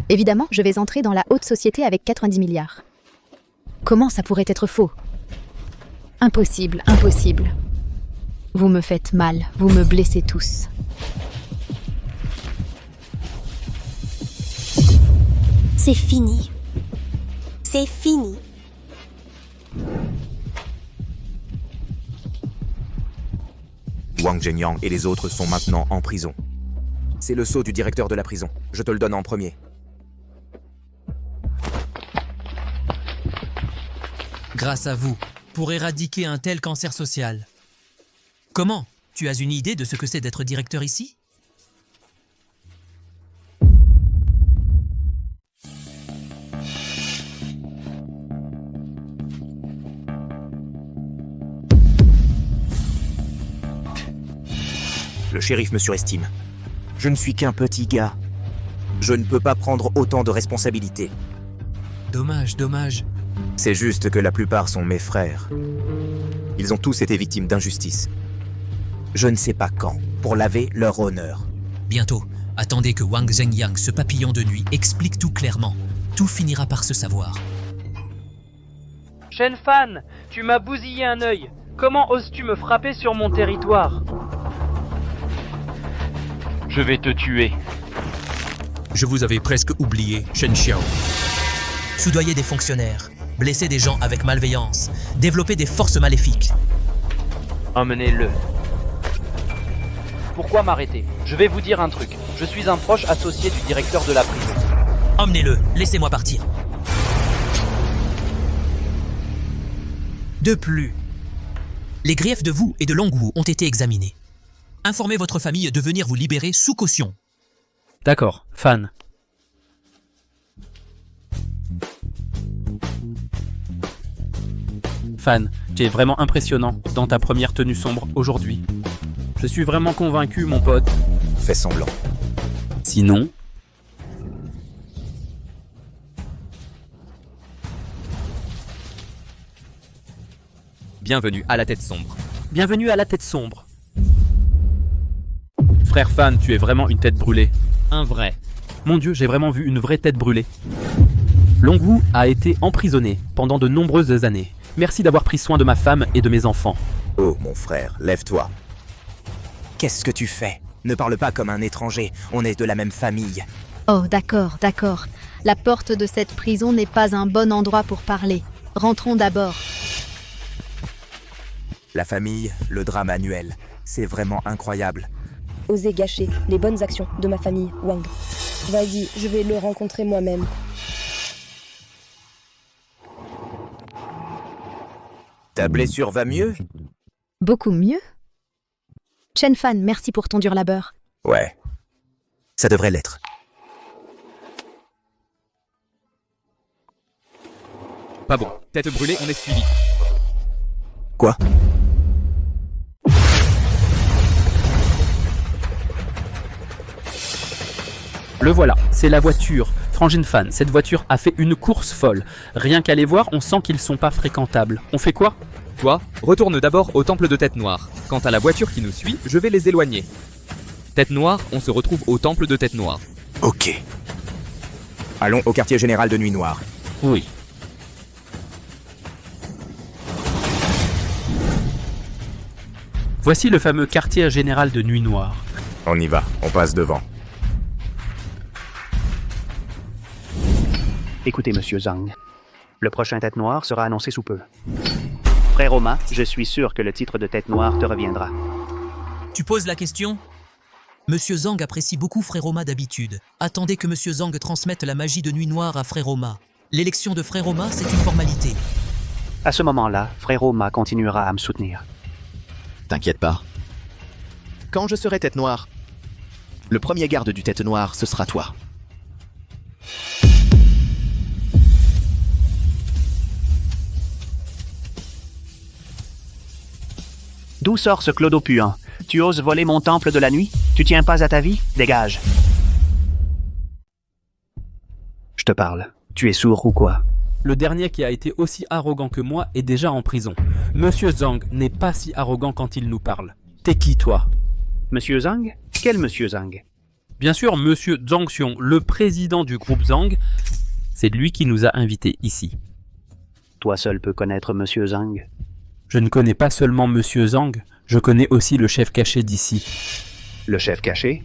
Speaker 7: Évidemment, je vais entrer dans la haute société avec 90 milliards. Comment ça pourrait être faux? Impossible, impossible. Vous me faites mal, vous me blessez tous.
Speaker 6: C'est fini. C'est fini.
Speaker 3: Wang Zhengyang et les autres sont maintenant en prison. C'est le sceau du directeur de la prison. Je te le donne en premier.
Speaker 4: Grâce à vous, pour éradiquer un tel cancer social. Comment? Tu as une idée de ce que c'est d'être directeur ici?
Speaker 3: Le shérif me surestime. Je ne suis qu'un petit gars. Je ne peux pas prendre autant de responsabilités.
Speaker 4: Dommage, dommage.
Speaker 3: C'est juste que la plupart sont mes frères. Ils ont tous été victimes d'injustice. Je ne sais pas quand, pour laver leur honneur.
Speaker 4: Bientôt, attendez que Wang Zhengyang, ce papillon de nuit, explique tout clairement. Tout finira par se savoir.
Speaker 2: Shen Fan, tu m'as bousillé un œil. Comment oses-tu me frapper sur mon territoire? Je vais te tuer.
Speaker 4: Je vous avais presque oublié, Shen Xiao. Soudoyer des fonctionnaires, blesser des gens avec malveillance, développer des forces maléfiques.
Speaker 2: Emmenez-le. Pourquoi m'arrêter? Je vais vous dire un truc. Je suis un proche associé du directeur de la prison.
Speaker 4: Emmenez-le, laissez-moi partir. De plus, les griefs de vous et de Longwu ont été examinés. Informez votre famille de venir vous libérer sous caution.
Speaker 9: D'accord, Fan. Fan, tu es vraiment impressionnant dans ta première tenue sombre aujourd'hui. Je suis vraiment convaincu, mon pote.
Speaker 3: Fais semblant.
Speaker 9: Sinon...
Speaker 15: Bienvenue à la tête sombre.
Speaker 9: Bienvenue à la tête sombre. Frère Fan, tu es vraiment une tête brûlée.
Speaker 15: Un vrai.
Speaker 9: Mon Dieu, j'ai vraiment vu une vraie tête brûlée. Longwu a été emprisonné pendant de nombreuses années. Merci d'avoir pris soin de ma femme et de mes enfants.
Speaker 3: Oh, mon frère, lève-toi. Qu'est-ce que tu fais? Ne parle pas comme un étranger, on est de la même famille.
Speaker 7: Oh, d'accord, d'accord. La porte de cette prison n'est pas un bon endroit pour parler. Rentrons d'abord.
Speaker 3: La famille, le drame annuel, c'est vraiment incroyable.
Speaker 13: Oser gâcher les bonnes actions de ma famille, Wang. Vas-y, je vais le rencontrer moi-même.
Speaker 3: Ta blessure va mieux?
Speaker 7: Beaucoup mieux? Chen Fan, merci pour ton dur labeur.
Speaker 3: Ouais, ça devrait l'être.
Speaker 15: Pas bon. Tête brûlée, on est suivi.
Speaker 3: Quoi?
Speaker 9: Le voilà, c'est la voiture. Frangine Fan, cette voiture a fait une course folle. Rien qu'à les voir, on sent qu'ils sont pas fréquentables. On fait quoi?
Speaker 15: Toi, retourne d'abord au temple de Tête Noire. Quant à la voiture qui nous suit, je vais les éloigner. Tête Noire, on se retrouve au temple de Tête Noire.
Speaker 3: Ok. Allons au quartier général de Nuit Noire.
Speaker 9: Oui. Voici le fameux quartier général de Nuit Noire.
Speaker 3: On y va, on passe devant.
Speaker 16: Écoutez, monsieur Zhang. Le prochain Tête Noire sera annoncé sous peu. Frère Oma, je suis sûr que le titre de Tête Noire te reviendra.
Speaker 4: Tu poses la question? Monsieur Zhang apprécie beaucoup Frère Oma d'habitude. Attendez que Monsieur Zhang transmette la magie de Nuit Noire à Frère Oma. L'élection de Frère Oma, c'est une formalité.
Speaker 16: À ce moment-là, Frère Oma continuera à me soutenir.
Speaker 17: T'inquiète pas. Quand je serai Tête Noire, le premier garde du Tête Noire, ce sera toi.
Speaker 16: D'où sort ce clodo puant? Tu oses voler mon temple de la nuit? Tu tiens pas à ta vie? Dégage. Je te parle. Tu es sourd ou quoi?
Speaker 9: Le dernier qui a été aussi arrogant que moi est déjà en prison. Monsieur Zhang n'est pas si arrogant quand il nous parle. T'es qui, toi?
Speaker 16: Monsieur Zhang? Quel monsieur Zhang?
Speaker 9: Bien sûr, Monsieur Zhang Xiong, le président du groupe Zhang. C'est lui qui nous a invités ici.
Speaker 16: Toi seul peux connaître Monsieur Zhang.
Speaker 9: Je ne connais pas seulement Monsieur Zhang, je connais aussi le chef caché d'ici.
Speaker 16: Le chef caché?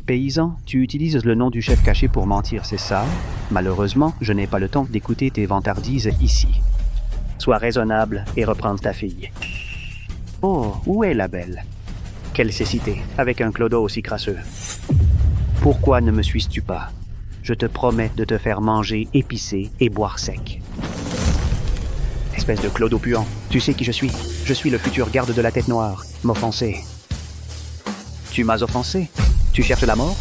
Speaker 16: Paysan, tu utilises le nom du chef caché pour mentir, c'est ça? Malheureusement, je n'ai pas le temps d'écouter tes vantardises ici. Sois raisonnable et reprends ta fille. Oh, où est la belle? Quelle cécité, avec un clodo aussi crasseux. Pourquoi ne me suis-tu pas? Je te promets de te faire manger épicé et boire sec. Espèce de clodo puant, tu sais qui je suis? Je suis le futur garde de la Tête Noire. M'offenser. Tu m'as offensé? Tu cherches la mort?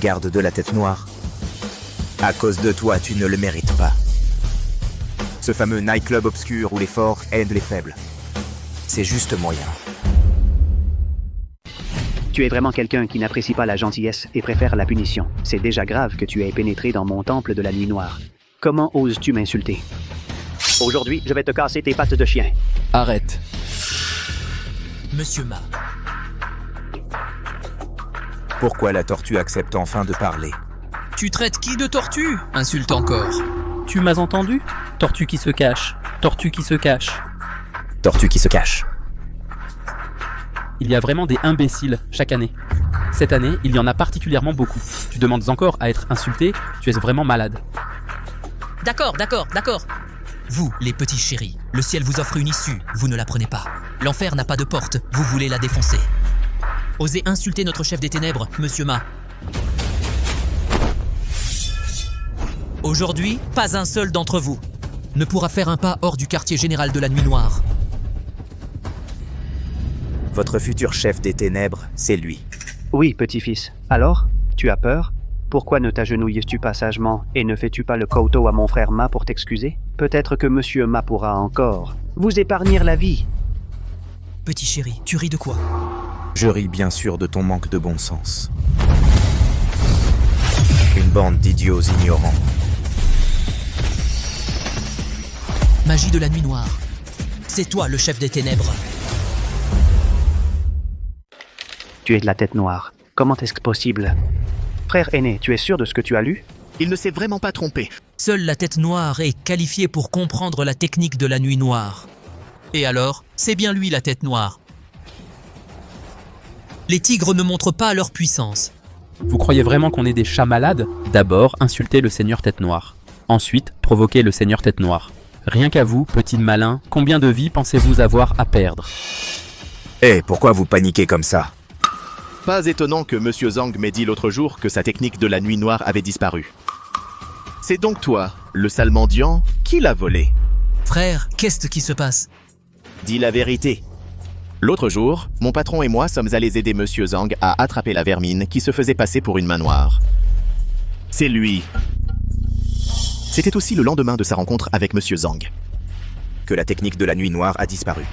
Speaker 3: Garde de la Tête Noire. À cause de toi, tu ne le mérites pas. Ce fameux nightclub obscur où les forts aident les faibles. C'est juste moyen.
Speaker 16: Tu es vraiment quelqu'un qui n'apprécie pas la gentillesse et préfère la punition. C'est déjà grave que tu aies pénétré dans mon temple de la Nuit Noire. Comment oses-tu m'insulter? Aujourd'hui, je vais te casser tes pattes de chien.
Speaker 17: Arrête.
Speaker 4: Monsieur Ma,
Speaker 3: Pourquoi la tortue accepte enfin de parler?
Speaker 4: tu traites qui de tortue? Insulte encore.
Speaker 9: Tu m'as entendu? Tortue qui se cache. Tortue qui se cache.
Speaker 3: Tortue qui se cache.
Speaker 9: Il y a vraiment des imbéciles chaque année. Cette année, il y en a particulièrement beaucoup. Tu demandes encore à être insulté, tu es vraiment malade.
Speaker 4: D'accord. Vous, les petits chéris, le ciel vous offre une issue, vous ne la prenez pas. L'enfer n'a pas de porte, vous voulez la défoncer. Osez insulter notre chef des ténèbres, Monsieur Ma. Aujourd'hui, pas un seul d'entre vous ne pourra faire un pas hors du quartier général de la Nuit Noire.
Speaker 3: Votre futur chef des ténèbres, c'est lui.
Speaker 16: Oui, petit-fils. Alors, tu as peur? Pourquoi ne t'agenouilles-tu pas sagement et ne fais-tu pas le couteau à mon frère Ma pour t'excuser? Peut-être que Monsieur Ma pourra encore vous épargner la vie.
Speaker 4: Petit chéri, tu ris de quoi?
Speaker 3: Je ris bien sûr de ton manque de bon sens. Une bande d'idiots ignorants.
Speaker 4: Magie de la Nuit Noire. C'est toi le chef des ténèbres.
Speaker 16: Tu es de la tête noire. Comment est-ce que possible? Frère aîné, tu es sûr de ce que tu as lu?
Speaker 17: Il ne s'est vraiment pas trompé.
Speaker 4: Seule la tête noire est qualifiée pour comprendre la technique de la Nuit Noire. Et alors, c'est bien lui la tête noire. Les tigres ne montrent pas leur puissance.
Speaker 9: Vous croyez vraiment qu'on est des chats malades? D'abord, insultez le Seigneur Tête Noire. Ensuite, provoquez le Seigneur Tête Noire. Rien qu'à vous, petit malin, combien de vies pensez-vous avoir à perdre?
Speaker 3: Pourquoi vous paniquez comme ça?
Speaker 17: Pas étonnant que Monsieur Zhang m'ait dit l'autre jour que sa technique de la nuit noire avait disparu. C'est donc toi, le sale mendiant, qui l'a volé?
Speaker 4: Frère, qu'est-ce qui se passe?
Speaker 17: Dis la vérité. L'autre jour, mon patron et moi sommes allés aider Monsieur Zhang à attraper la vermine qui se faisait passer pour une main noire. C'est lui. C'était aussi le lendemain de sa rencontre avec Monsieur Zhang
Speaker 3: que la technique de la nuit noire a disparu.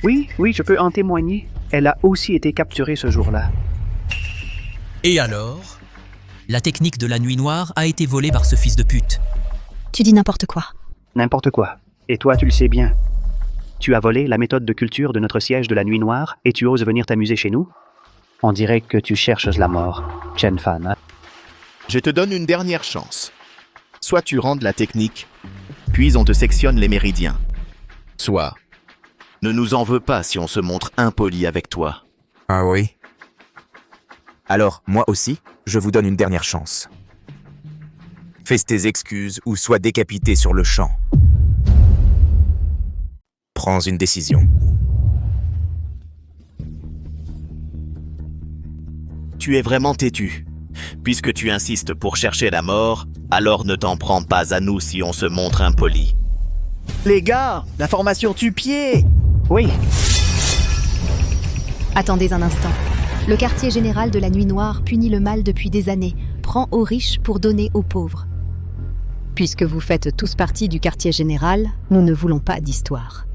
Speaker 16: Oui, je peux en témoigner. Elle a aussi été capturée ce jour-là.
Speaker 4: Et alors? La technique de la Nuit Noire a été volée par ce fils de pute.
Speaker 12: Tu dis n'importe quoi.
Speaker 16: N'importe quoi. Et toi, tu le sais bien. Tu as volé la méthode de culture de notre siège de la Nuit Noire et tu oses venir t'amuser chez nous? On dirait que tu cherches la mort, Chen Fan.
Speaker 17: Je te donne une dernière chance. Soit tu rendes la technique, puis on te sectionne les méridiens. Soit, ne nous en veux pas si on se montre impoli avec toi.
Speaker 3: Ah oui? Alors, moi aussi, je vous donne une dernière chance. Fais tes excuses ou sois décapité sur le champ. Prends une décision.
Speaker 17: Tu es vraiment têtu. Puisque tu insistes pour chercher la mort, alors ne t'en prends pas à nous si on se montre impoli. Les gars, la formation tue-pied!
Speaker 16: Oui.
Speaker 7: Attendez un instant. Le quartier général de la Nuit Noire punit le mal depuis des années, prend aux riches pour donner aux pauvres. Puisque vous faites tous partie du quartier général, nous ne voulons pas d'histoire.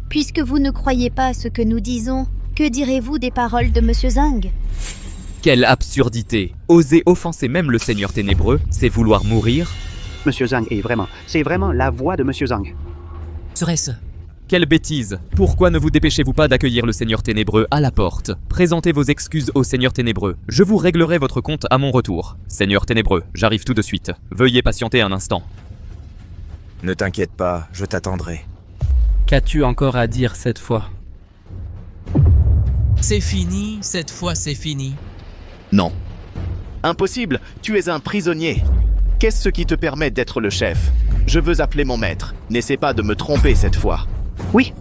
Speaker 12: Puisque vous ne croyez pas à ce que nous disons, que direz-vous des paroles de Monsieur Zhang?
Speaker 15: Quelle absurdité! Oser offenser même le Seigneur Ténébreux, c'est vouloir mourir?
Speaker 16: Monsieur Zhang c'est vraiment la voix de Monsieur Zhang.
Speaker 4: Serait-ce?
Speaker 15: Quelle bêtise! Pourquoi ne vous dépêchez-vous pas d'accueillir le Seigneur Ténébreux à la porte? Présentez vos excuses au Seigneur Ténébreux. Je vous réglerai votre compte à mon retour. Seigneur Ténébreux, j'arrive tout de suite. Veuillez patienter un instant.
Speaker 3: Ne t'inquiète pas, je t'attendrai.
Speaker 9: Qu'as-tu encore à dire cette fois?
Speaker 4: C'est fini, cette fois c'est fini.
Speaker 17: Non. Impossible, tu es un prisonnier. Qu'est-ce qui te permet d'être le chef? Je veux appeler mon maître. N'essaie pas de me tromper cette fois.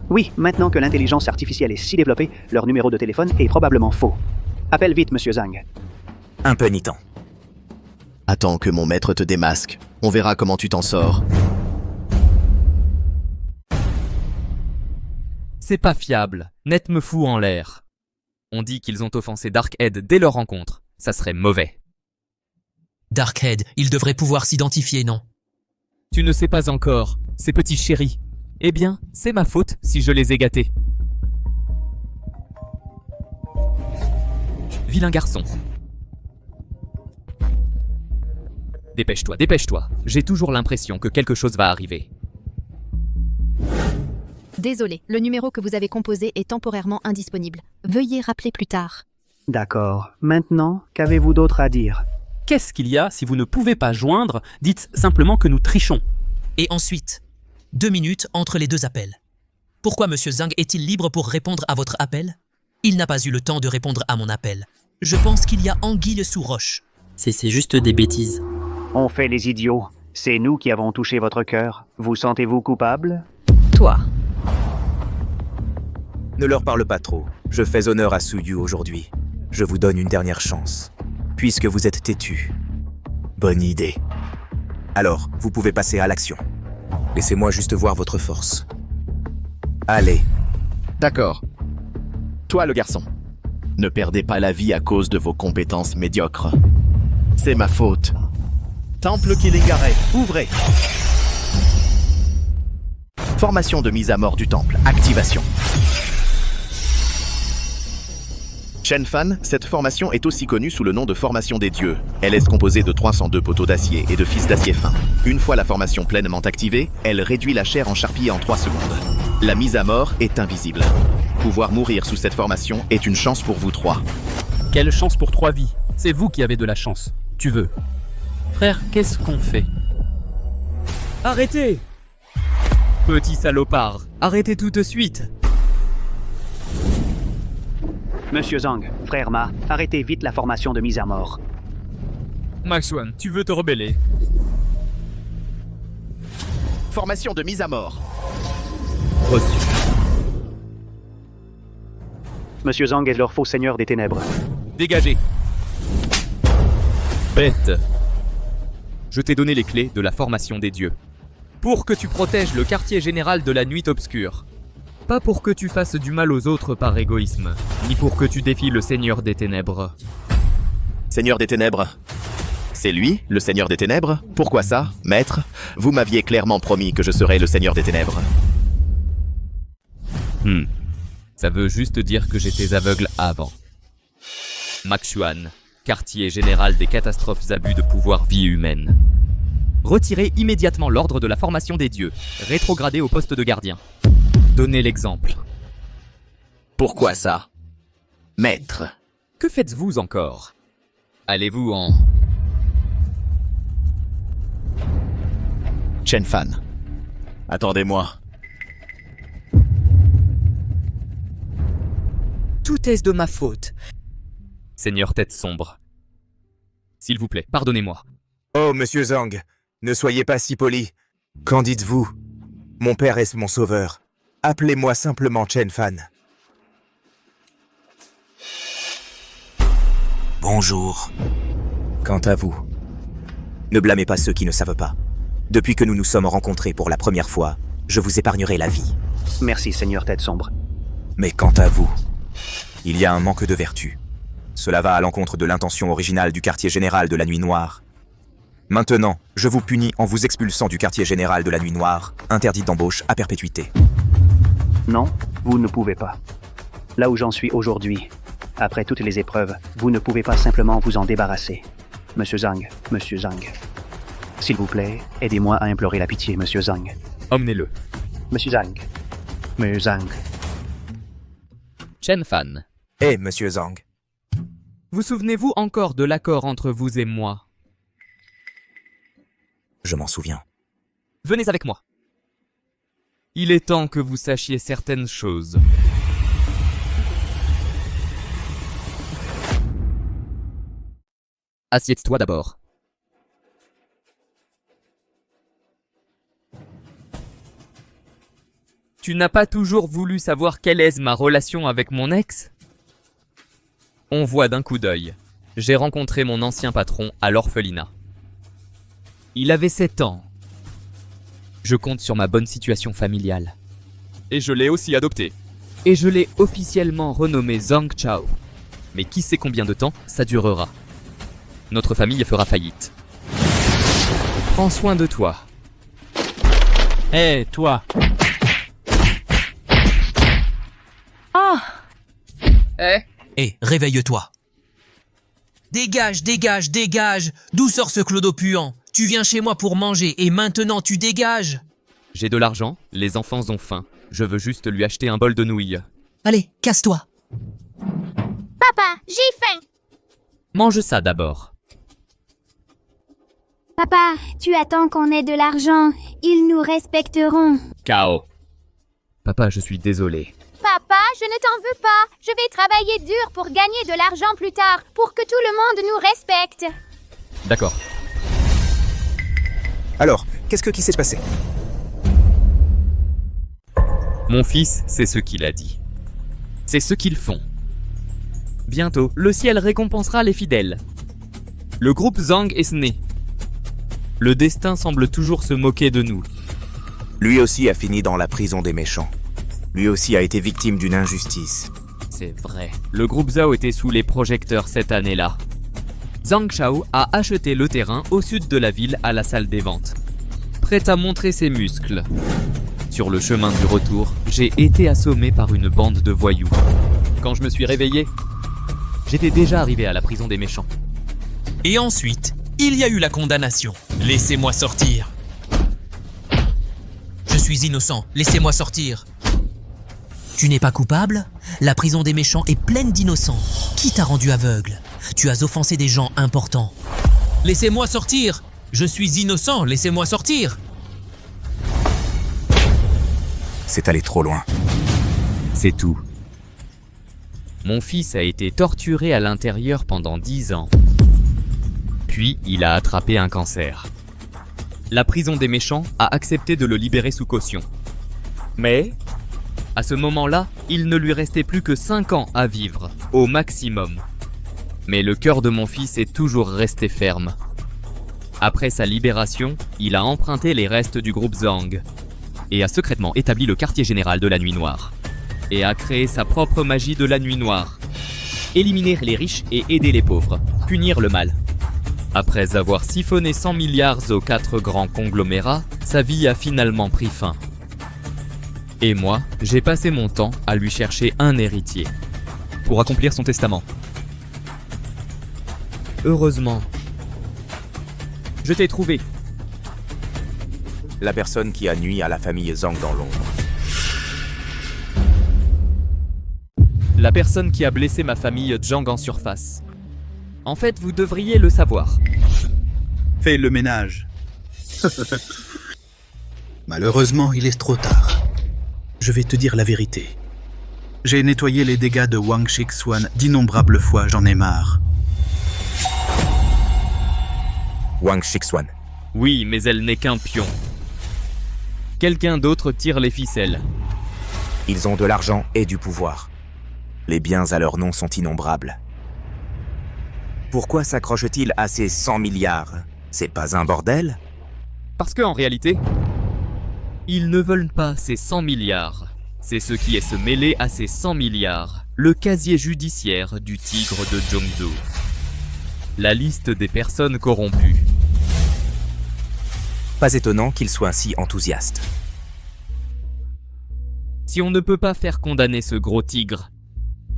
Speaker 16: Oui, maintenant que l'intelligence artificielle est si développée, leur numéro de téléphone est probablement faux. Appelle vite, Monsieur Zhang.
Speaker 3: Impénitent.
Speaker 17: Attends que mon maître te démasque. On verra comment tu t'en sors.
Speaker 15: C'est pas fiable. Net me fout en l'air. On dit qu'ils ont offensé Darkhead dès leur rencontre. Ça serait mauvais.
Speaker 4: Darkhead, il devrait pouvoir s'identifier, non?
Speaker 15: Tu ne sais pas encore, ces petits chéris. Eh bien, c'est ma faute si je les ai gâtés. Vilain garçon. Dépêche-toi, dépêche-toi. J'ai toujours l'impression que quelque chose va arriver.
Speaker 7: Désolé, le numéro que vous avez composé est temporairement indisponible. Veuillez rappeler plus tard.
Speaker 16: D'accord. Maintenant, qu'avez-vous d'autre à dire?
Speaker 9: Qu'est-ce qu'il y a si vous ne pouvez pas joindre? Dites simplement que nous trichons.
Speaker 4: Et ensuite, 2 minutes entre les 2 appels. Pourquoi Monsieur Zhang est-il libre pour répondre à votre appel? Il n'a pas eu le temps de répondre à mon appel. Je pense qu'il y a anguille sous roche.
Speaker 18: C'est juste des bêtises.
Speaker 16: On fait les idiots. C'est nous qui avons touché votre cœur. Vous sentez-vous coupable?
Speaker 5: Toi.
Speaker 3: Ne leur parle pas trop. Je fais honneur à Suyu aujourd'hui. Je vous donne une dernière chance. Puisque vous êtes têtu. Bonne idée. Alors, vous pouvez passer à l'action. Laissez-moi juste voir votre force. Allez.
Speaker 17: D'accord. Toi, le garçon. Ne perdez pas la vie à cause de vos compétences médiocres. C'est ma faute. Temple Killingaret, ouvrez. Formation de mise à mort du temple. Activation. Chen Fan, cette formation est aussi connue sous le nom de formation des dieux. Elle est composée de 302 poteaux d'acier et de fils d'acier fin. Une fois la formation pleinement activée, elle réduit la chair en charpie en 3 secondes. La mise à mort est invisible. Pouvoir mourir sous cette formation est une chance pour vous 3.
Speaker 9: Quelle chance pour 3 vies. C'est vous qui avez de la chance. Tu veux. Frère, qu'est-ce qu'on fait?
Speaker 15: Arrêtez! Petit salopard, arrêtez tout de suite!
Speaker 16: Monsieur Zhang, frère Ma, arrêtez vite la formation de mise à mort.
Speaker 15: Maxwan, tu veux te rebeller?
Speaker 17: Formation de mise à mort.
Speaker 15: Reçu.
Speaker 16: Monsieur Zhang est leur faux seigneur des ténèbres.
Speaker 15: Dégagez. Bête. Je t'ai donné les clés de la formation des dieux. Pour que tu protèges le quartier général de la nuit obscure. Pas pour que tu fasses du mal aux autres par égoïsme, ni pour que tu défies le Seigneur des Ténèbres.
Speaker 17: Seigneur des Ténèbres. C'est lui, le Seigneur des Ténèbres? Pourquoi ça, maître? Vous m'aviez clairement promis que je serais le Seigneur des Ténèbres.
Speaker 15: Ça veut juste dire que j'étais aveugle avant. Maxuan, quartier général des catastrophes abus de pouvoir vie humaine. Retirez immédiatement l'ordre de la formation des dieux, rétrogradez au poste de gardien. Donnez l'exemple.
Speaker 17: Pourquoi ça? Maître.
Speaker 15: Que faites-vous encore? Allez-vous en...
Speaker 17: Chen Fan. Attendez-moi.
Speaker 15: Tout est de ma faute. Seigneur tête sombre. S'il vous plaît, pardonnez-moi.
Speaker 3: Oh, Monsieur Zhang, ne soyez pas si poli. Qu'en dites-vous? Mon père est mon sauveur. Appelez-moi simplement Chen Fan. Bonjour. Quant à vous, ne blâmez pas ceux qui ne savent pas. Depuis que nous nous sommes rencontrés pour la première fois, je vous épargnerai la vie.
Speaker 16: Merci, Seigneur Tête Sombre.
Speaker 3: Mais quant à vous, il y a un manque de vertu. Cela va à l'encontre de l'intention originale du quartier général de la Nuit Noire. Maintenant, je vous punis en vous expulsant du quartier général de la Nuit Noire, interdit d'embauche à perpétuité.
Speaker 16: Non, vous ne pouvez pas. Là où j'en suis aujourd'hui, après toutes les épreuves, vous ne pouvez pas simplement vous en débarrasser. Monsieur Zhang, s'il vous plaît, aidez-moi à implorer la pitié, Monsieur Zhang.
Speaker 15: Emmenez-le.
Speaker 16: Monsieur Zhang.
Speaker 15: Chen Fan.
Speaker 3: Monsieur Zhang.
Speaker 15: Vous souvenez-vous encore de l'accord entre vous et moi?
Speaker 3: Je m'en souviens.
Speaker 15: Venez avec moi. Il est temps que vous sachiez certaines choses. Assieds-toi d'abord. Tu n'as pas toujours voulu savoir quelle est ma relation avec mon ex? On voit d'un coup d'œil. J'ai rencontré mon ancien patron à l'orphelinat. Il avait 7 ans. Je compte sur ma bonne situation familiale. Et je l'ai aussi adopté. Et je l'ai officiellement renommé Zhang Chao. Mais qui sait combien de temps ça durera? Notre famille fera faillite. Prends soin de toi.
Speaker 9: Hé, toi.
Speaker 5: Ah!
Speaker 4: Réveille-toi. Dégage, dégage, dégage. D'où sort ce clodo puant? Tu viens chez moi pour manger et maintenant tu dégages.
Speaker 15: J'ai de l'argent, les enfants ont faim. Je veux juste lui acheter un bol de nouilles.
Speaker 4: Allez, casse-toi.
Speaker 12: Papa, j'ai faim.
Speaker 15: Mange ça d'abord.
Speaker 12: Papa, tu attends qu'on ait de l'argent. Ils nous respecteront.
Speaker 15: K.O. Papa, je suis désolé.
Speaker 12: Papa, je ne t'en veux pas. Je vais travailler dur pour gagner de l'argent plus tard, pour que tout le monde nous respecte.
Speaker 15: D'accord.
Speaker 3: Alors, qu'est-ce qui s'est passé?
Speaker 15: Mon fils, c'est ce qu'il a dit. C'est ce qu'ils font. Bientôt, le ciel récompensera les fidèles. Le groupe Zhang est né. Le destin semble toujours se moquer de nous.
Speaker 3: Lui aussi a fini dans la prison des méchants. Lui aussi a été victime d'une injustice.
Speaker 15: C'est vrai. Le groupe Zhao était sous les projecteurs cette année-là. Zhang Shao a acheté le terrain au sud de la ville à la salle des ventes. Prêt à montrer ses muscles. Sur le chemin du retour, j'ai été assommé par une bande de voyous. Quand je me suis réveillé, j'étais déjà arrivé à la prison des méchants.
Speaker 4: Et ensuite, il y a eu la condamnation. Laissez-moi sortir. Je suis innocent, laissez-moi sortir. Tu n'es pas coupable? La prison des méchants est pleine d'innocents. Qui t'a rendu aveugle? Tu as offensé des gens importants. Laissez-moi sortir! Je suis innocent, laissez-moi sortir!
Speaker 3: C'est allé trop loin.
Speaker 15: C'est tout. Mon fils a été torturé à l'intérieur pendant 10 ans. Puis, il a attrapé un cancer. La prison des méchants a accepté de le libérer sous caution. Mais, à ce moment-là, il ne lui restait plus que 5 ans à vivre, au maximum. Mais le cœur de mon fils est toujours resté ferme. Après sa libération, il a emprunté les restes du groupe Zhang et a secrètement établi le quartier général de la Nuit Noire et a créé sa propre magie de la Nuit Noire. Éliminer les riches et aider les pauvres, punir le mal. Après avoir siphonné 100 milliards aux 4 grands conglomérats, sa vie a finalement pris fin. Et moi, j'ai passé mon temps à lui chercher un héritier.
Speaker 9: Pour accomplir son testament.
Speaker 15: Heureusement, je t'ai trouvé.
Speaker 3: La personne qui a nui à la famille Zhang dans l'ombre.
Speaker 15: La personne qui a blessé ma famille Zhang en surface. En fait, vous devriez le savoir.
Speaker 8: Fais le ménage. Malheureusement, il est trop tard. Je vais te dire la vérité. J'ai nettoyé les dégâts de Wang Shixuan d'innombrables fois, j'en ai marre.
Speaker 3: Wang Shixuan.
Speaker 15: Oui, mais elle n'est qu'un pion. Quelqu'un d'autre tire les ficelles.
Speaker 3: Ils ont de l'argent et du pouvoir. Les biens à leur nom sont innombrables. Pourquoi s'accroche-t-il à ces 100 milliards? C'est pas un bordel?
Speaker 15: Parce qu'en réalité, ils ne veulent pas ces 100 milliards. C'est ce qui est se mêler à ces 100 milliards. Le casier judiciaire du tigre de Zhongzhou. La liste des personnes corrompues.
Speaker 3: Pas étonnant qu'ils soient si enthousiastes.
Speaker 15: Si on ne peut pas faire condamner ce gros tigre,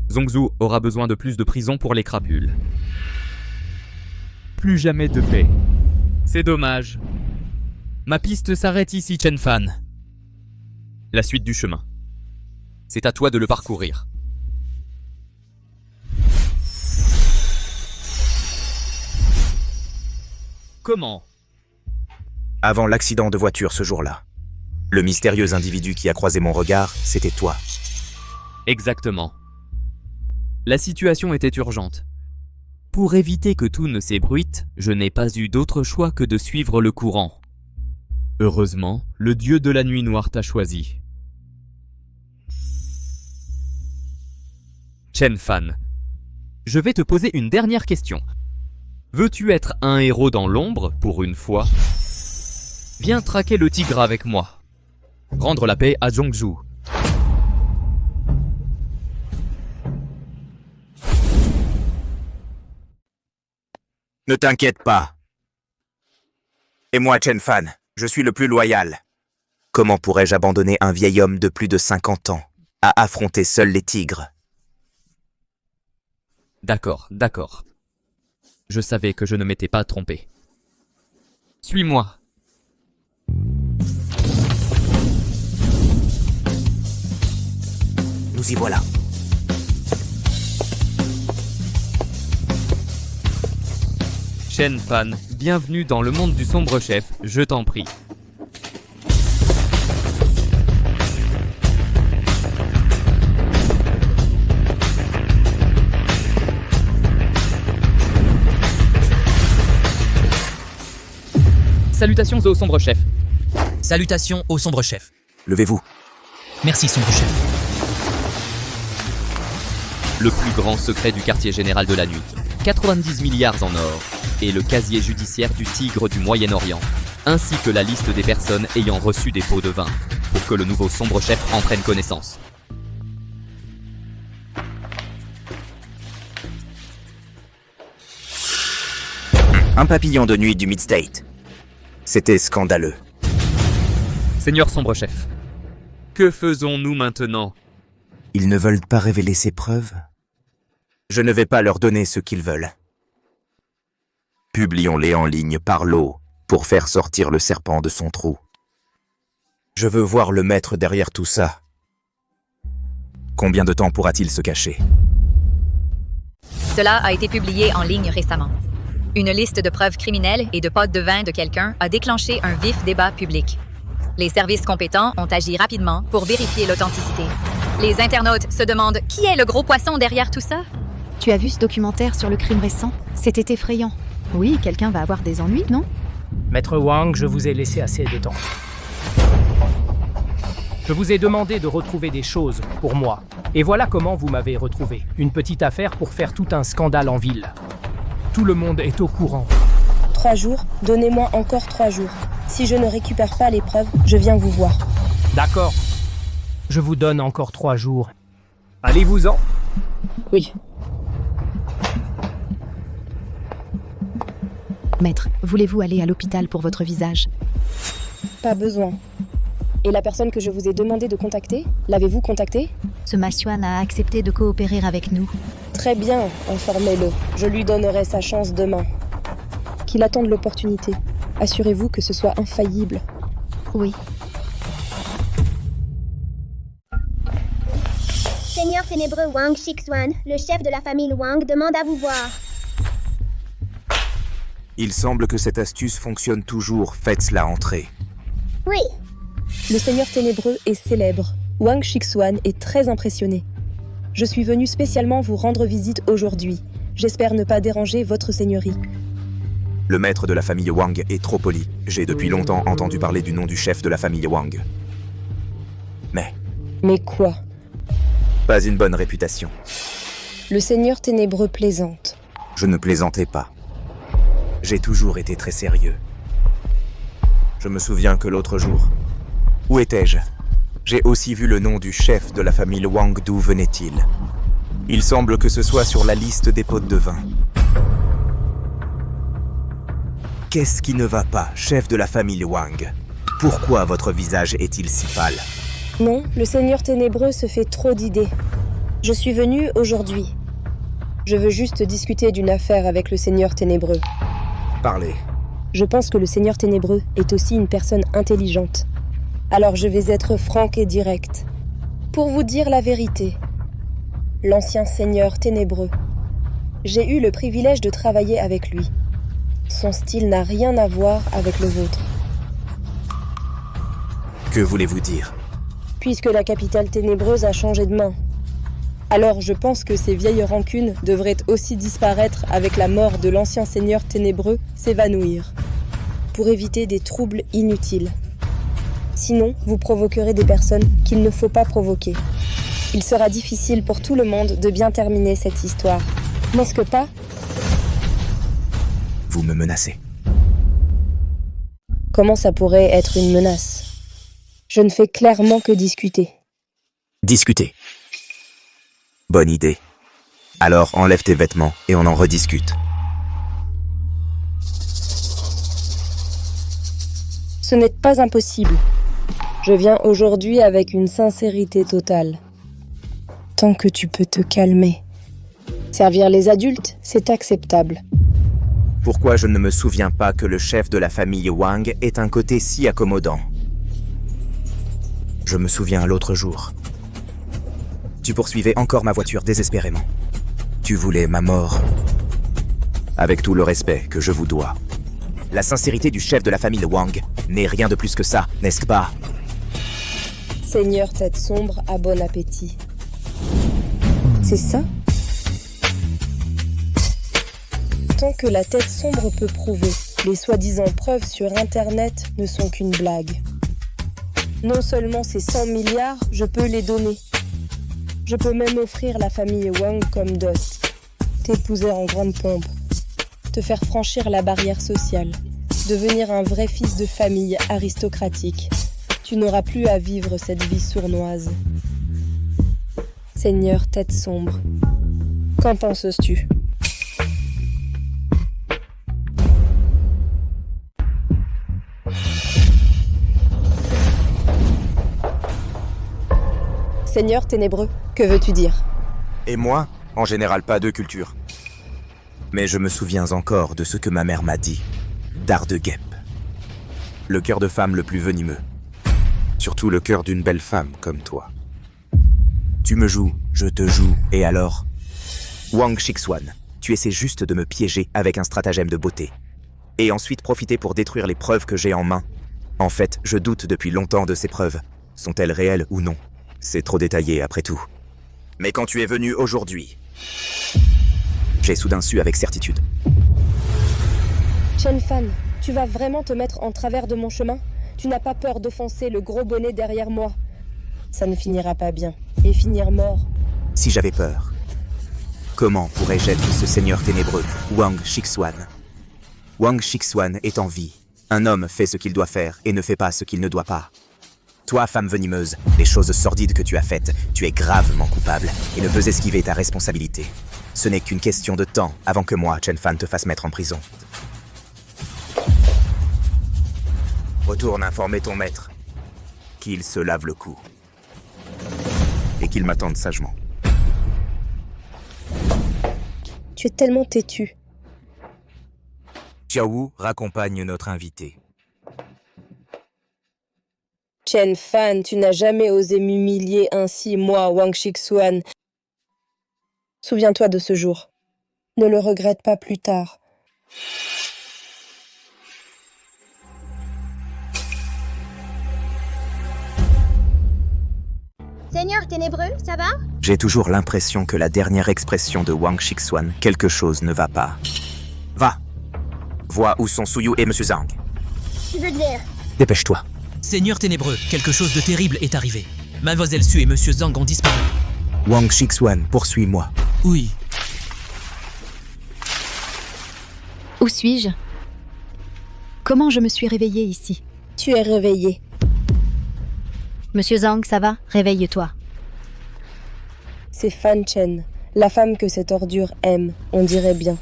Speaker 15: Zhongzhou aura besoin de plus de prison pour les crapules. Plus jamais de paix. C'est dommage. Ma piste s'arrête ici, Chen Fan. La suite du chemin. C'est à toi de le parcourir. Comment?
Speaker 3: Avant l'accident de voiture ce jour-là. Le mystérieux individu qui a croisé mon regard, c'était toi.
Speaker 15: Exactement. La situation était urgente. Pour éviter que tout ne s'ébruite, je n'ai pas eu d'autre choix que de suivre le courant. Heureusement, le dieu de la nuit noire t'a choisi. Chen Fan, je vais te poser une dernière question. Veux-tu être un héros dans l'ombre, pour une fois? Viens traquer le tigre avec moi. Rendre la paix à Zhongzhou.
Speaker 3: Ne t'inquiète pas. Et moi, Chen Fan, je suis le plus loyal. Comment pourrais-je abandonner un vieil homme de plus de 50 ans à affronter seuls les tigres?
Speaker 15: D'accord, d'accord. Je savais que je ne m'étais pas trompé. Suis-moi.
Speaker 3: Nous y voilà.
Speaker 15: Shen Fan, bienvenue dans le monde du sombre chef, je t'en prie. Salutations au sombre chef.
Speaker 4: Salutations au sombre chef.
Speaker 3: Levez-vous.
Speaker 4: Merci, sombre chef.
Speaker 15: Le plus grand secret du quartier général de la nuit. 90 milliards en or. Et le casier judiciaire du tigre du Moyen-Orient. Ainsi que la liste des personnes ayant reçu des pots de vin. Pour que le nouveau sombre chef en prenne connaissance.
Speaker 3: Un papillon de nuit du Mid-State. C'était scandaleux.
Speaker 15: Seigneur sombre chef, que faisons-nous maintenant?
Speaker 3: Ils ne veulent pas révéler ces preuves? Je ne vais pas leur donner ce qu'ils veulent. Publions-les en ligne par lot pour faire sortir le serpent de son trou. Je veux voir le maître derrière tout ça. Combien de temps pourra-t-il se cacher?
Speaker 5: Cela a été publié en ligne récemment. Une liste de preuves criminelles et de potes de vin de quelqu'un a déclenché un vif débat public. Les services compétents ont agi rapidement pour vérifier l'authenticité. Les internautes se demandent qui est le gros poisson derrière tout ça?
Speaker 7: Tu as vu ce documentaire sur le crime récent? C'était effrayant. Oui, quelqu'un va avoir des ennuis, non?
Speaker 11: Maître Wang, je vous ai laissé assez de temps. Je vous ai demandé de retrouver des choses pour moi. Et voilà comment vous m'avez retrouvé. Une petite affaire pour faire tout un scandale en ville. Tout le monde est au courant.
Speaker 13: 3 jours, donnez-moi encore 3 jours. Si je ne récupère pas les preuves, je viens vous voir.
Speaker 11: D'accord. Je vous donne encore 3 jours. Allez-vous-en.
Speaker 13: Oui.
Speaker 7: Maître, voulez-vous aller à l'hôpital pour votre visage?
Speaker 13: Pas besoin. Et la personne que je vous ai demandé de contacter, l'avez-vous contactée?
Speaker 7: Ce Mashuan a accepté de coopérer avec nous.
Speaker 13: Très bien, informez-le. Je lui donnerai sa chance demain. Qu'il attende l'opportunité. Assurez-vous que ce soit infaillible.
Speaker 7: Oui.
Speaker 12: Seigneur ténébreux Wang Shixuan, le chef de la famille Wang, demande à vous voir.
Speaker 3: Il semble que cette astuce fonctionne toujours. Faites-la entrer.
Speaker 12: Oui.
Speaker 13: Le Seigneur ténébreux est célèbre. Wang Shixuan est très impressionné. Je suis venu spécialement vous rendre visite aujourd'hui. J'espère ne pas déranger votre seigneurie.
Speaker 3: Le maître de la famille Wang est trop poli. J'ai depuis longtemps entendu parler du nom du chef de la famille Wang.
Speaker 13: Mais quoi?
Speaker 3: Pas une bonne réputation.
Speaker 13: Le Seigneur ténébreux plaisante.
Speaker 3: Je ne plaisantais pas. J'ai toujours été très sérieux. Je me souviens que l'autre jour... Où étais-je? J'ai aussi vu le nom du chef de la famille Wang. D'où venait-il? Il semble que ce soit sur la liste des potes de vin. Qu'est-ce qui ne va pas, chef de la famille Wang? Pourquoi votre visage est-il si pâle?
Speaker 13: Non, le Seigneur ténébreux se fait trop d'idées. Je suis venu aujourd'hui. Je veux juste discuter d'une affaire avec le Seigneur ténébreux.
Speaker 3: Parlez.
Speaker 13: Je pense que le Seigneur ténébreux est aussi une personne intelligente. Alors je vais être franc et direct. Pour vous dire la vérité, l'ancien Seigneur ténébreux, j'ai eu le privilège de travailler avec lui. Son style n'a rien à voir avec le vôtre.
Speaker 3: Que voulez-vous dire?
Speaker 13: Puisque la capitale ténébreuse a changé de main. Alors je pense que ces vieilles rancunes devraient aussi disparaître avec la mort de l'ancien Seigneur ténébreux, s'évanouir, pour éviter des troubles inutiles. Sinon, vous provoquerez des personnes qu'il ne faut pas provoquer. Il sera difficile pour tout le monde de bien terminer cette histoire. N'est-ce que pas?
Speaker 3: Vous me menacez.
Speaker 13: Comment ça pourrait être une menace? Je ne fais clairement que discuter.
Speaker 3: Discuter. Bonne idée. Alors enlève tes vêtements et on en rediscute.
Speaker 13: Ce n'est pas impossible. Je viens aujourd'hui avec une sincérité totale. Tant que tu peux te calmer. Servir les adultes, c'est acceptable.
Speaker 3: Pourquoi je ne me souviens pas que le chef de la famille Wang ait un côté si accommodant? Je me souviens l'autre jour. Tu poursuivais encore ma voiture désespérément. Tu voulais ma mort. Avec tout le respect que je vous dois. La sincérité du chef de la famille de Wang n'est rien de plus que ça, n'est-ce pas?
Speaker 13: Seigneur tête sombre, à bon appétit. C'est ça? Tant que la tête sombre peut prouver, les soi-disant preuves sur Internet ne sont qu'une blague. Non seulement ces 100 milliards, je peux les donner. Je peux même offrir la famille Wang comme dot. T'épouser en grande pompe. Te faire franchir la barrière sociale. Devenir un vrai fils de famille aristocratique. Tu n'auras plus à vivre cette vie sournoise. Seigneur tête sombre, qu'en penses-tu? Seigneur ténébreux, que veux-tu dire?
Speaker 3: Et moi, en général pas de culture. Mais je me souviens encore de ce que ma mère m'a dit. D'Ardeguep. Le cœur de femme le plus venimeux. Surtout le cœur d'une belle femme comme toi. Tu me joues, je te joue, et alors? Wang Shixuan, tu essaies juste de me piéger avec un stratagème de beauté. Et ensuite profiter pour détruire les preuves que j'ai en main. En fait, je doute depuis longtemps de ces preuves. Sont-elles réelles ou non? C'est trop détaillé après tout. Mais quand tu es venu aujourd'hui, j'ai soudain su avec certitude.
Speaker 13: Chen Fan, tu vas vraiment te mettre en travers de mon chemin? Tu n'as pas peur d'offenser le gros bonnet derrière moi? Ça ne finira pas bien. Et finir mort.
Speaker 3: Si j'avais peur, comment pourrais-je être ce seigneur ténébreux, Wang Shixuan? Wang Shixuan est en vie. Un homme fait ce qu'il doit faire et ne fait pas ce qu'il ne doit pas. Toi, femme venimeuse, les choses sordides que tu as faites, tu es gravement coupable et ne peux esquiver ta responsabilité. Ce n'est qu'une question de temps avant que moi, Chen Fan, te fasse mettre en prison. Retourne informer ton maître qu'il se lave le cou et qu'il m'attende sagement.
Speaker 13: Tu es tellement têtu.
Speaker 3: Xiaowu raccompagne notre invité.
Speaker 13: Chen Fan, tu n'as jamais osé m'humilier ainsi, moi, Wang Shixuan. Souviens-toi de ce jour. Ne le regrette pas plus tard.
Speaker 12: Seigneur ténébreux, ça va?
Speaker 3: J'ai toujours l'impression que la dernière expression de Wang Shixuan, quelque chose ne va pas. Va! Vois où sont Suyu et Monsieur Zhang.
Speaker 12: Tu veux dire?
Speaker 3: Dépêche-toi.
Speaker 4: Seigneur ténébreux, quelque chose de terrible est arrivé. Mademoiselle Su et Monsieur Zhang ont disparu.
Speaker 3: Wang Shixuan, poursuis-moi.
Speaker 4: Oui.
Speaker 7: Où suis-je? Comment je me suis réveillée ici?
Speaker 13: Tu es réveillé.
Speaker 7: Monsieur Zhang, ça va? Réveille-toi.
Speaker 13: C'est Fan Chen, la femme que cette ordure aime, on dirait bien.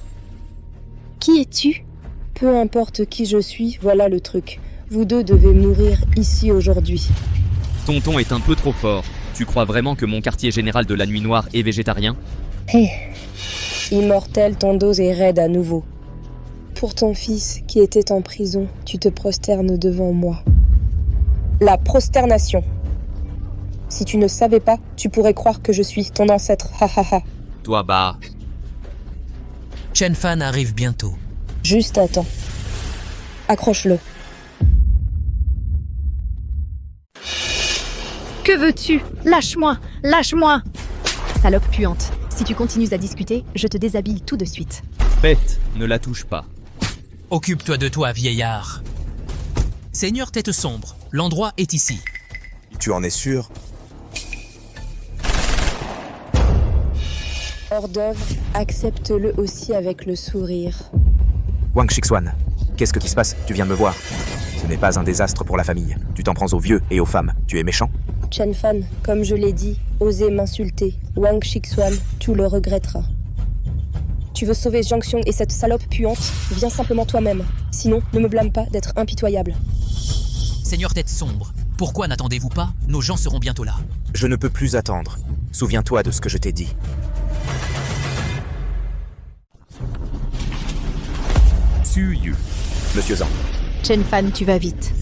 Speaker 7: Qui es-tu?
Speaker 13: Peu importe qui je suis, voilà le truc. Vous deux devez mourir ici aujourd'hui.
Speaker 15: Ton ton est un peu trop fort. Tu crois vraiment que mon quartier général de la Nuit Noire est végétarien?
Speaker 13: Hé. Immortel, ton dos est raide à nouveau. Pour ton fils qui était en prison, tu te prosternes devant moi. La prosternation. Si tu ne savais pas, tu pourrais croire que je suis ton ancêtre. Ha ha ha.
Speaker 15: Toi bah...
Speaker 4: Chen Fan arrive bientôt.
Speaker 13: Juste attends. Accroche-le.
Speaker 7: Que veux-tu? Lâche-moi! Lâche-moi! Salope puante. Si tu continues à discuter, je te déshabille tout de suite.
Speaker 15: Bête, ne la touche pas.
Speaker 4: Occupe-toi de toi, vieillard. Seigneur tête sombre, l'endroit est ici.
Speaker 3: Tu en es sûr?
Speaker 13: Hors d'œuvre, accepte-le aussi avec le sourire.
Speaker 3: Wang Shixuan, qu'est-ce qui se passe? Tu viens de me voir. Ce n'est pas un désastre pour la famille. Tu t'en prends aux vieux et aux femmes. Tu es méchant?
Speaker 13: Chen Fan, comme je l'ai dit, osez m'insulter. Wang Shixuan, tu le regretteras. Tu veux sauver Jiang Xiong et cette salope puante? Viens simplement toi-même. Sinon, ne me blâme pas d'être impitoyable.
Speaker 4: Seigneur tête sombre, pourquoi n'attendez-vous pas? Nos gens seront bientôt là.
Speaker 3: Je ne peux plus attendre. Souviens-toi de ce que je t'ai dit.
Speaker 15: Suyu.
Speaker 3: Monsieur Zhang.
Speaker 7: Chen Fan, tu vas vite.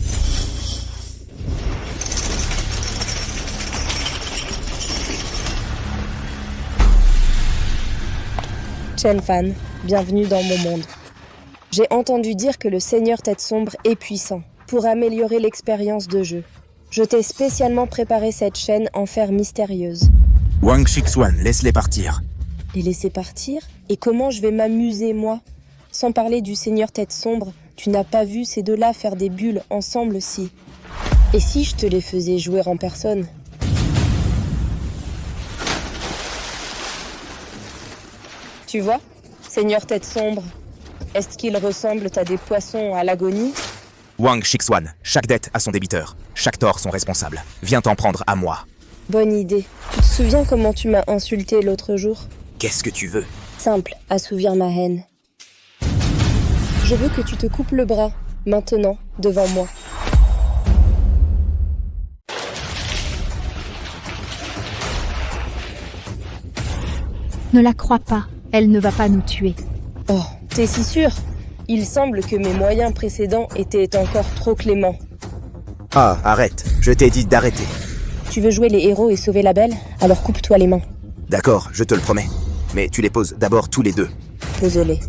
Speaker 13: Chen Fan, bienvenue dans mon monde. J'ai entendu dire que le Seigneur Tête Sombre est puissant pour améliorer l'expérience de jeu. Je t'ai spécialement préparé cette chaîne en fer mystérieuse.
Speaker 3: Wang Shixuan, laisse-les partir.
Speaker 13: Les laisser partir? Et comment je vais m'amuser, moi? Sans parler du Seigneur Tête Sombre, tu n'as pas vu ces deux-là faire des bulles ensemble si... Et si je te les faisais jouer en personne? Tu vois, Seigneur Tête Sombre, est-ce qu'ils ressemblent à des poissons à l'agonie?
Speaker 3: Wang Shixuan, chaque dette a son débiteur. Chaque tort son responsable. Viens t'en prendre à moi.
Speaker 13: Bonne idée. Tu te souviens comment tu m'as insulté l'autre jour?
Speaker 3: Qu'est-ce que tu veux?
Speaker 13: Simple, assouvir ma haine. Je veux que tu te coupes le bras, maintenant, devant moi.
Speaker 7: Ne la crois pas, elle ne va pas nous tuer.
Speaker 13: Oh, t'es si sûr? Il semble que mes moyens précédents étaient encore trop cléments.
Speaker 3: Ah, arrête. Je t'ai dit d'arrêter.
Speaker 13: Tu veux jouer les héros et sauver la belle? Alors coupe-toi les mains.
Speaker 3: D'accord, je te le promets. Mais tu les poses d'abord tous les deux.
Speaker 13: Désolé.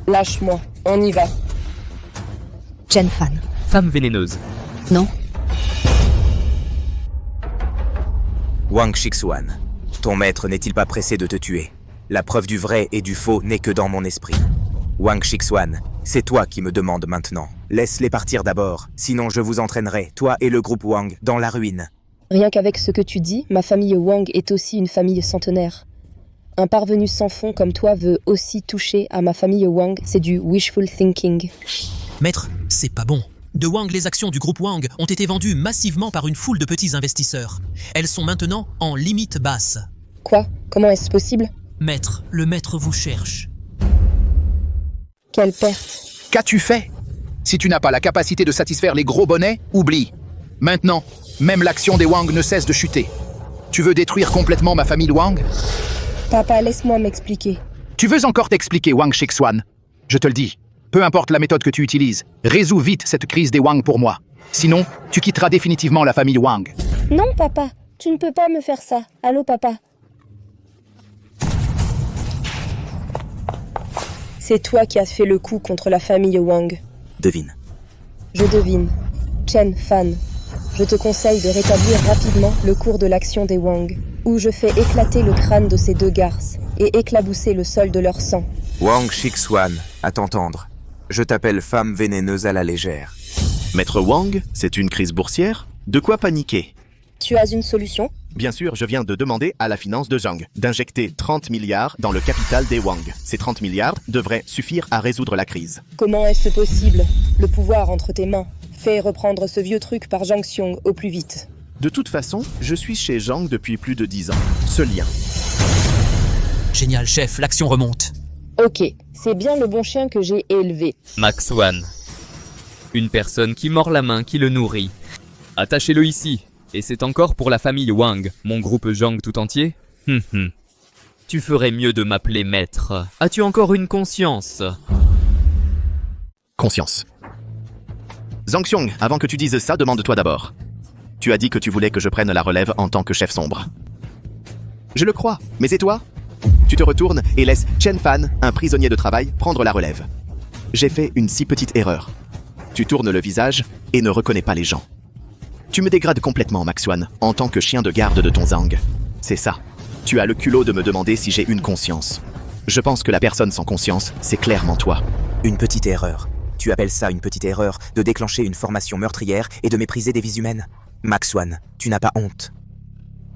Speaker 13: Lâche-moi, on y va.
Speaker 7: Chen Fan.
Speaker 15: Femme vénéneuse.
Speaker 7: Non.
Speaker 3: Wang Shixuan, ton maître n'est-il pas pressé de te tuer? La preuve du vrai et du faux n'est que dans mon esprit. Wang Shixuan, c'est toi qui me demandes maintenant. Laisse-les partir d'abord, sinon je vous entraînerai, toi et le groupe Wang, dans la ruine.
Speaker 13: Rien qu'avec ce que tu dis, ma famille Wang est aussi une famille centenaire. Un parvenu sans fond comme toi veut aussi toucher à ma famille Wang, c'est du wishful thinking.
Speaker 4: Maître, c'est pas bon. De Wang, les actions du groupe Wang ont été vendues massivement par une foule de petits investisseurs. Elles sont maintenant en limite basse.
Speaker 13: Quoi? Comment est-ce possible?
Speaker 4: Maître, le maître vous cherche.
Speaker 13: Quelle perte.
Speaker 19: Qu'as-tu fait? Si tu n'as pas la capacité de satisfaire les gros bonnets, oublie. Maintenant, même l'action des Wang ne cesse de chuter. Tu veux détruire complètement ma famille Wang?
Speaker 13: Papa, laisse-moi m'expliquer.
Speaker 19: Tu veux encore t'expliquer, Wang Shixuan? Je te le dis, peu importe la méthode que tu utilises, résous vite cette crise des Wang pour moi. Sinon, tu quitteras définitivement la famille Wang.
Speaker 13: Non, papa, tu ne peux pas me faire ça. Allô, papa? C'est toi qui as fait le coup contre la famille Wang.
Speaker 3: Devine.
Speaker 13: Je devine. Chen Fan. Je te conseille de rétablir rapidement le cours de l'action des Wang, où je fais éclater le crâne de ces deux garces et éclabousser le sol de leur sang.
Speaker 3: Wang Shixuan, à t'entendre. Je t'appelle femme vénéneuse à la légère.
Speaker 17: Maître Wang, c'est une crise boursière? De quoi paniquer?
Speaker 13: Tu as une solution?
Speaker 17: Bien sûr, je viens de demander à la finance de Zhang d'injecter 30 milliards dans le capital des Wang. Ces 30 milliards devraient suffire à résoudre la crise.
Speaker 13: Comment est-ce possible? Le pouvoir entre tes mains. Fais reprendre ce vieux truc par Zhang Xiong au plus vite.
Speaker 17: De toute façon, je suis chez Zhang depuis plus de 10 ans. Ce lien.
Speaker 4: Génial, chef, l'action remonte.
Speaker 13: Ok, c'est bien le bon chien que j'ai élevé.
Speaker 15: Max Wan. Une personne qui mord la main qui le nourrit. Attachez-le ici. Et c'est encore pour la famille Wang, mon groupe Zhang tout entier. Tu ferais mieux de m'appeler maître. As-tu encore une conscience?
Speaker 17: Conscience. Zhang Xiong, avant que tu dises ça, demande-toi d'abord. Tu as dit que tu voulais que je prenne la relève en tant que chef sombre. Je le crois, mais et toi? Tu te retournes et laisses Chen Fan, un prisonnier de travail, prendre la relève. J'ai fait une si petite erreur. Tu tournes le visage et ne reconnais pas les gens. Tu me dégrades complètement, Max Wan, en tant que chien de garde de ton Zhang. C'est ça. Tu as le culot de me demander si j'ai une conscience. Je pense que la personne sans conscience, c'est clairement toi.
Speaker 3: Une petite erreur. Tu appelles ça une petite erreur de déclencher une formation meurtrière et de mépriser des vies humaines? Max Wan, tu n'as pas honte?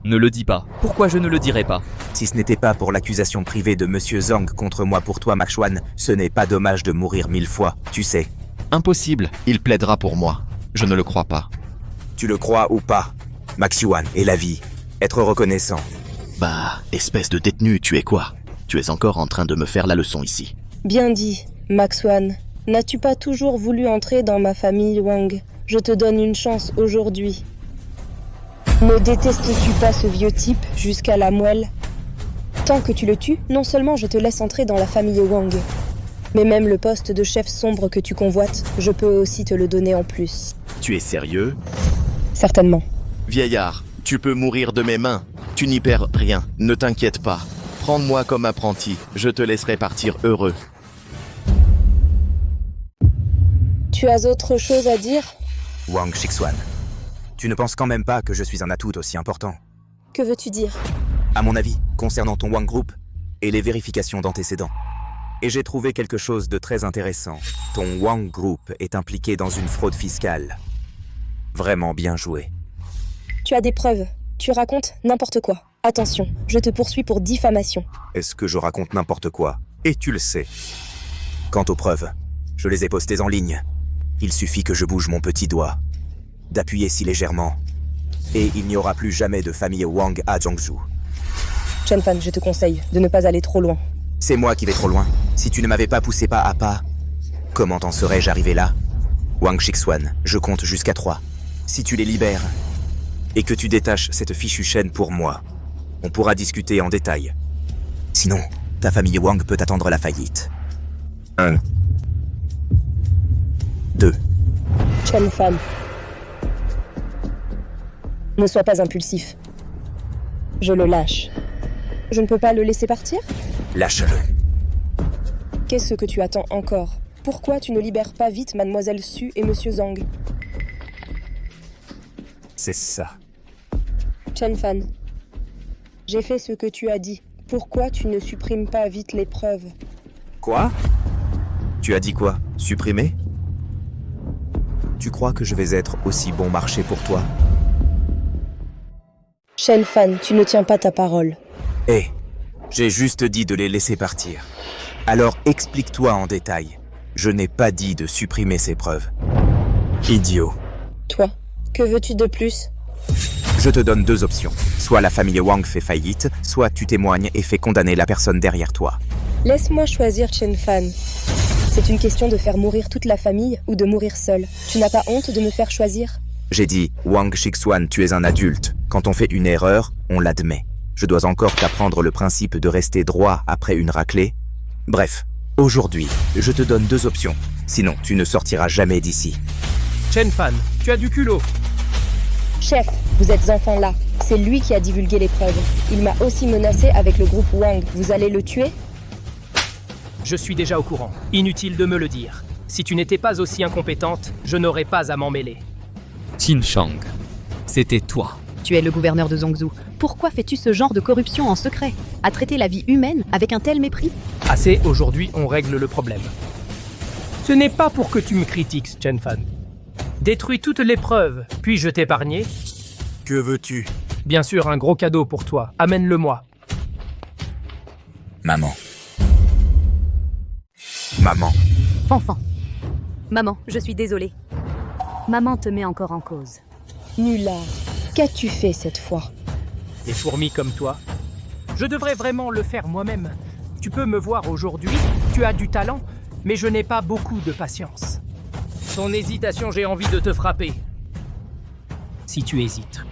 Speaker 15: Ne le dis pas. Pourquoi je ne le dirais pas?
Speaker 3: Si ce n'était pas pour l'accusation privée de Monsieur Zhang contre moi pour toi, Max Wan, ce n'est pas dommage de mourir 1000 fois, tu sais.
Speaker 17: Impossible, il plaidera pour moi. Je ne le crois pas.
Speaker 3: Tu le crois ou pas? Max Yuan et la vie. Être reconnaissant.
Speaker 17: Bah, espèce de détenu, tu es quoi? Tu es encore en train de me faire la leçon ici.
Speaker 13: Bien dit, Max Wan. N'as-tu pas toujours voulu entrer dans ma famille Wang? Je te donne une chance aujourd'hui. Ne détestes-tu pas ce vieux type jusqu'à la moelle? Tant que tu le tues, non seulement je te laisse entrer dans la famille Wang, mais même le poste de chef sombre que tu convoites, je peux aussi te le donner en plus.
Speaker 17: Tu es sérieux?
Speaker 13: Certainement.
Speaker 17: Vieillard, tu peux mourir de mes mains. Tu n'y perds rien, ne t'inquiète pas. Prends-moi comme apprenti, je te laisserai partir heureux.
Speaker 13: Tu as autre chose à dire?
Speaker 3: Wang Shixuan, tu ne penses quand même pas que je suis un atout aussi important?
Speaker 13: Que veux-tu dire?
Speaker 3: À mon avis, concernant ton Wang Group et les vérifications d'antécédents. Et j'ai trouvé quelque chose de très intéressant. Ton Wang Group est impliqué dans une fraude fiscale. Vraiment bien joué.
Speaker 13: Tu as des preuves. Tu racontes n'importe quoi. Attention, je te poursuis pour diffamation.
Speaker 3: Est-ce que je raconte n'importe quoi? Et tu le sais. Quant aux preuves, je les ai postées en ligne. Il suffit que je bouge mon petit doigt, d'appuyer si légèrement, et il n'y aura plus jamais de famille Wang à Zhongzhou.
Speaker 13: Chen Fan, je te conseille de ne pas aller trop loin.
Speaker 3: C'est moi qui vais trop loin. Si tu ne m'avais pas poussé pas à pas, comment en serais-je arrivé là? Wang Shixuan, je compte jusqu'à 3. Si tu les libères, et que tu détaches cette fichue chaîne pour moi, on pourra discuter en détail. Sinon, ta famille Wang peut attendre la faillite. 1. 2.
Speaker 13: Chen Fan. Ne sois pas impulsif. Je le lâche. Je ne peux pas le laisser partir?
Speaker 3: Lâche-le.
Speaker 13: Qu'est-ce que tu attends encore? Pourquoi tu ne libères pas vite Mademoiselle Su et Monsieur Zhang?
Speaker 3: C'est ça.
Speaker 13: Chen Fan, j'ai fait ce que tu as dit. Pourquoi tu ne supprimes pas vite les preuves?
Speaker 3: Quoi? Tu as dit quoi? Supprimer? Tu crois que je vais être aussi bon marché pour toi?
Speaker 13: Chen Fan, tu ne tiens pas ta parole.
Speaker 3: Hé, j'ai juste dit de les laisser partir. Alors explique-toi en détail. Je n'ai pas dit de supprimer ces preuves. Idiot.
Speaker 13: Toi, que veux-tu de plus?
Speaker 3: Je te donne 2 options. Soit la famille Wang fait faillite, soit tu témoignes et fais condamner la personne derrière toi.
Speaker 13: Laisse-moi choisir, Chen Fan. C'est une question de faire mourir toute la famille ou de mourir seul. Tu n'as pas honte de me faire choisir?
Speaker 3: J'ai dit, Wang Shixuan, tu es un adulte. Quand on fait une erreur, on l'admet. Je dois encore t'apprendre le principe de rester droit après une raclée. Bref, aujourd'hui, je te donne 2 options. Sinon, tu ne sortiras jamais d'ici.
Speaker 11: Chen Fan, tu as du culot.
Speaker 13: Chef, vous êtes enfant là. C'est lui qui a divulgué les preuves. Il m'a aussi menacé avec le groupe Wang. Vous allez le tuer?
Speaker 11: Je suis déjà au courant. Inutile de me le dire. Si tu n'étais pas aussi incompétente, je n'aurais pas à m'en mêler.
Speaker 15: Qin Shang, c'était toi.
Speaker 7: Tu es le gouverneur de Zhongzhou. Pourquoi fais-tu ce genre de corruption en secret? À traiter la vie humaine avec un tel mépris?
Speaker 11: Assez, aujourd'hui, on règle le problème. Ce n'est pas pour que tu me critiques, Chen Fan. Détruis toutes les preuves, puis je t'épargner.
Speaker 3: Que veux-tu?
Speaker 11: Bien sûr, un gros cadeau pour toi. Amène-le-moi.
Speaker 3: Maman. Maman.
Speaker 10: Fanfan. Maman, je suis désolée. Maman te met encore en cause.
Speaker 13: Nulard, qu'as-tu fait cette fois?
Speaker 11: Des fourmis comme toi. Je devrais vraiment le faire moi-même. Tu peux me voir aujourd'hui, tu as du talent, mais je n'ai pas beaucoup de patience. Ton hésitation, j'ai envie de te frapper. Si tu hésites.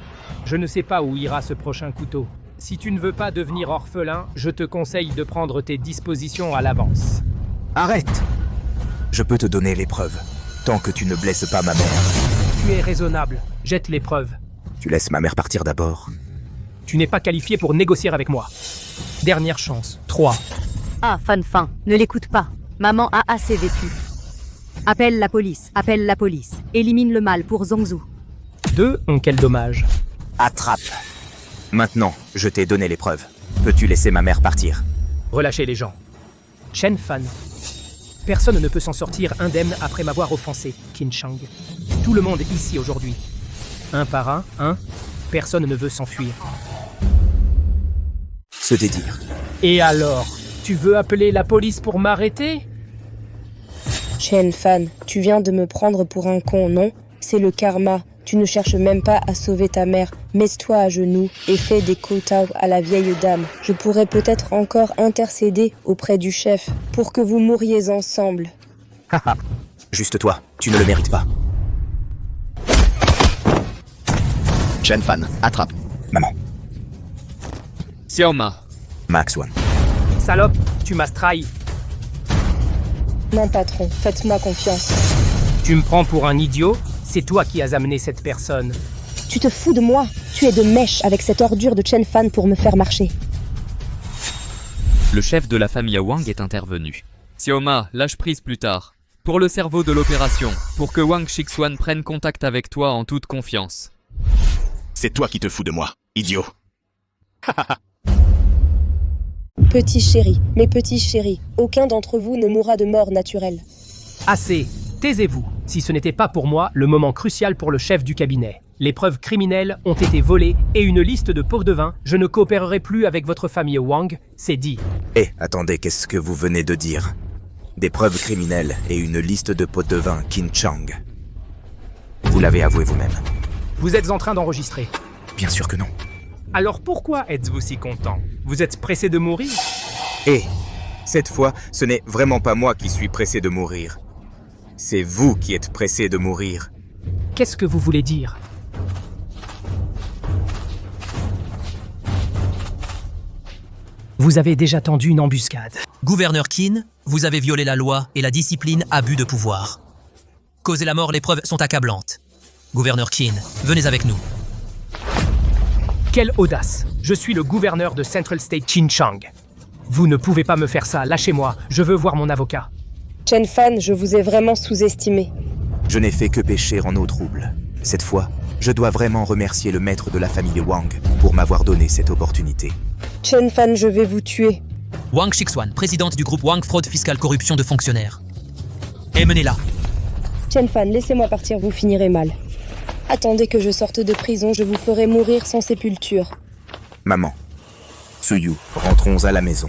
Speaker 11: Je ne sais pas où ira ce prochain couteau. Si tu ne veux pas devenir orphelin, je te conseille de prendre tes dispositions à l'avance.
Speaker 3: Arrête! Je peux te donner les preuves, tant que tu ne blesses pas ma mère.
Speaker 11: Tu es raisonnable. Jette les preuves.
Speaker 3: Tu laisses ma mère partir d'abord.
Speaker 11: Tu n'es pas qualifié pour négocier avec moi. Dernière chance. 3.
Speaker 10: Ah, Fan, ne l'écoute pas. Maman a assez vécu. Appelle la police. Élimine le mal pour Zhongzhou.
Speaker 11: 2 ont quel dommage.
Speaker 3: Attrape. Maintenant, je t'ai donné les preuves. Peux-tu laisser ma mère partir?
Speaker 11: Relâchez les gens. Chen Fan. Personne ne peut s'en sortir indemne après m'avoir offensé, Qin Shang. Tout le monde ici aujourd'hui. Un par un, personne ne veut s'enfuir.
Speaker 3: Se dédire.
Speaker 11: Et alors, tu veux appeler la police pour m'arrêter?
Speaker 13: Chen Fan, tu viens de me prendre pour un con, non? C'est le karma. Tu ne cherches même pas à sauver ta mère. Mets-toi à genoux et fais des kowtows à la vieille dame. Je pourrais peut-être encore intercéder auprès du chef pour que vous mouriez ensemble.
Speaker 3: Haha. Juste toi, tu ne le mérites pas.
Speaker 17: Chen Fan, attrape.
Speaker 3: Maman.
Speaker 15: Xiaoma.
Speaker 3: Max One.
Speaker 11: Salope, tu m'as trahi.
Speaker 13: Non, patron, faites-moi confiance.
Speaker 11: Tu me prends pour un idiot? C'est toi qui as amené cette personne.
Speaker 13: Tu te fous de moi? Tu es de mèche avec cette ordure de Chen Fan pour me faire marcher.
Speaker 15: Le chef de la famille Wang est intervenu. Xiaoma, lâche prise plus tard. Pour le cerveau de l'opération, pour que Wang Shixuan prenne contact avec toi en toute confiance.
Speaker 17: C'est toi qui te fous de moi, idiot.
Speaker 13: Petit chéri, mes petits chéris, aucun d'entre vous ne mourra de mort naturelle.
Speaker 11: Assez, taisez-vous. Si ce n'était pas pour moi, le moment crucial pour le chef du cabinet. Les preuves criminelles ont été volées et une liste de pots de vin. Je ne coopérerai plus avec votre famille Wang, c'est dit.
Speaker 3: Attendez, qu'est-ce que vous venez de dire? Des preuves criminelles et une liste de pots de vin Qin Chang. Vous l'avez avoué vous-même.
Speaker 11: Vous êtes en train d'enregistrer.
Speaker 3: Bien sûr que non.
Speaker 11: Alors pourquoi êtes-vous si content? Vous êtes pressé de mourir?
Speaker 3: Cette fois, ce n'est vraiment pas moi qui suis pressé de mourir. C'est vous qui êtes pressé de mourir.
Speaker 11: Qu'est-ce que vous voulez dire? Vous avez déjà tendu une embuscade.
Speaker 4: Gouverneur Qin, vous avez violé la loi et la discipline abus de pouvoir. Causer la mort, les preuves sont accablantes. Gouverneur Qin, venez avec nous.
Speaker 11: Quelle audace! Je suis le gouverneur de Central State Qin Chang. Vous ne pouvez pas me faire ça, lâchez-moi, je veux voir mon avocat.
Speaker 13: Chen Fan, je vous ai vraiment sous-estimé.
Speaker 3: Je n'ai fait que pécher en eau trouble. Cette fois, je dois vraiment remercier le maître de la famille Wang pour m'avoir donné cette opportunité.
Speaker 13: Chen Fan, je vais vous tuer.
Speaker 4: Wang Shixuan, présidente du groupe Wang Fraude Fiscale Corruption de Fonctionnaires. Et menez-la.
Speaker 13: Chen Fan, laissez-moi partir, vous finirez mal. Attendez que je sorte de prison, je vous ferai mourir sans sépulture.
Speaker 3: Maman, Suyu, rentrons à la maison.